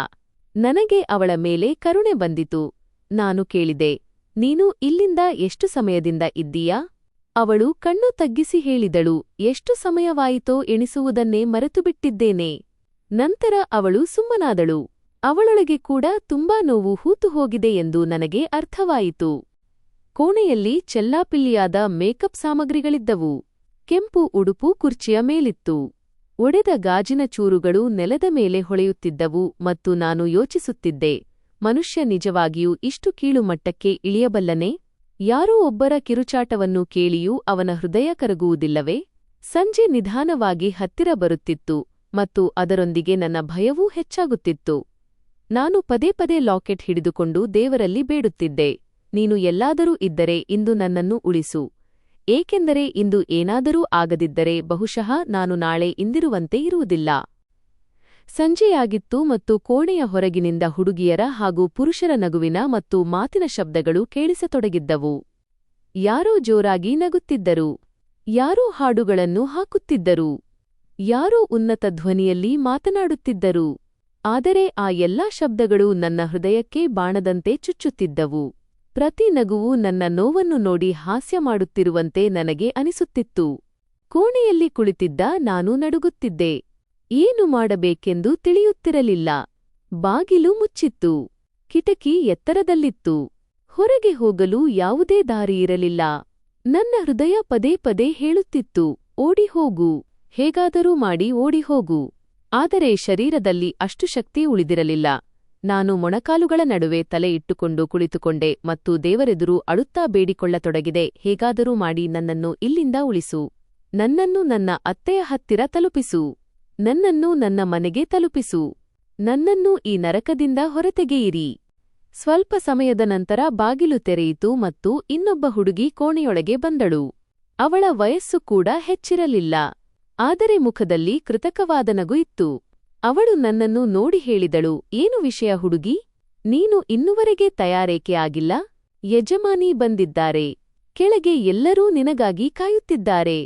Speaker 1: ನನಗೆ ಅವಳ ಮೇಲೆ ಕರುಣೆ ಬಂದಿತು. ನಾನು ಕೇಳಿದೆ, ನೀನು ಇಲ್ಲಿಂದ ಎಷ್ಟು ಸಮಯದಿಂದ ಇದ್ದೀಯಾ? ಅವಳು ಕಣ್ಣು ತಗ್ಗಿಸಿ ಹೇಳಿದಳು, ಎಷ್ಟು ಸಮಯವಾಯಿತೋ ಎಣಿಸುವುದನ್ನೇ ಮರೆತುಬಿಟ್ಟಿದ್ದೇನೆ. ನಂತರ ಅವಳು ಸುಮ್ಮನಾದಳು. ಅವಳೊಳಗೆ ಕೂಡ ತುಂಬಾ ನೋವು ಹೂತುಹೋಗಿದೆ ಎಂದು ನನಗೆ ಅರ್ಥವಾಯಿತು. ಕೋಣೆಯಲ್ಲಿ ಚೆಲ್ಲಾಪಿಲ್ಲಿಯಾದ ಮೇಕಪ್ ಸಾಮಗ್ರಿಗಳಿದ್ದವು. ಕೆಂಪು ಉಡುಪು ಕುರ್ಚಿಯ ಮೇಲಿತ್ತು. ಒಡೆದ ಗಾಜಿನ ಚೂರುಗಳು ನೆಲದ ಮೇಲೆ ಹೊಳೆಯುತ್ತಿದ್ದವು ಮತ್ತು ನಾನು ಯೋಚಿಸುತ್ತಿದ್ದೆ, ಮನುಷ್ಯ ನಿಜವಾಗಿಯೂ ಇಷ್ಟು ಕೀಳುಮಟ್ಟಕ್ಕೆ ಇಳಿಯಬಲ್ಲನೆ? ಯಾರೋ ಒಬ್ಬರ ಕಿರುಚಾಟವನ್ನು ಕೇಳಿಯೂ ಅವನ ಹೃದಯ ಕರಗುವುದಿಲ್ಲವೇ? ಸಂಜೆ ನಿಧಾನವಾಗಿ ಹತ್ತಿರ ಬರುತ್ತಿತ್ತು ಮತ್ತು ಅದರೊಂದಿಗೆ ನನ್ನ ಭಯವೂ ಹೆಚ್ಚಾಗುತ್ತಿತ್ತು. ನಾನು ಪದೇ ಪದೇ ಲಾಕೆಟ್ ಹಿಡಿದುಕೊಂಡು ದೇವರಲ್ಲಿ ಬೇಡುತ್ತಿದ್ದೆ, ನೀನು ಎಲ್ಲಾದರೂ ಇದ್ದರೆ ಇಂದು ನನ್ನನ್ನು ಉಳಿಸು. ಏಕೆಂದರೆ ಇಂದು ಏನಾದರೂ ಆಗದಿದ್ದರೆ ಬಹುಶಃ ನಾನು ನಾಳೆ ಇಂದಿರುವಂತೆ ಇರುವುದಿಲ್ಲ. ಸಂಜೆಯಾಗಿತ್ತು ಮತ್ತು ಕೋಣೆಯ ಹೊರಗಿನಿಂದ ಹುಡುಗಿಯರ ಹಾಗೂ ಪುರುಷರ ನಗುವಿನ ಮತ್ತು ಮಾತಿನ ಶಬ್ದಗಳು ಕೇಳಿಸತೊಡಗಿದ್ದವು. ಯಾರೋ ಜೋರಾಗಿ ನಗುತ್ತಿದ್ದರು. ಯಾರೋ ಹಾಡುಗಳನ್ನು ಹಾಕುತ್ತಿದ್ದರು. ಯಾರೋ ಉನ್ನತ ಧ್ವನಿಯಲ್ಲಿ ಮಾತನಾಡುತ್ತಿದ್ದರು. ಆದರೆ ಆ ಎಲ್ಲಾ ಶಬ್ದಗಳು ನನ್ನ ಹೃದಯಕ್ಕೆ ಬಾಣದಂತೆ ಚುಚ್ಚುತ್ತಿದ್ದವು. ಪ್ರತಿ ನಗುವು ನನ್ನ ನೋವನ್ನು ನೋಡಿ ಹಾಸ್ಯ ಮಾಡುತ್ತಿರುವಂತೆ ನನಗೆ ಅನಿಸುತ್ತಿತ್ತು. ಕೋಣೆಯಲ್ಲಿ ಕುಳಿತಿದ್ದ ನಾನು ನಡುಗುತ್ತಿದ್ದೆ. ಏನು ಮಾಡಬೇಕೆಂದು ತಿಳಿಯುತ್ತಿರಲಿಲ್ಲ. ಬಾಗಿಲು ಮುಚ್ಚಿತ್ತು. ಕಿಟಕಿ ಎತ್ತರದಲ್ಲಿತ್ತು. ಹೊರಗೆ ಹೋಗಲು ಯಾವುದೇ ದಾರಿಯಿರಲಿಲ್ಲ. ನನ್ನ ಹೃದಯ ಪದೇ ಪದೇ ಹೇಳುತ್ತಿತ್ತು, ಓಡಿಹೋಗು, ಹೇಗಾದರೂ ಮಾಡಿ ಓಡಿಹೋಗು. ಆದರೆ ಶರೀರದಲ್ಲಿ ಅಷ್ಟು ಶಕ್ತಿ ಉಳಿದಿರಲಿಲ್ಲ. ನಾನು ಮೊಣಕಾಲುಗಳ ನಡುವೆ ತಲೆ ಇಟ್ಟುಕೊಂಡು ಕುಳಿತುಕೊಂಡೆ ಮತ್ತು ದೇವರೆದುರು ಅಳುತ್ತಾ ಬೇಡಿಕೊಳ್ಳತೊಡಗಿದೆ, ಹೇಗಾದರೂ ಮಾಡಿ ನನ್ನನ್ನು ಇಲ್ಲಿಂದ ಉಳಿಸು. ನನ್ನನ್ನು ನನ್ನ ಅತ್ತೆಯ ಹತ್ತಿರ ತಲುಪಿಸು. ನನ್ನನ್ನು ನನ್ನ ಮನೆಗೆ ತಲುಪಿಸು. ನನ್ನನ್ನು ಈ ನರಕದಿಂದ ಹೊರತೆಗೆಯಿರಿ. ಸ್ವಲ್ಪ ಸಮಯದ ನಂತರ ಬಾಗಿಲು ತೆರೆಯಿತು ಮತ್ತು ಇನ್ನೊಬ್ಬ ಹುಡುಗಿ ಕೋಣೆಯೊಳಗೆ ಬಂದಳು. ಅವಳ ವಯಸ್ಸು ಕೂಡ ಹೆಚ್ಚಿರಲಿಲ್ಲ. ಆದರೆ ಮುಖದಲ್ಲಿ ಕೃತಕವಾದ ನಗು ಇತ್ತು. ಅವಳು ನನ್ನನ್ನು ನೋಡಿ ಹೇಳಿದಳು, ಏನು ವಿಷಯ ಹುಡುಗಿ? ನೀನು ಇನ್ನುವರೆಗೆ ತಯಾರೇಕೆ ಆಗಿಲ್ಲ? ಯಜಮಾನಿ ಬಂದಿದ್ದಾರೆ. ಕೆಳಗೆ ಎಲ್ಲರೂ ನಿನಗಾಗಿ ಕಾಯುತ್ತಿದ್ದಾರೆ.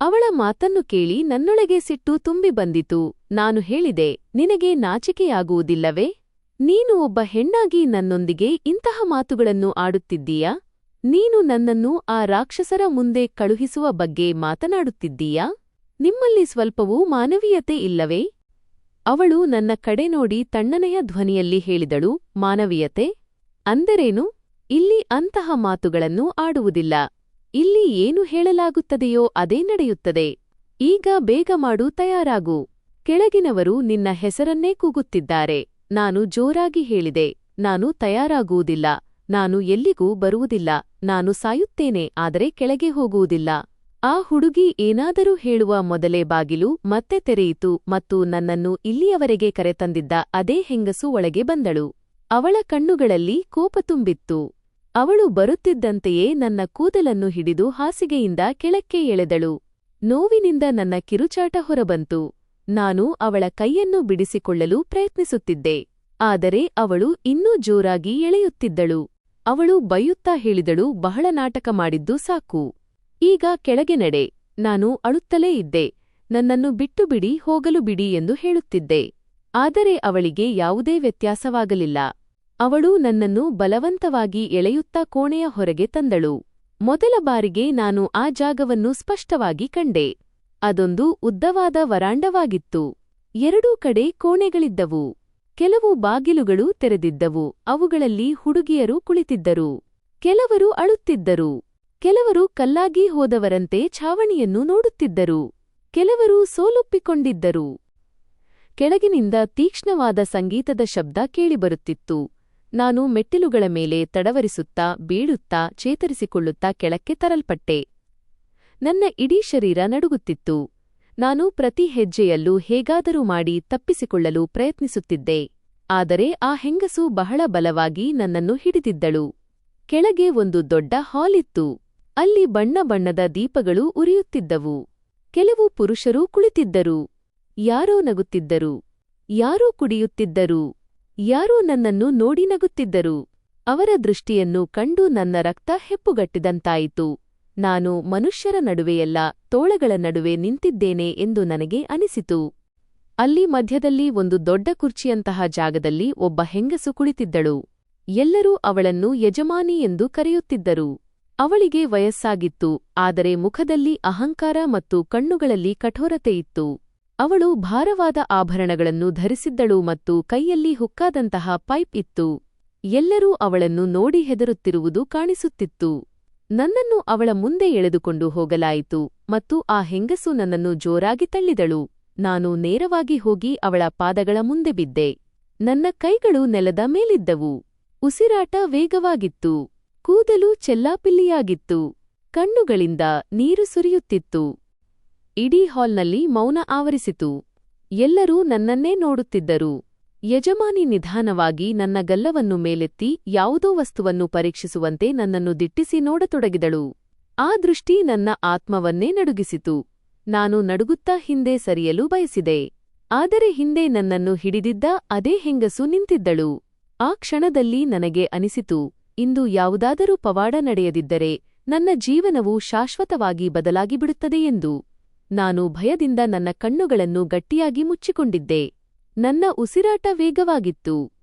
Speaker 1: ಅವಳ ಮಾತನ್ನು ಕೇಳಿ ನನ್ನೊಳಗೆ ಸಿಟ್ಟು ತುಂಬಿ ಬಂದಿತು. ನಾನು ಹೇಳಿದೆ, ನಿನಗೆ ನಾಚಿಕೆಯಾಗುವುದಿಲ್ಲವೇ? ನೀನು ಒಬ್ಬ ಹೆಣ್ಣಾಗಿ ನನ್ನೊಂದಿಗೆ ಇಂತಹ ಮಾತುಗಳನ್ನು ಆಡುತ್ತಿದ್ದೀಯಾ? ನೀನು ನನ್ನನ್ನು ಆ ರಾಕ್ಷಸರ ಮುಂದೆ ಕಳುಹಿಸುವ ಬಗ್ಗೆ ಮಾತನಾಡುತ್ತಿದ್ದೀಯಾ? ನಿಮ್ಮಲ್ಲಿ ಸ್ವಲ್ಪವೂ ಮಾನವೀಯತೆ ಇಲ್ಲವೇ? ಅವಳು ನನ್ನ ಕಡೆ ನೋಡಿ ತಣ್ಣನೆಯ ಧ್ವನಿಯಲ್ಲಿ ಹೇಳಿದಳು, ಮಾನವೀಯತೆ? ಅಂದರೇನು? ಇಲ್ಲಿ ಅಂತಹ ಮಾತುಗಳನ್ನು ಆಡುವುದಿಲ್ಲ. ಇಲ್ಲಿ ಏನು ಹೇಳಲಾಗುತ್ತದೆಯೋ ಅದೇ ನಡೆಯುತ್ತದೆ. ಈಗ ಬೇಗ ಮಾಡು, ತಯಾರಾಗು. ಕೆಳಗಿನವರು ನಿನ್ನ ಹೆಸರನ್ನೇ ಕೂಗುತ್ತಿದ್ದಾರೆ. ನಾನು ಜೋರಾಗಿ ಹೇಳಿದೆ, ನಾನು ತಯಾರಾಗುವುದಿಲ್ಲ. ನಾನು ಎಲ್ಲಿಗೂ ಬರುವುದಿಲ್ಲ. ನಾನು ಸಾಯುತ್ತೇನೆ, ಆದರೆ ಕೆಳಗೆ ಹೋಗುವುದಿಲ್ಲ. ಆ ಹುಡುಗಿ ಏನಾದರೂ ಹೇಳುವ ಮೊದಲೇ ಬಾಗಿಲು ಮತ್ತೆ ತೆರೆಯಿತು ಮತ್ತು ನನ್ನನ್ನು ಇಲ್ಲಿಯವರೆಗೆ ಕರೆತಂದಿದ್ದ ಅದೇ ಹೆಂಗಸು ಒಳಗೆ ಬಂದಳು. ಅವಳ ಕಣ್ಣುಗಳಲ್ಲಿ ಕೋಪ ತುಂಬಿತ್ತು. ಅವಳು ಬರುತ್ತಿದ್ದಂತೆಯೇ ನನ್ನ ಕೂದಲನ್ನು ಹಿಡಿದು ಹಾಸಿಗೆಯಿಂದ ಕೆಳಕ್ಕೆ ಎಳೆದಳು. ನೋವಿನಿಂದ ನನ್ನ ಕಿರುಚಾಟ ಹೊರಬಂತು. ನಾನು ಅವಳ ಕೈಯನ್ನು ಬಿಡಿಸಿಕೊಳ್ಳಲು ಪ್ರಯತ್ನಿಸುತ್ತಿದ್ದೆ. ಆದರೆ ಅವಳು ಇನ್ನೂ ಜೋರಾಗಿ ಎಳೆಯುತ್ತಿದ್ದಳು. ಅವಳು ಬೈಯುತ್ತಾ ಹೇಳಿದಳು, ಬಹಳ ನಾಟಕ ಮಾಡಿದ್ದು ಸಾಕು. ಈಗ ಕೆಳಗೆ ನಡೆ. ನಾನು ಅಳುತ್ತಲೇ ಇದ್ದೆ. ನನ್ನನ್ನು ಬಿಟ್ಟು ಬಿಡಿ, ಹೋಗಲು ಬಿಡಿ ಎಂದು ಹೇಳುತ್ತಿದ್ದೆ. ಆದರೆ ಅವಳಿಗೆ ಯಾವುದೇ ವ್ಯತ್ಯಾಸವಾಗಲಿಲ್ಲ. ಅವಳು ನನ್ನನ್ನು ಬಲವಂತವಾಗಿ ಎಳೆಯುತ್ತಾ ಕೋಣೆಯ ಹೊರಗೆ ತಂದಳು. ಮೊದಲ ಬಾರಿಗೆ ನಾನು ಆ ಜಾಗವನ್ನು ಸ್ಪಷ್ಟವಾಗಿ ಕಂಡೆ. ಅದೊಂದು ಉದ್ದವಾದ ವರಾಂಡವಾಗಿತ್ತು. ಎರಡೂ ಕಡೆ ಕೋಣೆಗಳಿದ್ದವು. ಕೆಲವು ಬಾಗಿಲುಗಳು ತೆರೆದಿದ್ದವು. ಅವುಗಳಲ್ಲಿ ಹುಡುಗಿಯರು ಕುಳಿತಿದ್ದರು. ಕೆಲವರು ಅಳುತ್ತಿದ್ದರು. ಕೆಲವರು ಕಲ್ಲಾಗಿ ಹೋದವರಂತೆ ಛಾವಣಿಯನ್ನು ನೋಡುತ್ತಿದ್ದರು. ಕೆಲವರು ಸೋಲೊಪ್ಪಿಕೊಂಡಿದ್ದರು. ಕೆಳಗಿನಿಂದ ತೀಕ್ಷ್ಣವಾದ ಸಂಗೀತದ ಶಬ್ದ ಕೇಳಿಬರುತ್ತಿತ್ತು. ನಾನು ಮೆಟ್ಟಿಲುಗಳ ಮೇಲೆ ತಡವರಿಸುತ್ತಾ ಬೀಳುತ್ತಾ ಚೇತರಿಸಿಕೊಳ್ಳುತ್ತಾ ಕೆಳಕ್ಕೆ ತರಲ್ಪಟ್ಟೆ. ನನ್ನ ಇಡೀ ಶರೀರ ನಡುಗುತ್ತಿತ್ತು. ನಾನು ಪ್ರತಿ ಹೆಜ್ಜೆಯಲ್ಲೂ ಹೇಗಾದರೂ ಮಾಡಿ ತಪ್ಪಿಸಿಕೊಳ್ಳಲು ಪ್ರಯತ್ನಿಸುತ್ತಿದ್ದೆ. ಆದರೆ ಆ ಹೆಂಗಸು ಬಹಳ ಬಲವಾಗಿ ನನ್ನನ್ನು ಹಿಡಿದಿದ್ದಳು. ಕೆಳಗೆ ಒಂದು ದೊಡ್ಡ ಹಾಲ್ ಇತ್ತು. ಅಲ್ಲಿ ಬಣ್ಣ ಬಣ್ಣದ ದೀಪಗಳು ಉರಿಯುತ್ತಿದ್ದವು. ಕೆಲವು ಪುರುಷರು ಕುಳಿತಿದ್ದರು. ಯಾರೋ ನಗುತ್ತಿದ್ದರು. ಯಾರೋ ಕುಡಿಯುತ್ತಿದ್ದರು. ಯಾರೋ ನನ್ನನ್ನು ನೋಡಿ ನಗುತ್ತಿದ್ದರು. ಅವರ ದೃಷ್ಟಿಯನ್ನು ಕಂಡು ನನ್ನ ರಕ್ತ ಹೆಪ್ಪುಗಟ್ಟಿದಂತಾಯಿತು. ನಾನು ಮನುಷ್ಯರ ನಡುವೆಯಲ್ಲ, ತೋಳಗಳ ನಡುವೆ ನಿಂತಿದ್ದೇನೆ ಎಂದು ನನಗೆ ಅನಿಸಿತು. ಅಲ್ಲಿ ಮಧ್ಯದಲ್ಲಿ ಒಂದು ದೊಡ್ಡ ಕುರ್ಚಿಯಂತಹ ಜಾಗದಲ್ಲಿ ಒಬ್ಬ ಹೆಂಗಸು ಕುಳಿತಿದ್ದಳು. ಎಲ್ಲರೂ ಅವಳನ್ನು ಯಜಮಾನಿ ಎಂದು ಕರೆಯುತ್ತಿದ್ದರು. ಅವಳಿಗೆ ವಯಸ್ಸಾಗಿತ್ತು, ಆದರೆ ಮುಖದಲ್ಲಿ ಅಹಂಕಾರ ಮತ್ತು ಕಣ್ಣುಗಳಲ್ಲಿ ಕಠೋರತೆಯಿತ್ತು. ಅವಳು ಭಾರವಾದ ಆಭರಣಗಳನ್ನು ಧರಿಸಿದ್ದಳು ಮತ್ತು ಕೈಯಲ್ಲಿ ಹುಕ್ಕಾದಂತಹ ಪೈಪ್ ಇತ್ತು. ಎಲ್ಲರೂ ಅವಳನ್ನು ನೋಡಿ ಹೆದರುತ್ತಿರುವುದು ಕಾಣಿಸುತ್ತಿತ್ತು. ನನ್ನನ್ನು ಅವಳ ಮುಂದೆ ಎಳೆದುಕೊಂಡು ಹೋಗಲಾಯಿತು ಮತ್ತು ಆ ಹೆಂಗಸು ನನ್ನನ್ನು ಜೋರಾಗಿ ತಳ್ಳಿದಳು. ನಾನು ನೇರವಾಗಿ ಹೋಗಿ ಅವಳ ಪಾದಗಳ ಮುಂದೆ ಬಿದ್ದೆ. ನನ್ನ ಕೈಗಳು ನೆಲದ ಮೇಲಿದ್ದವು. ಉಸಿರಾಟ ವೇಗವಾಗಿತ್ತು. ಕೂದಲು ಚೆಲ್ಲಾಪಿಲ್ಲಿಯಾಗಿತ್ತು. ಕಣ್ಣುಗಳಿಂದ ನೀರು ಸುರಿಯುತ್ತಿತ್ತು. ಇಡೀ ಹಾಲ್ನಲ್ಲಿ ಮೌನ ಆವರಿಸಿತು. ಎಲ್ಲರೂ ನನ್ನನ್ನೇ ನೋಡುತ್ತಿದ್ದರು. ಯಜಮಾನಿ ನಿಧಾನವಾಗಿ ನನ್ನ ಗಲ್ಲವನ್ನು ಮೇಲೆತ್ತಿ ಯಾವುದೋ ವಸ್ತುವನ್ನು ಪರೀಕ್ಷಿಸುವಂತೆ ನನ್ನನ್ನು ದಿಟ್ಟಿಸಿ ನೋಡತೊಡಗಿದಳು. ಆ ದೃಷ್ಟಿ ನನ್ನ ಆತ್ಮವನ್ನೇ ನಡುಗಿಸಿತು. ನಾನು ನಡುಗುತ್ತಾ ಹಿಂದೆ ಸರಿಯಲು ಬಯಸಿದೆ. ಆದರೆ ಹಿಂದೆ ನನ್ನನ್ನು ಹಿಡಿದಿದ್ದ ಅದೇ ಹೆಂಗಸು ನಿಂತಿದ್ದಳು. ಆ ಕ್ಷಣದಲ್ಲಿ ನನಗೆ ಅನಿಸಿತು, ಇಂದು ಯಾವುದಾದರೂ ಪವಾಡ ನಡೆಯದಿದ್ದರೆ ನನ್ನ ಜೀವನವು ಶಾಶ್ವತವಾಗಿ ಬದಲಾಗಿಬಿಡುತ್ತದೆ ಎಂದು. ನಾನು ಭಯದಿಂದ ನನ್ನ ಕಣ್ಣುಗಳನ್ನು ಗಟ್ಟಿಯಾಗಿ ಮುಚ್ಚಿಕೊಂಡಿದ್ದೆ. ನನ್ನ ಉಸಿರಾಟ ವೇಗವಾಗಿತ್ತು.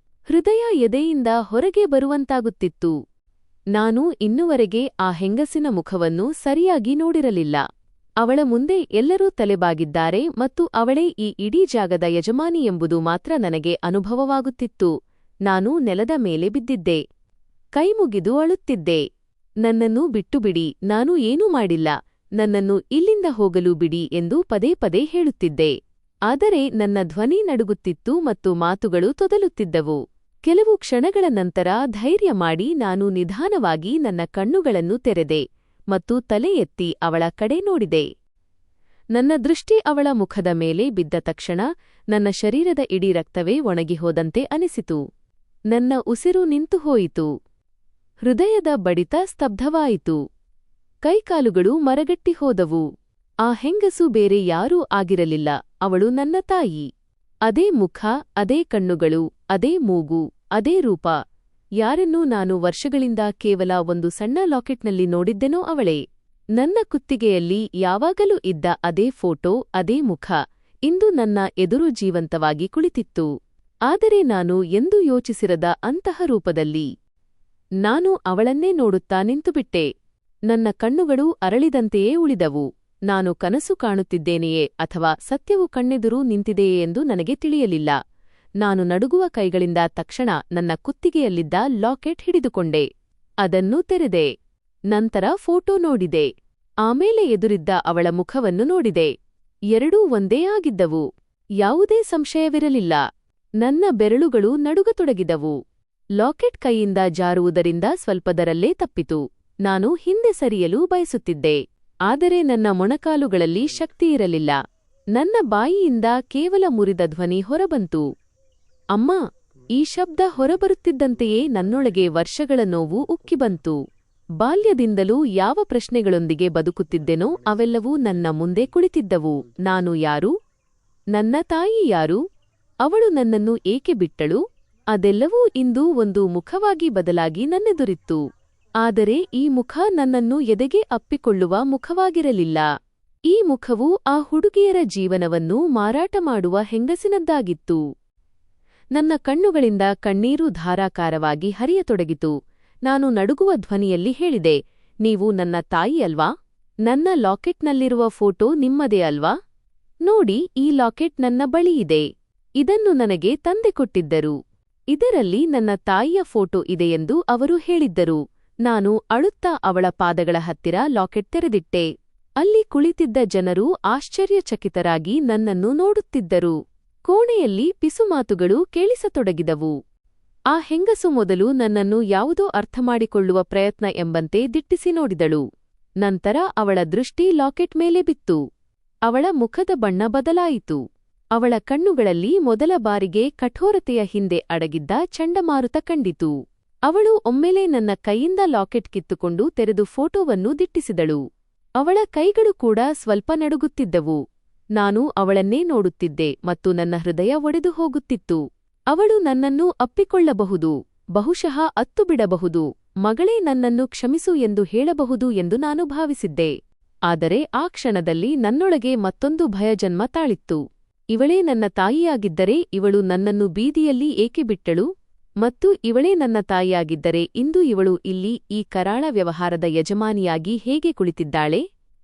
Speaker 1: ಹೃದಯ ಎದೆಯಿಂದ ಹೊರಗೆ ಬರುವಂತಾಗುತ್ತಿತ್ತು. ನಾನು ಇನ್ನುವರೆಗೆ ಆ ಹೆಂಗಸಿನ ಮುಖವನ್ನು ಸರಿಯಾಗಿ ನೋಡಿರಲಿಲ್ಲ. ಅವಳ ಮುಂದೆ ಎಲ್ಲರೂ ತಲೆಬಾಗಿದ್ದಾರೆ ಮತ್ತು ಅವಳೇ ಈ ಇಡೀ ಜಾಗದ ಯಜಮಾನಿ ಎಂಬುದು ಮಾತ್ರ ನನಗೆ ಅನುಭವವಾಗುತ್ತಿತ್ತು. ನಾನು ನೆಲದ ಮೇಲೆ ಬಿದ್ದಿದ್ದೆ. ಕೈಮುಗಿದು ಅಳುತ್ತಿದ್ದೆ. ನನ್ನನ್ನು ಬಿಟ್ಟುಬಿಡಿ, ನಾನು ಏನೂ ಮಾಡಿಲ್ಲ, ನನ್ನನ್ನು ಇಲ್ಲಿಂದ ಹೋಗಲು ಬಿಡಿ ಎಂದು ಪದೇ ಪದೇ ಹೇಳುತ್ತಿದ್ದೆ. ಆದರೆ ನನ್ನ ಧ್ವನಿ ನಡುಗುತ್ತಿತ್ತು ಮತ್ತು ಮಾತುಗಳು ತೊದಲುತ್ತಿದ್ದವು. ಕೆಲವು ಕ್ಷಣಗಳ ನಂತರ ಧೈರ್ಯ ಮಾಡಿ ನಾನು ನಿಧಾನವಾಗಿ ನನ್ನ ಕಣ್ಣುಗಳನ್ನು ತೆರೆದೆ ಮತ್ತು ತಲೆ ಎತ್ತಿ ಅವಳ ಕಡೆ ನೋಡಿದೆ. ನನ್ನ ದೃಷ್ಟಿ ಅವಳ ಮುಖದ ಮೇಲೆ ಬಿದ್ದ ತಕ್ಷಣ ನನ್ನ ಶರೀರದ ಇಡೀ ರಕ್ತವೇ ಒಣಗಿಹೋದಂತೆ ಅನಿಸಿತು. ನನ್ನ ಉಸಿರು ನಿಂತುಹೋಯಿತು. ಹೃದಯದ ಬಡಿತ ಸ್ತಬ್ಧವಾಯಿತು. ಕೈಕಾಲುಗಳು ಮರಗಟ್ಟಿ ಹೋದವು. ಆ ಹೆಂಗಸು ಬೇರೆ ಯಾರೂ ಆಗಿರಲಿಲ್ಲ, ಅವಳು ನನ್ನ ತಾಯಿ. ಅದೇ ಮುಖ, ಅದೇ ಕಣ್ಣುಗಳು, ಅದೇ ಮೂಗು, ಅದೇ ರೂಪ. ಯಾರನ್ನೂ ನಾನು ವರ್ಷಗಳಿಂದ ಕೇವಲ ಒಂದು ಸಣ್ಣ ಲಾಕೆಟ್ನಲ್ಲಿ ನೋಡಿದ್ದೆನೋ ಅವಳೇ. ನನ್ನ ಕುತ್ತಿಗೆಯಲ್ಲಿ ಯಾವಾಗಲೂ ಇದ್ದ ಅದೇ ಫೋಟೋ, ಅದೇ ಮುಖ ಇಂದು ನನ್ನ ಎದುರು ಜೀವಂತವಾಗಿ ಕುಳಿತಿತ್ತು. ಆದರೆ ನಾನು ಎಂದೂ ಯೋಚಿಸಿರದ ಅಂತಹ ರೂಪದಲ್ಲಿ. ನಾನು ಅವಳನ್ನೇ ನೋಡುತ್ತಾ ನಿಂತುಬಿಟ್ಟೆ. ನನ್ನ ಕಣ್ಣುಗಳು ಅರಳಿದಂತೆಯೇ ಉಳಿದವು. ನಾನು ಕನಸು ಕಾಣುತ್ತಿದ್ದೇನೆಯೇ ಅಥವಾ ಸತ್ಯವು ಕಣ್ಣೆದುರು ನಿಂತಿದೆಯೇ ಎಂದು ನನಗೆ ತಿಳಿಯಲಿಲ್ಲ. ನಾನು ನಡುಗುವ ಕೈಗಳಿಂದ ತಕ್ಷಣ ನನ್ನ ಕುತ್ತಿಗೆಯಲ್ಲಿದ್ದ ಲಾಕೆಟ್ ಹಿಡಿದುಕೊಂಡೆ. ಅದನ್ನು ತೆರೆದೆ. ನಂತರ ಫೋಟೋ ನೋಡಿದೆ. ಆಮೇಲೆ ಎದುರಿದ್ದ ಅವಳ ಮುಖವನ್ನು ನೋಡಿದೆ. ಎರಡೂ ಒಂದೇ ಆಗಿದ್ದವು. ಯಾವುದೇ ಸಂಶಯವಿರಲಿಲ್ಲ. ನನ್ನ ಬೆರಳುಗಳು ನಡುಗತೊಡಗಿದವು. ಲಾಕೆಟ್ ಕೈಯಿಂದ ಜಾರುವುದರಿಂದ ಸ್ವಲ್ಪದರಲ್ಲೇ ತಪ್ಪಿತು. ನಾನು ಹಿಂದೆ ಸರಿಯಲು ಬಯಸುತ್ತಿದ್ದೆ. ಆದರೆ ನನ್ನ ಮೊಣಕಾಲುಗಳಲ್ಲಿ ಶಕ್ತಿಯಿರಲಿಲ್ಲ. ನನ್ನ ಬಾಯಿಯಿಂದ ಕೇವಲ ಮುರಿದ ಧ್ವನಿ ಹೊರಬಂತು. ಅಮ್ಮ. ಈ ಶಬ್ದ ಹೊರಬರುತ್ತಿದ್ದಂತೆಯೇ ನನ್ನೊಳಗೆ ವರ್ಷಗಳ ನೋವು ಉಕ್ಕಿಬಂತು. ಬಾಲ್ಯದಿಂದಲೂ ಯಾವ ಪ್ರಶ್ನೆಗಳೊಂದಿಗೆ ಬದುಕುತ್ತಿದ್ದೆನೋ ಅವೆಲ್ಲವೂ ನನ್ನ ಮುಂದೆ ಕುಳಿತಿದ್ದವು. ನಾನು ಯಾರು? ನನ್ನ ತಾಯಿ ಯಾರು? ಅವಳು ನನ್ನನ್ನು ಏಕೆ ಬಿಟ್ಟಳು? ಅದೆಲ್ಲವೂ ಇಂದು ಒಂದು ಮುಖವಾಗಿ ಬದಲಾಗಿ ನನ್ನೆದುರಿತ್ತು. ಆದರೆ ಈ ಮುಖ ನನ್ನನ್ನು ಎದೆಗೆ ಅಪ್ಪಿಕೊಳ್ಳುವ ಮುಖವಾಗಿರಲಿಲ್ಲ. ಈ ಮುಖವು ಆ ಹುಡುಗಿಯರ ಜೀವನವನ್ನು ಮಾರಾಟ ಮಾಡುವ ಹೆಂಗಸಿನದ್ದಾಗಿತ್ತು. ನನ್ನ ಕಣ್ಣುಗಳಿಂದ ಕಣ್ಣೀರು ಧಾರಾಕಾರವಾಗಿ ಹರಿಯತೊಡಗಿತು. ನಾನು ನಡುಗುವ ಧ್ವನಿಯಲ್ಲಿ ಹೇಳಿದೆ, ನೀವು ನನ್ನ ತಾಯಿ ಅಲ್ವಾ? ನನ್ನ ಲಾಕೆಟ್ನಲ್ಲಿರುವ ಫೋಟೋ ನಿಮ್ಮದೇ ಅಲ್ವಾ? ನೋಡಿ, ಈ ಲಾಕೆಟ್ ನನ್ನ ಬಳಿಯಿದೆ. ಇದನ್ನು ನನಗೆ ತಂದೆ ಕೊಟ್ಟಿದ್ದರು. ಇದರಲ್ಲಿ ನನ್ನ ತಾಯಿಯ ಫೋಟೋ ಇದೆಯೆಂದು ಅವರು ಹೇಳಿದ್ದರು. ನಾನು ಅಳುತ್ತಾ ಅವಳ ಪಾದಗಳ ಹತ್ತಿರ ಲಾಕೆಟ್ ತೆರೆದಿಟ್ಟೆ. ಅಲ್ಲಿ ಕುಳಿತಿದ್ದ ಜನರು ಆಶ್ಚರ್ಯಚಕಿತರಾಗಿ ನನ್ನನ್ನು ನೋಡುತ್ತಿದ್ದರು. ಕೋಣೆಯಲ್ಲಿ ಪಿಸುಮಾತುಗಳು ಕೇಳಿಸತೊಡಗಿದವು. ಆ ಹೆಂಗಸು ಮೊದಲು ನನ್ನನ್ನು ಯಾವುದೋ ಅರ್ಥಮಾಡಿಕೊಳ್ಳುವ ಪ್ರಯತ್ನ ಎಂಬಂತೆ ದಿಟ್ಟಿಸಿ ನೋಡಿದಳು. ನಂತರ ಅವಳ ದೃಷ್ಟಿ ಲಾಕೆಟ್ ಮೇಲೆ ಬಿತ್ತು. ಅವಳ ಮುಖದ ಬಣ್ಣ ಬದಲಾಯಿತು. ಅವಳ ಕಣ್ಣುಗಳಲ್ಲಿ ಮೊದಲ ಬಾರಿಗೆ ಕಠೋರತೆಯ ಹಿಂದೆ ಅಡಗಿದ್ದ ಚಂಡಮಾರುತ ಕಂಡಿತು. ಅವಳು ಒಮ್ಮೆಲೇ ನನ್ನ ಕೈಯಿಂದ ಲಾಕೆಟ್ ಕಿತ್ತುಕೊಂಡು ತೆರೆದು ಫೋಟೋವನ್ನು ದಿಟ್ಟಿಸಿದಳು. ಅವಳ ಕೈಗಳು ಕೂಡ ಸ್ವಲ್ಪ ನಡುಗುತ್ತಿದ್ದವು. ನಾನು ಅವಳನ್ನೇ ನೋಡುತ್ತಿದ್ದೆ ಮತ್ತು ನನ್ನ ಹೃದಯ ಒಡೆದು ಹೋಗುತ್ತಿತ್ತು. ಅವಳು ನನ್ನನ್ನು ಅಪ್ಪಿಕೊಳ್ಳಬಹುದು, ಬಹುಶಃ ಅತ್ತು ಬಿಡಬಹುದು, ಮಗಳೇ ನನ್ನನ್ನು ಕ್ಷಮಿಸು ಎಂದು ಹೇಳಬಹುದು ಎಂದು ನಾನು ಭಾವಿಸಿದ್ದೆ. ಆದರೆ ಆ ಕ್ಷಣದಲ್ಲಿ ನನ್ನೊಳಗೆ ಮತ್ತೊಂದು ಭಯ ಜನ್ಮ ತಾಳಿತ್ತು. ಇವಳೇ ನನ್ನ ತಾಯಿಯಾಗಿದ್ದರೆ ಇವಳು ನನ್ನನ್ನು ಬೀದಿಯಲ್ಲಿ ಏಕೆ ಬಿಟ್ಟಳು? ಮತ್ತು ಇವಳೇ ನನ್ನ ತಾಯಿಯಾಗಿದ್ದರೆ ಇಂದು ಇವಳು ಇಲ್ಲಿ ಈ ಕರಾಳ ವ್ಯವಹಾರದ ಯಜಮಾನಿಯಾಗಿ ಹೇಗೆ ಕುಳಿತಿದ್ದಾಳೆ?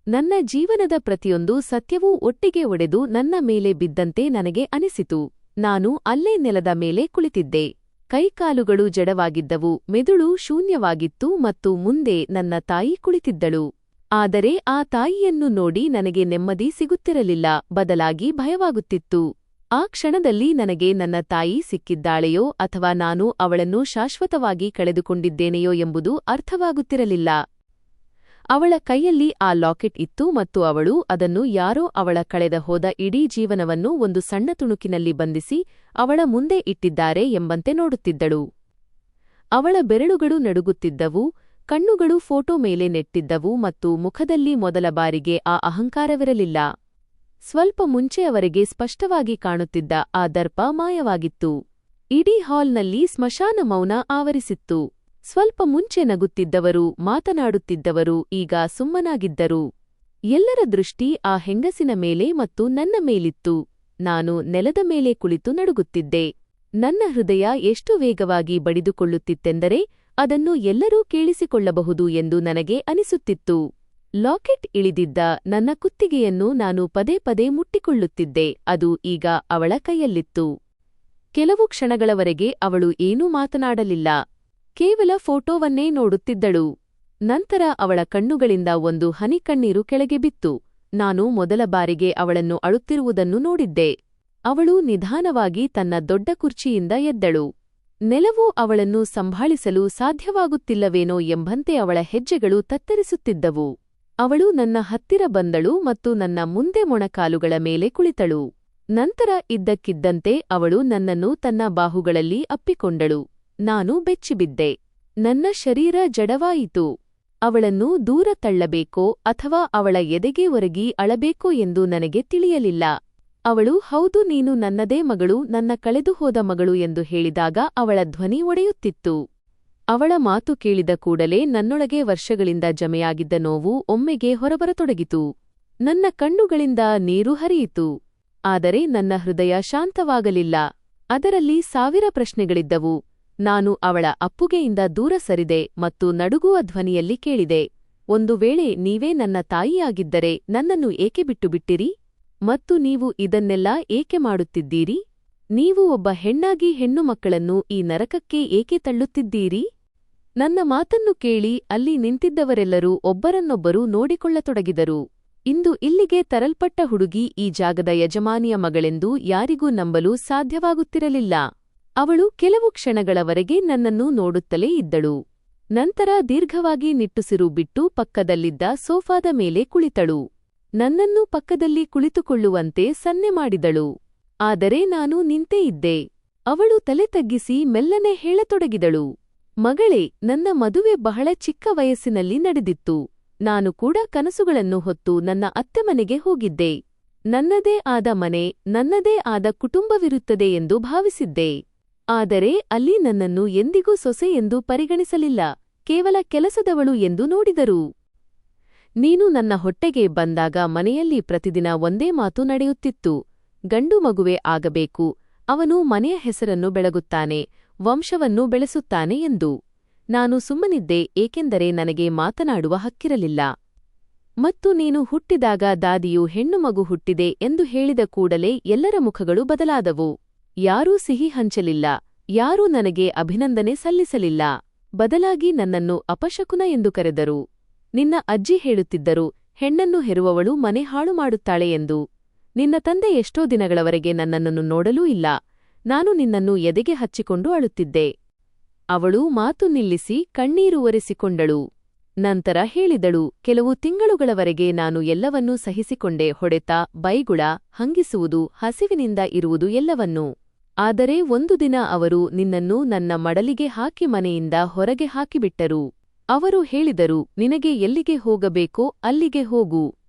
Speaker 1: ನನ್ನ ಜೀವನದ ಪ್ರತಿಯೊಂದು ಸತ್ಯವೂ ಒಟ್ಟಿಗೆ ಒಡೆದು ನನ್ನ ಮೇಲೆ ಬಿದ್ದಂತೆ ನನಗೆ ಅನಿಸಿತು. ನಾನು ಅಲ್ಲೇ ನೆಲದ ಮೇಲೆ ಕುಳಿತಿದ್ದೆ. ಕೈಕಾಲುಗಳು ಜಡವಾಗಿದ್ದವು, ಮೆದುಳು ಶೂನ್ಯವಾಗಿತ್ತು ಮತ್ತು ಮುಂದೆ ನನ್ನ ತಾಯಿ ಕುಳಿತಿದ್ದಳು. ಆದರೆ ಆ ತಾಯಿಯನ್ನು ನೋಡಿ ನನಗೆ ನೆಮ್ಮದಿ ಸಿಗುತ್ತಿರಲಿಲ್ಲ, ಬದಲಾಗಿ ಭಯವಾಗುತ್ತಿತ್ತು. ಆ ಕ್ಷಣದಲ್ಲಿ ನನಗೆ ನನ್ನ ತಾಯಿ ಸಿಕ್ಕಿದ್ದಾಳೆಯೋ ಅಥವಾ ನಾನು ಅವಳನ್ನು ಶಾಶ್ವತವಾಗಿ ಕಳೆದುಕೊಂಡಿದ್ದೇನೆಯೋ ಎಂಬುದು ಅರ್ಥವಾಗುತ್ತಿರಲಿಲ್ಲ. ಅವಳ ಕೈಯಲ್ಲಿ ಆ ಲಾಕೆಟ್ ಇತ್ತು ಮತ್ತು ಅವಳು ಅದನ್ನು ಯಾರೋ ಅವಳ ಕಳೆದ ಹೋದ ಇಡೀ ಜೀವನವನ್ನು ಒಂದು ಸಣ್ಣ ತುಣುಕಿನಲ್ಲಿ ಬಂಧಿಸಿ ಅವಳ ಮುಂದೆ ಇಟ್ಟಿದ್ದಾರೆ ಎಂಬಂತೆ ನೋಡುತ್ತಿದ್ದಳು. ಅವಳ ಬೆರಳುಗಳು ನಡುಗುತ್ತಿದ್ದವು, ಕಣ್ಣುಗಳು ಫೋಟೋ ಮೇಲೆ ನೆಟ್ಟಿದ್ದವು ಮತ್ತು ಮುಖದಲ್ಲಿ ಮೊದಲ ಬಾರಿಗೆ ಆ ಅಹಂಕಾರವಿರಲಿಲ್ಲ. ಸ್ವಲ್ಪ ಮುಂಚೆಯವರೆಗೆ ಸ್ಪಷ್ಟವಾಗಿ ಕಾಣುತ್ತಿದ್ದ ಆ ದರ್ಪ ಮಾಯವಾಗಿತ್ತು. ಇಡೀ ಹಾಲ್ನಲ್ಲಿ ಸ್ಮಶಾನ ಮೌನ ಆವರಿಸಿತ್ತು. ಸ್ವಲ್ಪ ಮುಂಚೆ ನಗುತ್ತಿದ್ದವರು, ಮಾತನಾಡುತ್ತಿದ್ದವರು ಈಗ ಸುಮ್ಮನಾಗಿದ್ದರು. ಎಲ್ಲರ ದೃಷ್ಟಿ ಆ ಹೆಂಗಸಿನ ಮೇಲೆ ಮತ್ತು ನನ್ನ ಮೇಲಿತ್ತು. ನಾನು ನೆಲದ ಮೇಲೆ ಕುಳಿತು ನಡುಗುತ್ತಿದ್ದೆ. ನನ್ನ ಹೃದಯ ಎಷ್ಟು ವೇಗವಾಗಿ ಬಡಿದುಕೊಳ್ಳುತ್ತಿತ್ತೆಂದರೆ ಅದನ್ನು ಎಲ್ಲರೂ ಕೇಳಿಸಿಕೊಳ್ಳಬಹುದು ಎಂದು ನನಗೆ ಅನಿಸುತ್ತಿತ್ತು. ಲಾಕೆಟ್ ಇಳಿದಿದ್ದ ನನ್ನ ಕುತ್ತಿಗೆಯನ್ನು ನಾನು ಪದೇ ಪದೇ ಮುಟ್ಟಿಕೊಳ್ಳುತ್ತಿದ್ದೆ. ಅದು ಈಗ ಅವಳ ಕೈಯಲ್ಲಿತ್ತು. ಕೆಲವು ಕ್ಷಣಗಳವರೆಗೆ ಅವಳು ಏನೂ ಮಾತನಾಡಲಿಲ್ಲ, ಕೇವಲ ಫೋಟೋವನ್ನೇ ನೋಡುತ್ತಿದ್ದಳು. ನಂತರ ಅವಳ ಕಣ್ಣುಗಳಿಂದ ಒಂದು ಹನಿ ಕಣ್ಣೀರು ಕೆಳಗೆ ಬಿತ್ತು. ನಾನು ಮೊದಲ ಬಾರಿಗೆ ಅವಳನ್ನು ಅಳುತ್ತಿರುವುದನ್ನು ನೋಡಿದ್ದೆ. ಅವಳು ನಿಧಾನವಾಗಿ ತನ್ನ ದೊಡ್ಡ ಕುರ್ಚಿಯಿಂದ ಎದ್ದಳು. ನೆಲವು ಅವಳನ್ನು ಸಂಭಾಳಿಸಲು ಸಾಧ್ಯವಾಗುತ್ತಿಲ್ಲವೇನೋ ಎಂಬಂತೆ ಅವಳ ಹೆಜ್ಜೆಗಳು ತತ್ತರಿಸುತ್ತಿದ್ದವು. ಅವಳು ನನ್ನ ಹತ್ತಿರ ಬಂದಳು ಮತ್ತು ನನ್ನ ಮುಂದೆ ಮೊಣಕಾಲುಗಳ ಮೇಲೆ ಕುಳಿತಳು. ನಂತರ ಇದ್ದಕ್ಕಿದ್ದಂತೆ ಅವಳು ನನ್ನನ್ನು ತನ್ನ ಬಾಹುಗಳಲ್ಲಿ ಅಪ್ಪಿಕೊಂಡಳು. ನಾನು ಬೆಚ್ಚಿಬಿದ್ದೆ. ನನ್ನ ಶರೀರ ಜಡವಾಯಿತು. ಅವಳನ್ನು ದೂರ ತಳ್ಳಬೇಕೋ ಅಥವಾ ಅವಳ ಎದೆಗೆ ಒರಗಿ ಅಳಬೇಕೋ ಎಂದು ನನಗೆ ತಿಳಿಯಲಿಲ್ಲ. ಅವಳು ಹೌದು, ನೀನು ನನ್ನದೇ ಮಗಳು, ನನ್ನ ಕಳೆದುಹೋದ ಮಗಳು ಎಂದು ಹೇಳಿದಾಗ ಅವಳ ಧ್ವನಿ ಒಡೆಯುತ್ತಿತ್ತು. ಅವಳ ಮಾತು ಕೇಳಿದ ಕೂಡಲೇ ನನ್ನೊಳಗೆ ವರ್ಷಗಳಿಂದ ಜಮೆಯಾಗಿದ್ದ ನೋವು ಒಮ್ಮೆಗೆ ಹೊರಬರತೊಡಗಿತು. ನನ್ನ ಕಣ್ಣುಗಳಿಂದ ನೀರು ಹರಿಯಿತು. ಆದರೆ ನನ್ನ ಹೃದಯ ಶಾಂತವಾಗಲಿಲ್ಲ. ಅದರಲ್ಲಿ ಸಾವಿರ ಪ್ರಶ್ನೆಗಳಿದ್ದವು. ನಾನು ಅವಳ ಅಪ್ಪುಗೆಯಿಂದ ದೂರ ಸರಿದೆ ಮತ್ತು ನಡುಗುವ ಧ್ವನಿಯಲ್ಲಿ ಕೇಳಿದೆ, ಒಂದು ವೇಳೆ ನೀವೇ ನನ್ನ ತಾಯಿಯಾಗಿದ್ದರೆ ನನ್ನನ್ನು ಏಕೆ ಬಿಟ್ಟುಬಿಟ್ಟಿರಿ? ಮತ್ತು ನೀವು ಇದನ್ನೆಲ್ಲ ಏಕೆ ಮಾಡುತ್ತಿದ್ದೀರಿ? ನೀವು ಒಬ್ಬ ಹೆಣ್ಣಾಗಿ ಹೆಣ್ಣು ಮಕ್ಕಳನ್ನು ಈ ನರಕಕ್ಕೆ ಏಕೆ ತಳ್ಳುತ್ತಿದ್ದೀರಿ? ನನ್ನ ಮಾತನ್ನು ಕೇಳಿ ಅಲ್ಲಿ ನಿಂತಿದ್ದವರೆಲ್ಲರೂ ಒಬ್ಬರನ್ನೊಬ್ಬರು ನೋಡಿಕೊಳ್ಳತೊಡಗಿದರು. ಇಂದು ಇಲ್ಲಿಗೆ ತರಲ್ಪಟ್ಟ ಹುಡುಗಿ ಈ ಜಾಗದ ಯಜಮಾನಿಯ ಮಗಳೆಂದು ಯಾರಿಗೂ ನಂಬಲು ಸಾಧ್ಯವಾಗುತ್ತಿರಲಿಲ್ಲ. ಅವಳು ಕೆಲವು ಕ್ಷಣಗಳವರೆಗೆ ನನ್ನನ್ನು ನೋಡುತ್ತಲೇ ಇದ್ದಳು. ನಂತರ ದೀರ್ಘವಾಗಿ ನಿಟ್ಟುಸಿರು ಬಿಟ್ಟು ಪಕ್ಕದಲ್ಲಿದ್ದ ಸೋಫಾದ ಮೇಲೆ ಕುಳಿತಳು. ನನ್ನನ್ನು ಪಕ್ಕದಲ್ಲಿ ಕುಳಿತುಕೊಳ್ಳುವಂತೆ ಸನ್ನೆ ಮಾಡಿದಳು. ಆದರೆ ನಾನು ನಿಂತೇ ಇದ್ದೆ. ಅವಳು ತಲೆ ತಗ್ಗಿಸಿ ಮೆಲ್ಲನೆ ಹೇಳತೊಡಗಿದಳು, ಮಗಳೇ, ನನ್ನ ಮದುವೆ ಬಹಳ ಚಿಕ್ಕ ವಯಸ್ಸಿನಲ್ಲಿ ನಡೆದಿತ್ತು. ನಾನು ಕೂಡ ಕನಸುಗಳನ್ನು ಹೊತ್ತು ನನ್ನ ಅತ್ತೆ ಮನೆಗೆ ಹೋಗಿದ್ದೆ. ನನ್ನದೇ ಆದ ಮನೆ, ನನ್ನದೇ ಆದ ಕುಟುಂಬವಿರುತ್ತದೆ ಎಂದು ಭಾವಿಸಿದ್ದೆ. ಆದರೆ ಅಲ್ಲಿ ನನ್ನನ್ನು ಎಂದಿಗೂ ಸೊಸೆ ಎಂದು ಪರಿಗಣಿಸಲಿಲ್ಲ, ಕೇವಲ ಕೆಲಸದವಳು ಎಂದು ನೋಡಿದರು. ನೀನು ನನ್ನ ಹೊಟ್ಟೆಗೆ ಬಂದಾಗ ಮನೆಯಲ್ಲಿ ಪ್ರತಿದಿನ ಒಂದೇ ಮಾತು ನಡೆಯುತ್ತಿತ್ತು, ಗಂಡು ಮಗುವೆ ಆಗಬೇಕು, ಅವನು ಮನೆಯ ಹೆಸರನ್ನು ಬೆಳಗುತ್ತಾನೆ, ವಂಶವನ್ನು ಬೆಳೆಸುತ್ತಾನೆ ಎಂದು. ನಾನು ಸುಮ್ಮನಿದ್ದೆ, ಏಕೆಂದರೆ ನನಗೆ ಮಾತನಾಡುವ ಹಕ್ಕಿರಲಿಲ್ಲ. ಮತ್ತು ನೀನು ಹುಟ್ಟಿದಾಗ ದಾದಿಯು ಹೆಣ್ಣು ಮಗು ಹುಟ್ಟಿದೆ ಎಂದು ಹೇಳಿದ ಕೂಡಲೇ ಎಲ್ಲರ ಮುಖಗಳು ಬದಲಾದವು. ಯಾರೂ ಸಿಹಿ ಹಂಚಲಿಲ್ಲ, ಯಾರೂ ನನಗೆ ಅಭಿನಂದನೆ ಸಲ್ಲಿಸಲಿಲ್ಲ. ಬದಲಾಗಿ ನನ್ನನ್ನು ಅಪಶಕುನ ಎಂದು ಕರೆದರು. ನಿನ್ನ ಅಜ್ಜಿ ಹೇಳುತ್ತಿದ್ದರು, ಹೆಣ್ಣನ್ನು ಹೆರುವವಳು ಮನೆ ಹಾಳು ಮಾಡುತ್ತಾಳೆ ಎಂದು. ನಿನ್ನ ತಂದೆ ಎಷ್ಟೋ ದಿನಗಳವರೆಗೆ ನನ್ನನ್ನು ನೋಡಲೂ ಇಲ್ಲ. ನಾನು ನಿನ್ನನ್ನು ಎದೆಗೆ ಹಚ್ಚಿಕೊಂಡು ಅಳುತ್ತಿದ್ದೆ. ಅವಳು ಮಾತು ನಿಲ್ಲಿಸಿ ಕಣ್ಣೀರು ಒರೆಸಿಕೊಂಡಳು. ನಂತರ ಹೇಳಿದಳು, ಕೆಲವು ತಿಂಗಳುಗಳವರೆಗೆ ನಾನು ಎಲ್ಲವನ್ನೂ ಸಹಿಸಿಕೊಂಡೆ, ಹೊಡೆತ, ಬೈಗುಳ, ಹಂಗಿಸುವುದು, ಹಸಿವಿನಿಂದ ಇರುವುದು ಎಲ್ಲವನ್ನೂ. ಆದರೆ ಒಂದು ದಿನ ಅವರು ನಿನ್ನನ್ನು ನನ್ನ ಮಡಲಿಗೆ ಹಾಕಿ ಮನೆಯಿಂದ ಹೊರಗೆ ಹಾಕಿಬಿಟ್ಟರು. ಅವರು ಹೇಳಿದರು, ನಿನಗೆ ಎಲ್ಲಿಗೆ ಹೋಗಬೇಕೋ ಅಲ್ಲಿಗೆ ಹೋಗು.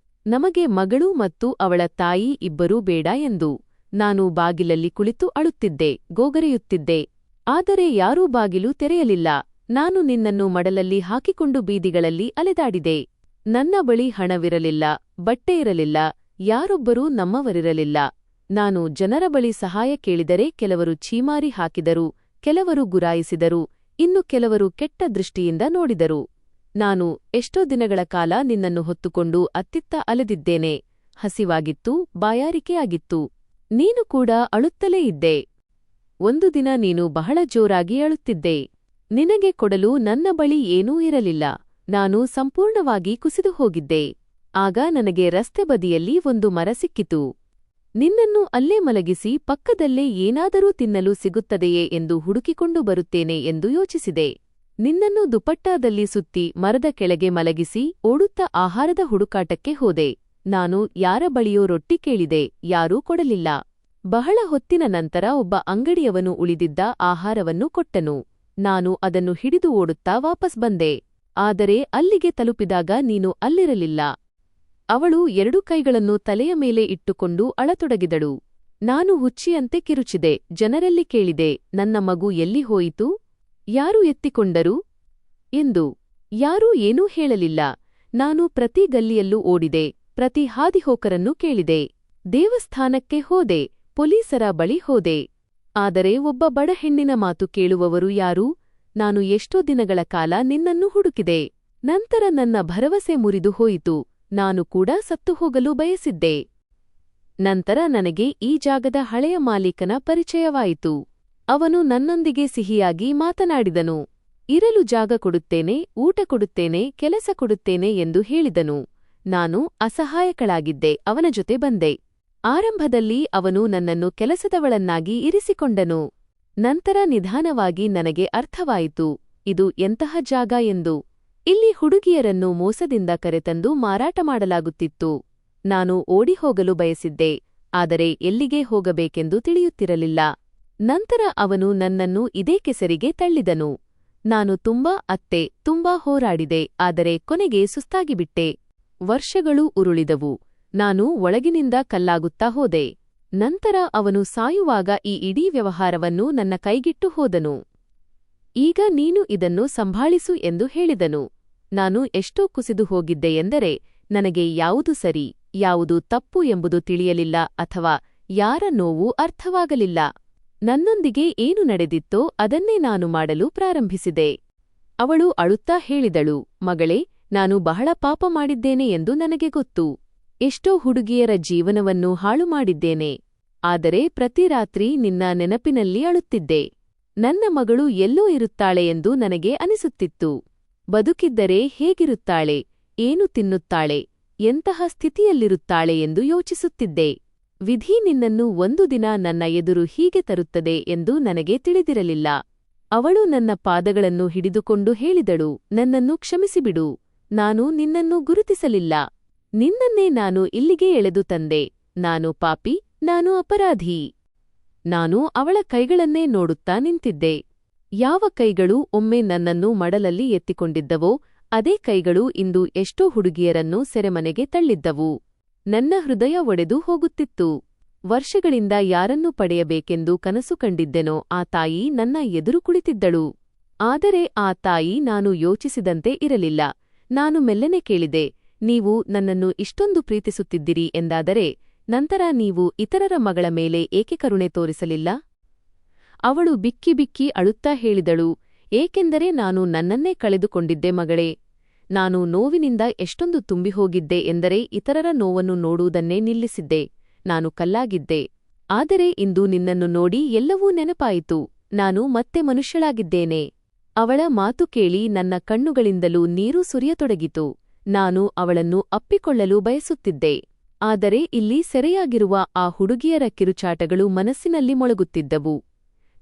Speaker 1: ನಮಗೆ ಮಗಳು ಮತ್ತು ಅವಳ ತಾಯಿ ಇಬ್ಬರೂ ಬೇಡ ಎಂದು. ನಾನು ಬಾಗಿಲಲ್ಲಿ ಕುಳಿತು ಅಳುತ್ತಿದ್ದೆ, ಗೋಗರೆಯುತ್ತಿದ್ದೆ. ಆದರೆ ಯಾರೂ ಬಾಗಿಲು ತೆರೆಯಲಿಲ್ಲ. ನಾನು ನಿನ್ನನ್ನು ಮಡಲಲ್ಲಿ ಹಾಕಿಕೊಂಡು ಬೀದಿಗಳಲ್ಲಿ ಅಲೆದಾಡಿದೆ. ನನ್ನ ಬಳಿ ಹಣವಿರಲಿಲ್ಲ, ಬಟ್ಟೆ ಇರಲಿಲ್ಲ, ಯಾರೊಬ್ಬರೂ ನಮ್ಮವರಿರಲಿಲ್ಲ. ನಾನು ಜನರ ಬಳಿ ಸಹಾಯ ಕೇಳಿದರೆ ಕೆಲವರು ಛೀಮಾರಿ ಹಾಕಿದರು, ಕೆಲವರು ಗುರಾಯಿಸಿದರು, ಇನ್ನು ಕೆಲವರು ಕೆಟ್ಟ ದೃಷ್ಟಿಯಿಂದ ನೋಡಿದರು. ನಾನು ಎಷ್ಟೋ ದಿನಗಳ ಕಾಲ ನಿನ್ನನ್ನು ಹೊತ್ತುಕೊಂಡು ಅತ್ತಿತ್ತ ಅಲೆದಿದ್ದೇನೆ. ಹಸಿವಾಗಿತ್ತು, ಬಾಯಾರಿಕೆಯಾಗಿತ್ತು. ನೀನು ಕೂಡ ಅಳುತ್ತಲೇ ಇದ್ದೆ. ಒಂದು ದಿನ ನೀನು ಬಹಳ ಜೋರಾಗಿ ಅಳುತ್ತಿದ್ದೆ. ನಿನಗೆ ಕೊಡಲು ನನ್ನ ಬಳಿ ಏನೂ ಇರಲಿಲ್ಲ. ನಾನು ಸಂಪೂರ್ಣವಾಗಿ ಕುಸಿದು ಹೋಗಿದ್ದೆ. ಆಗ ನನಗೆ ರಸ್ತೆ ಬದಿಯಲ್ಲಿ ಒಂದು ಮರ ಸಿಕ್ಕಿತು. ನಿನ್ನನ್ನು ಅಲ್ಲೇ ಮಲಗಿಸಿ ಪಕ್ಕದಲ್ಲೇ ಏನಾದರೂ ತಿನ್ನಲು ಸಿಗುತ್ತದೆಯೇ ಎಂದು ಹುಡುಕಿಕೊಂಡು ಬರುತ್ತೇನೆ ಎಂದು ಯೋಚಿಸಿದೆ. ನಿನ್ನನ್ನು ದುಪಟ್ಟಾದಲ್ಲಿ ಸುತ್ತಿ ಮರದ ಕೆಳಗೆ ಮಲಗಿಸಿ ಓಡುತ್ತಾ ಆಹಾರದ ಹುಡುಕಾಟಕ್ಕೆ ಹೋದೆ. ನಾನು ಯಾರ ಬಳಿಯೋ ರೊಟ್ಟಿ ಕೇಳಿದೆ, ಯಾರೂ ಕೊಡಲಿಲ್ಲ. ಬಹಳ ಹೊತ್ತಿನ ನಂತರ ಒಬ್ಬ ಅಂಗಡಿಯವನು ಉಳಿದಿದ್ದ ಆಹಾರವನ್ನು ಕೊಟ್ಟನು. ನಾನು ಅದನ್ನು ಹಿಡಿದು ಓಡುತ್ತಾ ವಾಪಸ್ ಬಂದೆ. ಆದರೆ ಅಲ್ಲಿಗೆ ತಲುಪಿದಾಗ ನೀನು ಅಲ್ಲಿರಲಿಲ್ಲ. ಅವಳು 2 ಕೈಗಳನ್ನು ತಲೆಯ ಮೇಲೆ ಇಟ್ಟುಕೊಂಡು ಅಳತೊಡಗಿದಳು. ನಾನು ಹುಚ್ಚಿಯಂತೆ ಕಿರುಚಿದೆ. ಜನರಲ್ಲಿ ಕೇಳಿದೆ, ನನ್ನ ಮಗು ಎಲ್ಲಿ ಹೋಯಿತು? ಯಾರು ಎತ್ತಿಕೊಂಡರು ಎಂದು. ಯಾರೂ ಏನೂ ಹೇಳಲಿಲ್ಲ. ನಾನು ಪ್ರತಿ ಗಲ್ಲಿಯಲ್ಲೂ ಓಡಿದೆ, ಪ್ರತಿ ಹಾದಿಹೋಕರನ್ನೂ ಕೇಳಿದೆ. ದೇವಸ್ಥಾನಕ್ಕೆ ಹೋದೆ, ಪೊಲೀಸರ ಬಳಿ ಹೋದೆ. ಆದರೆ ಒಬ್ಬ ಬಡ ಹೆಣ್ಣಿನ ಮಾತು ಕೇಳುವವರು ಯಾರು? ನಾನು ಎಷ್ಟೋ ದಿನಗಳ ಕಾಲ ನಿನ್ನನ್ನು ಹುಡುಕಿದೆ. ನಂತರ ನನ್ನ ಭರವಸೆ ಮುರಿದು ಹೋಯಿತು. ನಾನು ಕೂಡ ಸತ್ತು ಹೋಗಲು ಬಯಸಿದ್ದೆ. ನಂತರ ನನಗೆ ಈ ಜಾಗದ ಹಳೆಯ ಮಾಲೀಕನ ಪರಿಚಯವಾಯಿತು. ಅವನು ನನ್ನೊಂದಿಗೆ ಸಿಹಿಯಾಗಿ ಮಾತನಾಡಿದನು. ಇರಲು ಜಾಗ ಕೊಡುತ್ತೇನೆ, ಊಟ ಕೊಡುತ್ತೇನೆ, ಕೆಲಸ ಕೊಡುತ್ತೇನೆ ಎಂದು ಹೇಳಿದನು. ನಾನು ಅಸಹಾಯಕಳಾಗಿದ್ದೆ. ಅವನ ಜೊತೆ ಬಂದೆ. ಆರಂಭದಲ್ಲಿ ಅವನು ನನ್ನನ್ನು ಕೆಲಸದವಳನ್ನಾಗಿ ಇರಿಸಿಕೊಂಡನು. ನಂತರ ನಿಧಾನವಾಗಿ ನನಗೆ ಅರ್ಥವಾಯಿತು, ಇದು ಎಂತಹ ಜಾಗ ಎಂದು. ಇಲ್ಲಿ ಹುಡುಗಿಯರನ್ನು ಮೋಸದಿಂದ ಕರೆತಂದು ಮಾರಾಟ ಮಾಡಲಾಗುತ್ತಿತ್ತು. ನಾನು ಓಡಿಹೋಗಲು ಬಯಸಿದ್ದೆ, ಆದರೆ ಎಲ್ಲಿಗೆ ಹೋಗಬೇಕೆಂದು ತಿಳಿಯುತ್ತಿರಲಿಲ್ಲ. ನಂತರ ಅವನು ನನ್ನನ್ನು ಇದೇ ಕೆಸರಿಗೆ ತಳ್ಳಿದನು. ನಾನು ತುಂಬಾ ಹೋರಾಡಿದೆ, ಆದರೆ ಕೊನೆಗೆ ಸುಸ್ತಾಗಿಬಿಟ್ಟೆ. ವರ್ಷಗಳು ಉರುಳಿದವು. ನಾನು ಒಳಗಿನಿಂದ ಕಲ್ಲಾಗುತ್ತಾ ಹೋದೆ. ನಂತರ ಅವನು ಸಾಯುವಾಗ ಈ ಇಡೀ ವ್ಯವಹಾರವನ್ನು ನನ್ನ ಕೈಗಿಟ್ಟು ಹೋದನು. ಈಗ ನೀನು ಇದನ್ನು ಸಂಭಾಳಿಸು ಎಂದು ಹೇಳಿದನು. ನಾನು ಎಷ್ಟೋ ಕುಸಿದು ಹೋಗಿದ್ದೆಯೆಂದರೆ ನನಗೆ ಯಾವುದು ಸರಿ, ಯಾವುದು ತಪ್ಪು ಎಂಬುದು ತಿಳಿಯಲಿಲ್ಲ ಅಥವಾ ಯಾರ ನೋವು ಅರ್ಥವಾಗಲಿಲ್ಲ. ನನ್ನೊಂದಿಗೆ ಏನು ನಡೆದಿತ್ತೋ ಅದನ್ನೇ ನಾನು ಮಾಡಲು ಪ್ರಾರಂಭಿಸಿದೆ. ಅವಳು ಅಳುತ್ತಾ ಹೇಳಿದಳು, ಮಗಳೇ, ನಾನು ಬಹಳ ಪಾಪ ಮಾಡಿದ್ದೇನೆ ಎಂದು ನನಗೆ ಗೊತ್ತು. ಎಷ್ಟೋ ಹುಡುಗಿಯರ ಜೀವನವನ್ನು ಹಾಳು ಮಾಡಿದ್ದೇನೆ. ಆದರೆ ಪ್ರತಿ ರಾತ್ರಿ ನಿನ್ನ ನೆನಪಿನಲ್ಲಿ ಅಳುತ್ತಿದ್ದೆ. ನನ್ನ ಮಗಳು ಎಲ್ಲೋ ಇರುತ್ತಾಳೆ ಎಂದು ನನಗೆ ಅನಿಸುತ್ತಿತ್ತು. ಬದುಕಿದ್ದರೆ ಹೇಗಿರುತ್ತಾಳೆ, ಏನು ತಿನ್ನುತ್ತಾಳೆ, ಎಂತಹ ಸ್ಥಿತಿಯಲ್ಲಿರುತ್ತಾಳೆ ಎಂದು ಯೋಚಿಸುತ್ತಿದ್ದೆ. ವಿಧಿ ನಿನ್ನನ್ನು ಒಂದು ದಿನ ನನ್ನ ಎದುರು ಹೀಗೆ ತರುತ್ತದೆ ಎಂದು ನನಗೆ ತಿಳಿದಿರಲಿಲ್ಲ. ಅವಳು ನನ್ನ ಪಾದಗಳನ್ನು ಹಿಡಿದುಕೊಂಡು ಹೇಳಿದಳು, ನನ್ನನ್ನು ಕ್ಷಮಿಸಿಬಿಡು. ನಾನು ನಿನ್ನನ್ನು ಗುರುತಿಸಲಿಲ್ಲ. ನಿನ್ನನ್ನೇ ನಾನು ಇಲ್ಲಿಗೆ ಎಳೆದು ತಂದೆ. ನಾನು ಪಾಪಿ, ನಾನು ಅಪರಾಧಿ. ನಾನು ಅವಳ ಕೈಗಳನ್ನೇ ನೋಡುತ್ತಾ ನಿಂತಿದ್ದೆ. ಯಾವ ಕೈಗಳು ಒಮ್ಮೆ ನನ್ನನ್ನು ಮಡಲಲ್ಲಿ ಎತ್ತಿಕೊಂಡಿದ್ದವೋ ಅದೇ ಕೈಗಳು ಇಂದು ಎಷ್ಟೋ ಹುಡುಗಿಯರನ್ನು ಸೆರೆಮನೆಗೆ ತಳ್ಳಿದ್ದವು. ನನ್ನ ಹೃದಯ ಒಡೆದು ಹೋಗುತ್ತಿತ್ತು. ವರ್ಷಗಳಿಂದ ಯಾರನ್ನು ಪಡೆಯಬೇಕೆಂದು ಕನಸು ಕಂಡಿದ್ದೆನೋ ಆ ತಾಯಿ ನನ್ನ ಎದುರು ಕುಳಿತಿದ್ದಳು. ಆದರೆ ಆ ತಾಯಿ ನಾನು ಯೋಚಿಸಿದಂತೆ ಇರಲಿಲ್ಲ. ನಾನು ಮೆಲ್ಲನೆ ಕೇಳಿದೆ, ನೀವು ನನ್ನನ್ನು ಇಷ್ಟೊಂದು ಪ್ರೀತಿಸುತ್ತಿದ್ದಿರಿ ಎಂದಾದರೆ ನಂತರ ನೀವು ಇತರರ ಮಗಳ ಮೇಲೆ ಏಕೆ ಕರುಣೆ ತೋರಿಸಲಿಲ್ಲ? ಅವಳು ಬಿಕ್ಕಿ ಬಿಕ್ಕಿ ಅಳುತ್ತಾ ಹೇಳಿದಳು, ಏಕೆಂದರೆ ನಾನು ನನ್ನನ್ನೇ ಕಳೆದುಕೊಂಡಿದ್ದೆ ಮಗಳೇ. ನಾನು ನೋವಿನಿಂದ ಎಷ್ಟೊಂದು ತುಂಬಿಹೋಗಿದ್ದೆ ಎಂದರೆ ಇತರರ ನೋವನ್ನು ನೋಡುವುದನ್ನೇ ನಿಲ್ಲಿಸಿದ್ದೆ. ನಾನು ಕಲ್ಲಾಗಿದ್ದೆ. ಆದರೆ ಇಂದು ನಿನ್ನನ್ನು ನೋಡಿ ಎಲ್ಲವೂ ನೆನಪಾಯಿತು. ನಾನು ಮತ್ತೆ ಮನುಷ್ಯಳಾಗಿದ್ದೇನೆ. ಅವಳ ಮಾತು ಕೇಳಿ ನನ್ನ ಕಣ್ಣುಗಳಿಂದಲೂ ನೀರು ಸುರಿಯತೊಡಗಿತು. ನಾನು ಅವಳನ್ನು ಅಪ್ಪಿಕೊಳ್ಳಲು ಬಯಸುತ್ತಿದ್ದೆ. ಆದರೆ ಇಲ್ಲಿ ಸೆರೆಯಾಗಿರುವ ಆ ಹುಡುಗಿಯರ ಕಿರುಚಾಟಗಳು ಮನಸ್ಸಿನಲ್ಲಿ ಮೊಳಗುತ್ತಿದ್ದವು.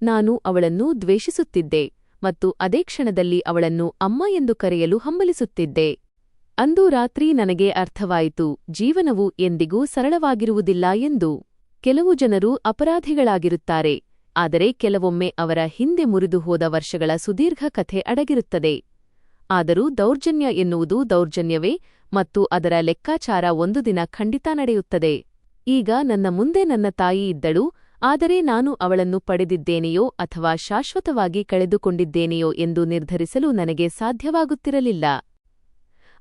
Speaker 1: ನಾನು ಅವಳನ್ನು ದ್ವೇಷಿಸುತ್ತಿದ್ದೆ ಮತ್ತು ಅದೇ ಕ್ಷಣದಲ್ಲಿ ಅವಳನ್ನು ಅಮ್ಮ ಎಂದು ಕರೆಯಲು ಹಂಬಲಿಸುತ್ತಿದ್ದೆ. ಅಂದು ರಾತ್ರಿ ನನಗೆ ಅರ್ಥವಾಯಿತು, ಜೀವನವು ಎಂದಿಗೂ ಸರಳವಾಗಿರುವುದಿಲ್ಲ ಎಂದು. ಕೆಲವು ಜನರು ಅಪರಾಧಿಗಳಾಗಿರುತ್ತಾರೆ, ಆದರೆ ಕೆಲವೊಮ್ಮೆ ಅವರ ಹಿಂದೆ ಮುರಿದು ಹೋದ ವರ್ಷಗಳ ಸುದೀರ್ಘ ಕಥೆ ಅಡಗಿರುತ್ತದೆ. ಆದರೂ ದೌರ್ಜನ್ಯ ಎನ್ನುವುದು ದೌರ್ಜನ್ಯವೇ ಮತ್ತು ಅದರ ಲೆಕ್ಕಾಚಾರ ಒಂದು ದಿನ ಖಂಡಿತ ನಡೆಯುತ್ತದೆ. ಈಗ ನನ್ನ ಮುಂದೆ ನನ್ನ ತಾಯಿ ಇದ್ದಳು, ಆದರೆ ನಾನು ಅವಳನ್ನು ಪಡೆದಿದ್ದೇನೆಯೋ ಅಥವಾ ಶಾಶ್ವತವಾಗಿ ಕಳೆದುಕೊಂಡಿದ್ದೇನೆಯೋ ಎಂದು ನಿರ್ಧರಿಸಲು ನನಗೆ ಸಾಧ್ಯವಾಗುತ್ತಿರಲಿಲ್ಲ.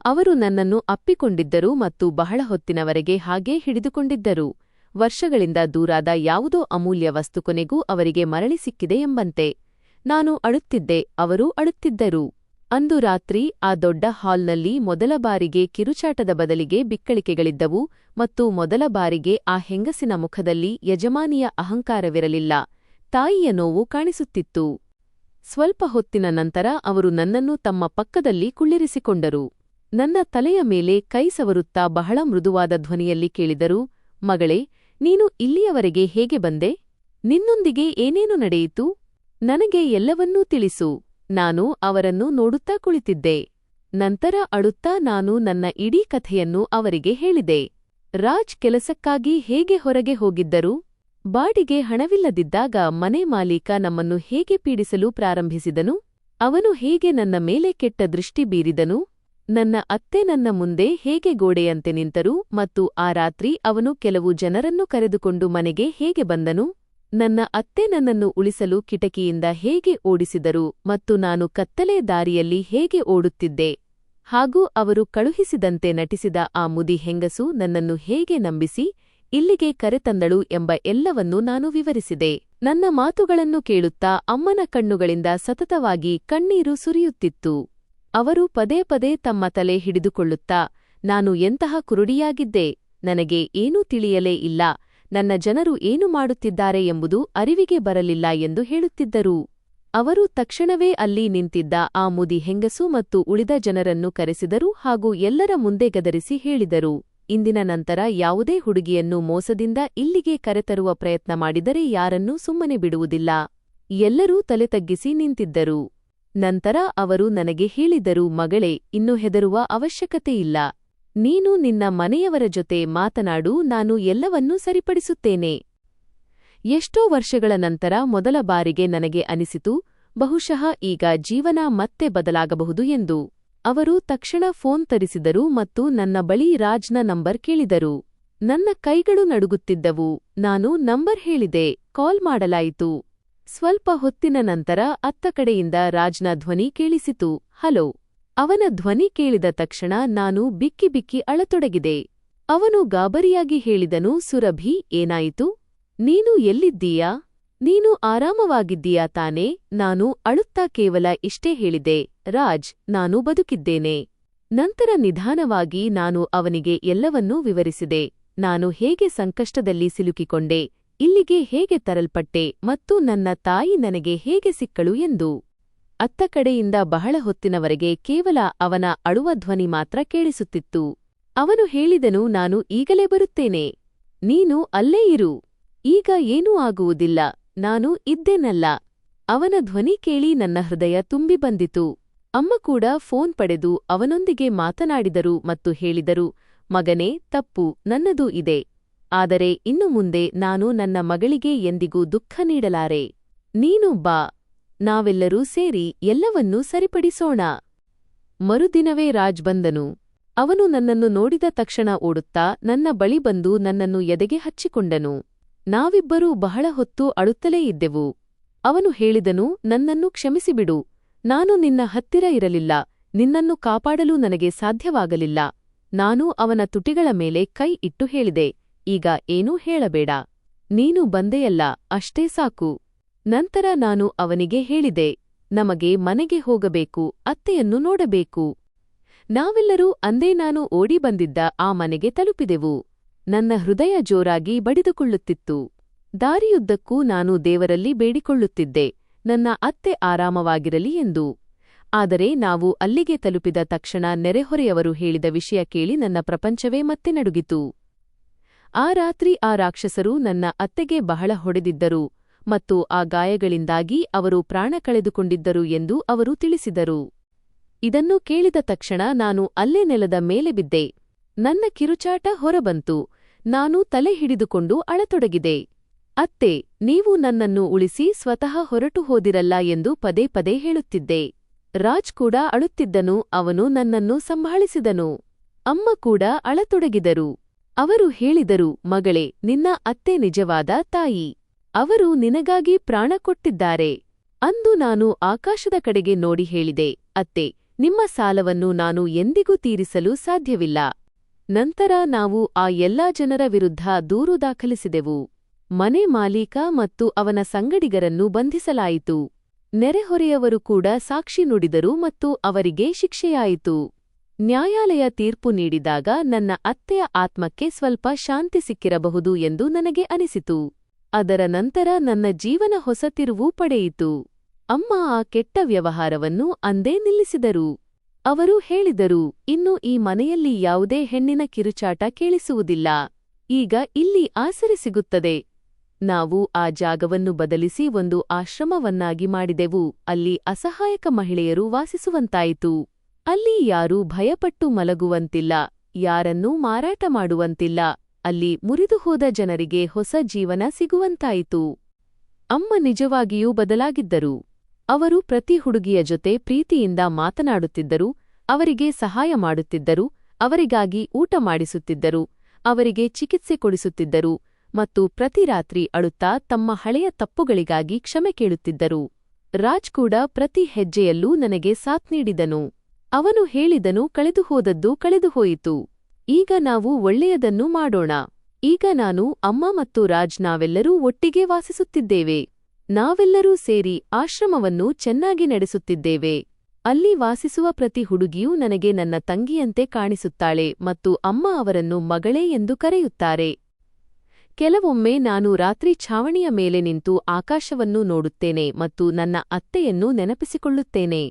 Speaker 1: ಅವರು ನನ್ನನ್ನು ಅಪ್ಪಿಕೊಂಡಿದ್ದರು ಮತ್ತು ಬಹಳ ಹೊತ್ತಿನವರೆಗೆ ಹಾಗೇ ಹಿಡಿದುಕೊಂಡಿದ್ದರು. ವರ್ಷಗಳಿಂದ ದೂರಾದ ಯಾವುದೋ ಅಮೂಲ್ಯ ವಸ್ತು ಕೊನೆಗೂ ಅವರಿಗೆ ಮರಳಿ ಸಿಕ್ಕಿದೆ ಎಂಬಂತೆ. ನಾನು ಅಳುತ್ತಿದ್ದೆ, ಅವರೂ ಅಳುತ್ತಿದ್ದರು. ಅಂದು ರಾತ್ರಿ ಆ ದೊಡ್ಡ ಹಾಲ್ನಲ್ಲಿ ಮೊದಲ ಬಾರಿಗೆ ಕಿರುಚಾಟದ ಬದಲಿಗೆ ಬಿಕ್ಕಳಿಕೆಗಳಿದ್ದವು ಮತ್ತು ಮೊದಲ ಬಾರಿಗೆ ಆ ಹೆಂಗಸಿನ ಮುಖದಲ್ಲಿ ಯಜಮಾನಿಯ ಅಹಂಕಾರವಿರಲಿಲ್ಲ, ತಾಯಿಯ ನೋವು ಕಾಣಿಸುತ್ತಿತ್ತು. ಸ್ವಲ್ಪ ಹೊತ್ತಿನ ನಂತರ ಅವರು ನನ್ನನ್ನು ತಮ್ಮ ಪಕ್ಕದಲ್ಲಿ ಕುಳ್ಳಿರಿಸಿಕೊಂಡರು. ನನ್ನ ತಲೆಯ ಮೇಲೆ ಕೈ ಸವರುತ್ತಾ ಬಹಳ ಮೃದುವಾದ ಧ್ವನಿಯಲ್ಲಿ ಕೇಳಿದರು, ಮಗಳೇ, ನೀನು ಇಲ್ಲಿಯವರೆಗೆ ಹೇಗೆ ಬಂದೆ? ನಿನ್ನೊಂದಿಗೆ ಏನೇನು ನಡೆಯಿತು? ನನಗೆ ಎಲ್ಲವನ್ನೂ ತಿಳಿಸು. ನಾನು ಅವರನ್ನು ನೋಡುತ್ತಾ ಕುಳಿತಿದ್ದೆ. ನಂತರ ಅಳುತ್ತಾ ನಾನು ನನ್ನ ಇಡೀ ಕಥೆಯನ್ನು ಅವರಿಗೆ ಹೇಳಿದೆ. ರಾಜ್ ಕೆಲಸಕ್ಕಾಗಿ ಹೇಗೆ ಹೊರಗೆ ಹೋಗಿದ್ದರು? ಬಾಡಿಗೆ ಹಣವಿಲ್ಲದಿದ್ದಾಗ ಮನೆ ಮಾಲೀಕ ನಮ್ಮನ್ನು ಹೇಗೆ ಪೀಡಿಸಲು ಪ್ರಾರಂಭಿಸಿದನು? ಅವನು ಹೇಗೆ ನನ್ನ ಮೇಲೆ ಕೆಟ್ಟ ದೃಷ್ಟಿ ಬೀರಿದನು? ನನ್ನ ಅತ್ತೆ ನನ್ನ ಮುಂದೆ ಹೇಗೆ ಗೋಡೆಯಂತೆ ನಿಂತರು ಮತ್ತು ಆ ರಾತ್ರಿ ಅವನು ಕೆಲವು ಜನರನ್ನು ಕರೆದುಕೊಂಡು ಮನೆಗೆ ಹೇಗೆ ಬಂದನು? ನನ್ನ ಅತ್ತೆ ನನ್ನನ್ನು ಉಳಿಸಲು ಕಿಟಕಿಯಿಂದ ಹೇಗೆ ಓಡಿಸಿದರು ಮತ್ತು ನಾನು ಕತ್ತಲೆ ದಾರಿಯಲ್ಲಿ ಹೇಗೆ ಓಡುತ್ತಿದ್ದೆ? ಹಾಗೂ ಅವರು ಕಳುಹಿಸಿದಂತೆ ನಟಿಸಿದ ಆ ಮುದಿ ಹೆಂಗಸು ನನ್ನನ್ನು ಹೇಗೆ ನಂಬಿಸಿ ಇಲ್ಲಿಗೆ ಕರೆತಂದಳು ಎಂಬ ಎಲ್ಲವನ್ನೂ ನಾನು ವಿವರಿಸಿದೆ. ನನ್ನ ಮಾತುಗಳನ್ನು ಕೇಳುತ್ತಾ ಅಮ್ಮನ ಕಣ್ಣುಗಳಿಂದ ಸತತವಾಗಿ ಕಣ್ಣೀರು ಸುರಿಯುತ್ತಿತ್ತು. ಅವರು ಪದೇ ಪದೇ ತಮ್ಮ ತಲೆ ಹಿಡಿದುಕೊಳ್ಳುತ್ತಾ, ನಾನು ಎಂತಹ ಕುರುಡಿಯಾಗಿದ್ದೆ, ನನಗೆ ಏನೂ ತಿಳಿಯಲೇ ಇಲ್ಲ, ನನ್ನ ಜನರು ಏನು ಮಾಡುತ್ತಿದ್ದಾರೆ ಎಂಬುದು ಅರಿವಿಗೆ ಬರಲಿಲ್ಲ ಎಂದು ಹೇಳುತ್ತಿದ್ದರು. ಅವರು ತಕ್ಷಣವೇ ಅಲ್ಲಿ ನಿಂತಿದ್ದ ಆ ಮುದಿ ಹೆಂಗಸು ಮತ್ತು ಉಳಿದ ಜನರನ್ನು ಕರೆಸಿದರು ಹಾಗೂ ಎಲ್ಲರ ಮುಂದೆ ಗದರಿಸಿ ಹೇಳಿದರು, ಇಂದಿನ ನಂತರ ಯಾವುದೇ ಹುಡುಗಿಯನ್ನು ಮೋಸದಿಂದ ಇಲ್ಲಿಗೆ ಕರೆತರುವ ಪ್ರಯತ್ನ ಮಾಡಿದರೆ ಯಾರನ್ನೂ ಸುಮ್ಮನೆ ಬಿಡುವುದಿಲ್ಲ. ಎಲ್ಲರೂ ತಲೆ ತಗ್ಗಿಸಿ ನಿಂತಿದ್ದರು. ನಂತರ ಅವರು ನನಗೆ ಹೇಳಿದರು, ಮಗಳೇ, ಇನ್ನು ಹೆದರುವ ಅವಶ್ಯಕತೆಯಿಲ್ಲ. ನೀನು ನಿನ್ನ ಮನೆಯವರ ಜೊತೆ ಮಾತನಾಡು, ನಾನು ಎಲ್ಲವನ್ನೂ ಸರಿಪಡಿಸುತ್ತೇನೆ. ಎಷ್ಟೋ ವರ್ಷಗಳ ನಂತರ ಮೊದಲ ಬಾರಿಗೆ ನನಗೆ ಅನಿಸಿತು, ಬಹುಶಃ ಈಗ ಜೀವನ ಮತ್ತೆ ಬದಲಾಗಬಹುದು ಎಂದು. ಅವರು ತಕ್ಷಣ ಫೋನ್ ತರಿಸಿದರು ಮತ್ತು ನನ್ನ ಬಳಿ ರಾಜ್ನ ನಂಬರ್ ಕೇಳಿದರು. ನನ್ನ ಕೈಗಳು ನಡುಗುತ್ತಿದ್ದವು. ನಾನು ನಂಬರ್ ಹೇಳಿದೆ, ಕಾಲ್ ಮಾಡಲಾಯಿತು. ಸ್ವಲ್ಪ ಹೊತ್ತಿನ ನಂತರ ಅತ್ತ ಕಡೆಯಿಂದ ರಾಜ್ನ ಧ್ವನಿ ಕೇಳಿಸಿತು, ಹಲೋ. ಅವನ ಧ್ವನಿ ಕೇಳಿದ ತಕ್ಷಣ ನಾನು ಬಿಕ್ಕಿ ಬಿಕ್ಕಿ ಅಳತೊಡಗಿದೆ. ಅವನು ಗಾಬರಿಯಾಗಿ ಹೇಳಿದನು, ಸುರಭಿ, ಏನಾಯಿತು? ನೀನು ಎಲ್ಲಿದ್ದೀಯಾ? ನೀನು ಆರಾಮವಾಗಿದ್ದೀಯಾ ತಾನೇ? ನಾನು ಅಳುತ್ತಾ ಕೇವಲ ಇಷ್ಟೇ ಹೇಳಿದೆ, ರಾಜ್, ನಾನು ಬದುಕಿದ್ದೇನೆ. ನಂತರ ನಿಧಾನವಾಗಿ ನಾನು ಅವನಿಗೆ ಎಲ್ಲವನ್ನೂ ವಿವರಿಸಿದೆ. ನಾನು ಹೇಗೆ ಸಂಕಷ್ಟದಲ್ಲಿ ಸಿಲುಕಿಕೊಂಡೆ, ಇಲ್ಲಿಗೆ ಹೇಗೆ ತರಲ್ಪಟ್ಟೆ ಮತ್ತು ನನ್ನ ತಾಯಿ ನನಗೆ ಹೇಗೆ ಸಿಕ್ಕಳು ಎಂದು. ಅತ್ತ ಕಡೆಯಿಂದ ಬಹಳ ಹೊತ್ತಿನವರೆಗೆ ಕೇವಲ ಅವನ ಅಳುವ ಧ್ವನಿ ಮಾತ್ರ ಕೇಳಿಸುತ್ತಿತ್ತು. ಅವನು ಹೇಳಿದನು, ನಾನು ಈಗಲೇ ಬರುತ್ತೇನೆ. ನೀನು ಅಲ್ಲೇ ಇರು. ಈಗ ಏನೂ ಆಗುವುದಿಲ್ಲ, ನಾನು ಇದ್ದೇನಲ್ಲ. ಅವನ ಧ್ವನಿ ಕೇಳಿ ನನ್ನ ಹೃದಯ ತುಂಬಿ ಬಂದಿತು. ಅಮ್ಮ ಕೂಡ ಫೋನ್ ಪಡೆದು ಅವನೊಂದಿಗೆ ಮಾತನಾಡಿದರು ಮತ್ತು ಹೇಳಿದರು, ಮಗನೇ, ತಪ್ಪು ನನ್ನದೂ ಇದೆ. ಆದರೆ ಇನ್ನು ಮುಂದೆ ನಾನು ನನ್ನ ಮಗಳಿಗೆ ಎಂದಿಗೂ ದುಃಖ ನೀಡಲಾರೆ. ನೀನು ಬಾ, ನಾವೆಲ್ಲರೂ ಸೇರಿ ಎಲ್ಲವನ್ನೂ ಸರಿಪಡಿಸೋಣ. ಮರುದಿನವೇ ರಾಜ್ ಬಂದನು. ಅವನು ನನ್ನನ್ನು ನೋಡಿದ ತಕ್ಷಣ ಓಡುತ್ತಾ ನನ್ನ ಬಳಿ ಬಂದು ನನ್ನನ್ನು ಎದೆಗೆ ಹಚ್ಚಿಕೊಂಡನು. ನಾವಿಬ್ಬರೂ ಬಹಳ ಹೊತ್ತು ಅಳುತ್ತಲೇ ಇದ್ದೆವು. ಅವನು ಹೇಳಿದನು, ನನ್ನನ್ನು ಕ್ಷಮಿಸಿಬಿಡು. ನಾನು ನಿನ್ನ ಹತ್ತಿರ ಇರಲಿಲ್ಲ, ನಿನ್ನನ್ನು ಕಾಪಾಡಲು ನನಗೆ ಸಾಧ್ಯವಾಗಲಿಲ್ಲ. ನಾನು ಅವನ ತುಟಿಗಳ ಮೇಲೆ ಕೈ ಇಟ್ಟು ಹೇಳಿದೆ, ಈಗ ಏನೂ ಹೇಳಬೇಡ. ನೀನು ಬಂದೆಯಲ್ಲ, ಅಷ್ಟೇ ಸಾಕು. ನಂತರ ನಾನು ಅವನಿಗೆ ಹೇಳಿದೆ, ನಮಗೆ ಮನೆಗೆ ಹೋಗಬೇಕು, ಅತ್ತೆಯನ್ನು ನೋಡಬೇಕು. ನಾವೆಲ್ಲರೂ ಅಂದೇ ನಾನು ಓಡಿ ಬಂದಿದ್ದ ಆ ಮನೆಗೆ ತಲುಪಿದೆವು. ನನ್ನ ಹೃದಯ ಜೋರಾಗಿ ಬಡಿದುಕೊಳ್ಳುತ್ತಿತ್ತು. ದಾರಿಯುದ್ದಕ್ಕೂ ನಾನು ದೇವರಲ್ಲಿ ಬೇಡಿಕೊಳ್ಳುತ್ತಿದ್ದೆ, ನನ್ನ ಅತ್ತೆ ಆರಾಮವಾಗಿರಲಿ ಎಂದು. ಆದರೆ ನಾವು ಅಲ್ಲಿಗೆ ತಲುಪಿದ ತಕ್ಷಣ ನೆರೆಹೊರೆಯವರು ಹೇಳಿದ ವಿಷಯ ಕೇಳಿ ನನ್ನ ಪ್ರಪಂಚವೇ ಮತ್ತೆ ನಡುಗಿತು. ಆ ರಾತ್ರಿ ಆ ರಾಕ್ಷಸರು ನನ್ನ ಅತ್ತೆಗೆ ಬಹಳ ಹೊಡೆದಿದ್ದರು ಮತ್ತು ಆ ಗಾಯಗಳಿಂದಾಗಿ ಅವರು ಪ್ರಾಣ ಕಳೆದುಕೊಂಡಿದ್ದರು ಎಂದು ಅವರು ತಿಳಿಸಿದರು. ಇದನ್ನು ಕೇಳಿದ ತಕ್ಷಣ ನಾನು ಅಲ್ಲೇ ನೆಲದ ಮೇಲೆ ಬಿದ್ದೆ. ನನ್ನ ಕಿರುಚಾಟ ಹೊರಬಂತು. ನಾನು ತಲೆ ಹಿಡಿದುಕೊಂಡು ಅಳತೊಡಗಿದೆ. ಅತ್ತೆ, ನೀವು ನನ್ನನ್ನು ಉಳಿಸಿ ಸ್ವತಃ ಹೊರಟು ಹೋದಿರಲ್ಲ ಎಂದು ಪದೇ ಪದೇ ಹೇಳುತ್ತಿದ್ದೆ. ರಾಜ್ ಕೂಡ ಅಳುತ್ತಿದ್ದನು. ಅವನು ನನ್ನನ್ನು ಸಂಭಾಳಿಸಿದನು. ಅಮ್ಮ ಕೂಡ ಅಳತೊಡಗಿದರು. ಅವರು ಹೇಳಿದರು, ಮಗಳೇ, ನಿನ್ನ ಅತ್ತೆ ನಿಜವಾದ ತಾಯಿ. ಅವರು ನಿನಗಾಗಿ ಪ್ರಾಣ ಕೊಟ್ಟಿದ್ದಾರೆ. ಅಂದು ನಾನು ಆಕಾಶದ ಕಡೆಗೆ ನೋಡಿ ಹೇಳಿದೆ, ಅತ್ತೆ, ನಿಮ್ಮ ಸಾಲವನ್ನು ನಾನು ಎಂದಿಗೂ ತೀರಿಸಲು ಸಾಧ್ಯವಿಲ್ಲ. ನಂತರ ನಾವು ಆ ಎಲ್ಲಾ ಜನರ ವಿರುದ್ಧ ದೂರು ದಾಖಲಿಸಿದೆವು. ಮನೆ ಮಾಲೀಕ ಮತ್ತು ಅವನ ಸಂಗಡಿಗರನ್ನು ಬಂಧಿಸಲಾಯಿತು. ನೆರೆಹೊರೆಯವರು ಕೂಡ ಸಾಕ್ಷಿ ನುಡಿದರು ಮತ್ತು ಅವರಿಗೆ ಶಿಕ್ಷೆಯಾಯಿತು. ನ್ಯಾಯಾಲಯ ತೀರ್ಪು ನೀಡಿದಾಗ ನನ್ನ ಅತ್ತೆಯ ಆತ್ಮಕ್ಕೆ ಸ್ವಲ್ಪ ಶಾಂತಿ ಸಿಕ್ಕಿರಬಹುದು ಎಂದು ನನಗೆ ಅನಿಸಿತು. ಅದರ ನಂತರ ನನ್ನ ಜೀವನ ಹೊಸ ತಿರುವು ಪಡೆಯಿತು. ಅಮ್ಮ ಆ ಕೆಟ್ಟ ವ್ಯವಹಾರವನ್ನು ಅಂದೇ ನಿಲ್ಲಿಸಿದರು. ಅವರು ಹೇಳಿದರು, ಇನ್ನು ಈ ಮನೆಯಲ್ಲಿ ಯಾವುದೇ ಹೆಣ್ಣಿನ ಕಿರುಚಾಟ ಕೇಳಿಸುವುದಿಲ್ಲ. ಈಗ ಇಲ್ಲಿ ಆಸರೆ ಸಿಗುತ್ತದೆ. ನಾವು ಆ ಜಾಗವನ್ನು ಬದಲಿಸಿ ಒಂದು ಆಶ್ರಮವನ್ನಾಗಿ ಮಾಡಿದೆವು. ಅಲ್ಲಿ ಅಸಹಾಯಕ ಮಹಿಳೆಯರು ವಾಸಿಸುವಂತಾಯಿತು. ಅಲ್ಲಿ ಯಾರೂ ಭಯಪಟ್ಟು ಮಲಗುವಂತಿಲ್ಲ, ಯಾರನ್ನೂ ಮಾರಾಟ ಮಾಡುವಂತಿಲ್ಲ. ಅಲ್ಲಿ ಮುರಿದುಹೋದ ಜನರಿಗೆ ಹೊಸ ಜೀವನ ಸಿಗುವಂತಾಯಿತು. ಅಮ್ಮ ನಿಜವಾಗಿಯೂ ಬದಲಾಗಿದ್ದರು. ಅವರು ಪ್ರತಿ ಹುಡುಗಿಯ ಜೊತೆ ಪ್ರೀತಿಯಿಂದ ಮಾತನಾಡುತ್ತಿದ್ದರು, ಅವರಿಗೆ ಸಹಾಯ ಮಾಡುತ್ತಿದ್ದರು, ಅವರಿಗಾಗಿ ಊಟ ಮಾಡಿಸುತ್ತಿದ್ದರು, ಅವರಿಗೆ ಚಿಕಿತ್ಸೆ ಕೊಡಿಸುತ್ತಿದ್ದರು ಮತ್ತು ಪ್ರತಿ ರಾತ್ರಿ ಅಳುತ್ತಾ ತಮ್ಮ ಹಳೆಯ ತಪ್ಪುಗಳಿಗಾಗಿ ಕ್ಷಮೆ ಕೇಳುತ್ತಿದ್ದರು. ರಾಜ್ ಕೂಡ ಪ್ರತಿ ಹೆಜ್ಜೆಯಲ್ಲೂ ನನಗೆ ಸಾಥ್ ನೀಡಿದನು. ಅವನು ಹೇಳಿದನು, ಕಳೆದುಹೋದದ್ದು ಕಳೆದುಹೋಯಿತು. ಈಗ ನಾವು ಒಳ್ಳೆಯದನ್ನು ಮಾಡೋಣ. ಈಗ ನಾನು, ಅಮ್ಮ ಮತ್ತು ರಾಜ್ ನಾವೆಲ್ಲರೂ ಒಟ್ಟಿಗೆ ವಾಸಿಸುತ್ತಿದ್ದೇವೆ. ನಾವೆಲ್ಲರೂ ಸೇರಿ ಆಶ್ರಮವನ್ನು ಚೆನ್ನಾಗಿ ನಡೆಸುತ್ತಿದ್ದೇವೆ. ಅಲ್ಲಿ ವಾಸಿಸುವ ಪ್ರತಿ ಹುಡುಗಿಯೂ ನನಗೆ ನನ್ನ ತಂಗಿಯಂತೆ ಕಾಣಿಸುತ್ತಾಳೆ ಮತ್ತು ಅಮ್ಮ ಅವರನ್ನು ಮಗಳೇ ಎಂದು ಕರೆಯುತ್ತಾರೆ. ಕೆಲವೊಮ್ಮೆ ನಾನು ರಾತ್ರಿ ಛಾವಣಿಯ ಮೇಲೆ ನಿಂತು ಆಕಾಶವನ್ನು ನೋಡುತ್ತೇನೆ ಮತ್ತು ನನ್ನ ಅತ್ತೆಯನ್ನು ನೆನಪಿಸಿಕೊಳ್ಳುತ್ತೇನೆ.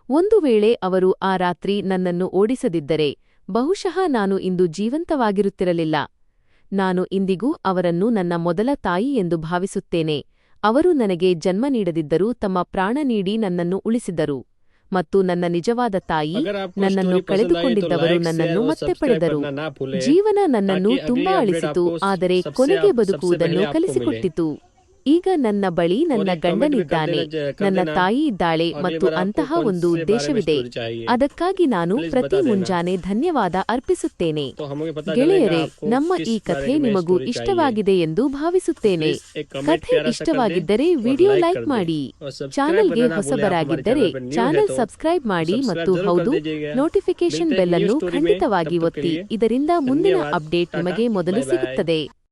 Speaker 1: ಒಂದು ವೇಳೆ ಅವರು ಆ ರಾತ್ರಿ ನನ್ನನ್ನು ಓಡಿಸದಿದ್ದರೆ ಬಹುಶಃ ನಾನು ಇಂದು ಜೀವಂತವಾಗಿರುತ್ತಿರಲಿಲ್ಲ. ನಾನು ಇಂದಿಗೂ ಅವರನ್ನು ನನ್ನ ಮೊದಲ ತಾಯಿ ಎಂದು ಭಾವಿಸುತ್ತೇನೆ. ಅವರು ನನಗೆ ಜನ್ಮ ನೀಡದಿದ್ದರೂ ತಮ್ಮ ಪ್ರಾಣ ನೀಡಿ ನನ್ನನ್ನು ಉಳಿಸಿದರು ಮತ್ತು ನನ್ನ ನಿಜವಾದ ತಾಯಿ, ನನ್ನನ್ನು ಕಳೆದುಕೊಂಡಿದ್ದವರು ನನ್ನನ್ನು ಮತ್ತೆ ಪಡೆದರು. ಜೀವನ ನನ್ನನ್ನು ತುಂಬಾ ಅಳಿಸಿತು, ಆದರೆ ಕೊನೆಗೆ ಬದುಕುವುದನ್ನು ಕಲಿಸಿಕೊಟ್ಟಿತು. ಈಗ ನನ್ನ ಬಳಿ ನನ್ನ ಗಂಡನಿದ್ದಾನೆ, ನನ್ನ ತಾಯಿ ಇದ್ದಾಳೆ ಮತ್ತು ಅಂತಹ ಒಂದು ಉದ್ದೇಶವಿದೆ. ಅದಕ್ಕಾಗಿ ನಾನು ಪ್ರತಿ ಮುಂಜಾನೆ ಧನ್ಯವಾದ ಅರ್ಪಿಸುತ್ತೇನೆ. ಗೆಳೆಯರೇ, ನಮ್ಮ ಈ ಕಥೆ ನಿಮಗೂ ಇಷ್ಟವಾಗಿದೆ ಎಂದು ಭಾವಿಸುತ್ತೇನೆ. ಕಥೆ ಇಷ್ಟವಾಗಿದ್ದರೆ ವಿಡಿಯೋ ಲೈಕ್ ಮಾಡಿ, ಚಾನೆಲ್ಗೆ ಹೊಸಬರಾಗಿದ್ದರೆ ಚಾನೆಲ್ ಸಬ್ಸ್ಕ್ರೈಬ್ ಮಾಡಿ ಮತ್ತು ಹೌದು, ನೋಟಿಫಿಕೇಶನ್ ಬೆಲ್ ಅನ್ನು ಖಂಡಿತವಾಗಿ ಒತ್ತಿ. ಇದರಿಂದ ಮುಂದಿನ ಅಪ್ಡೇಟ್ ನಿಮಗೆ ಮೊದಲು ಸಿಗುತ್ತದೆ.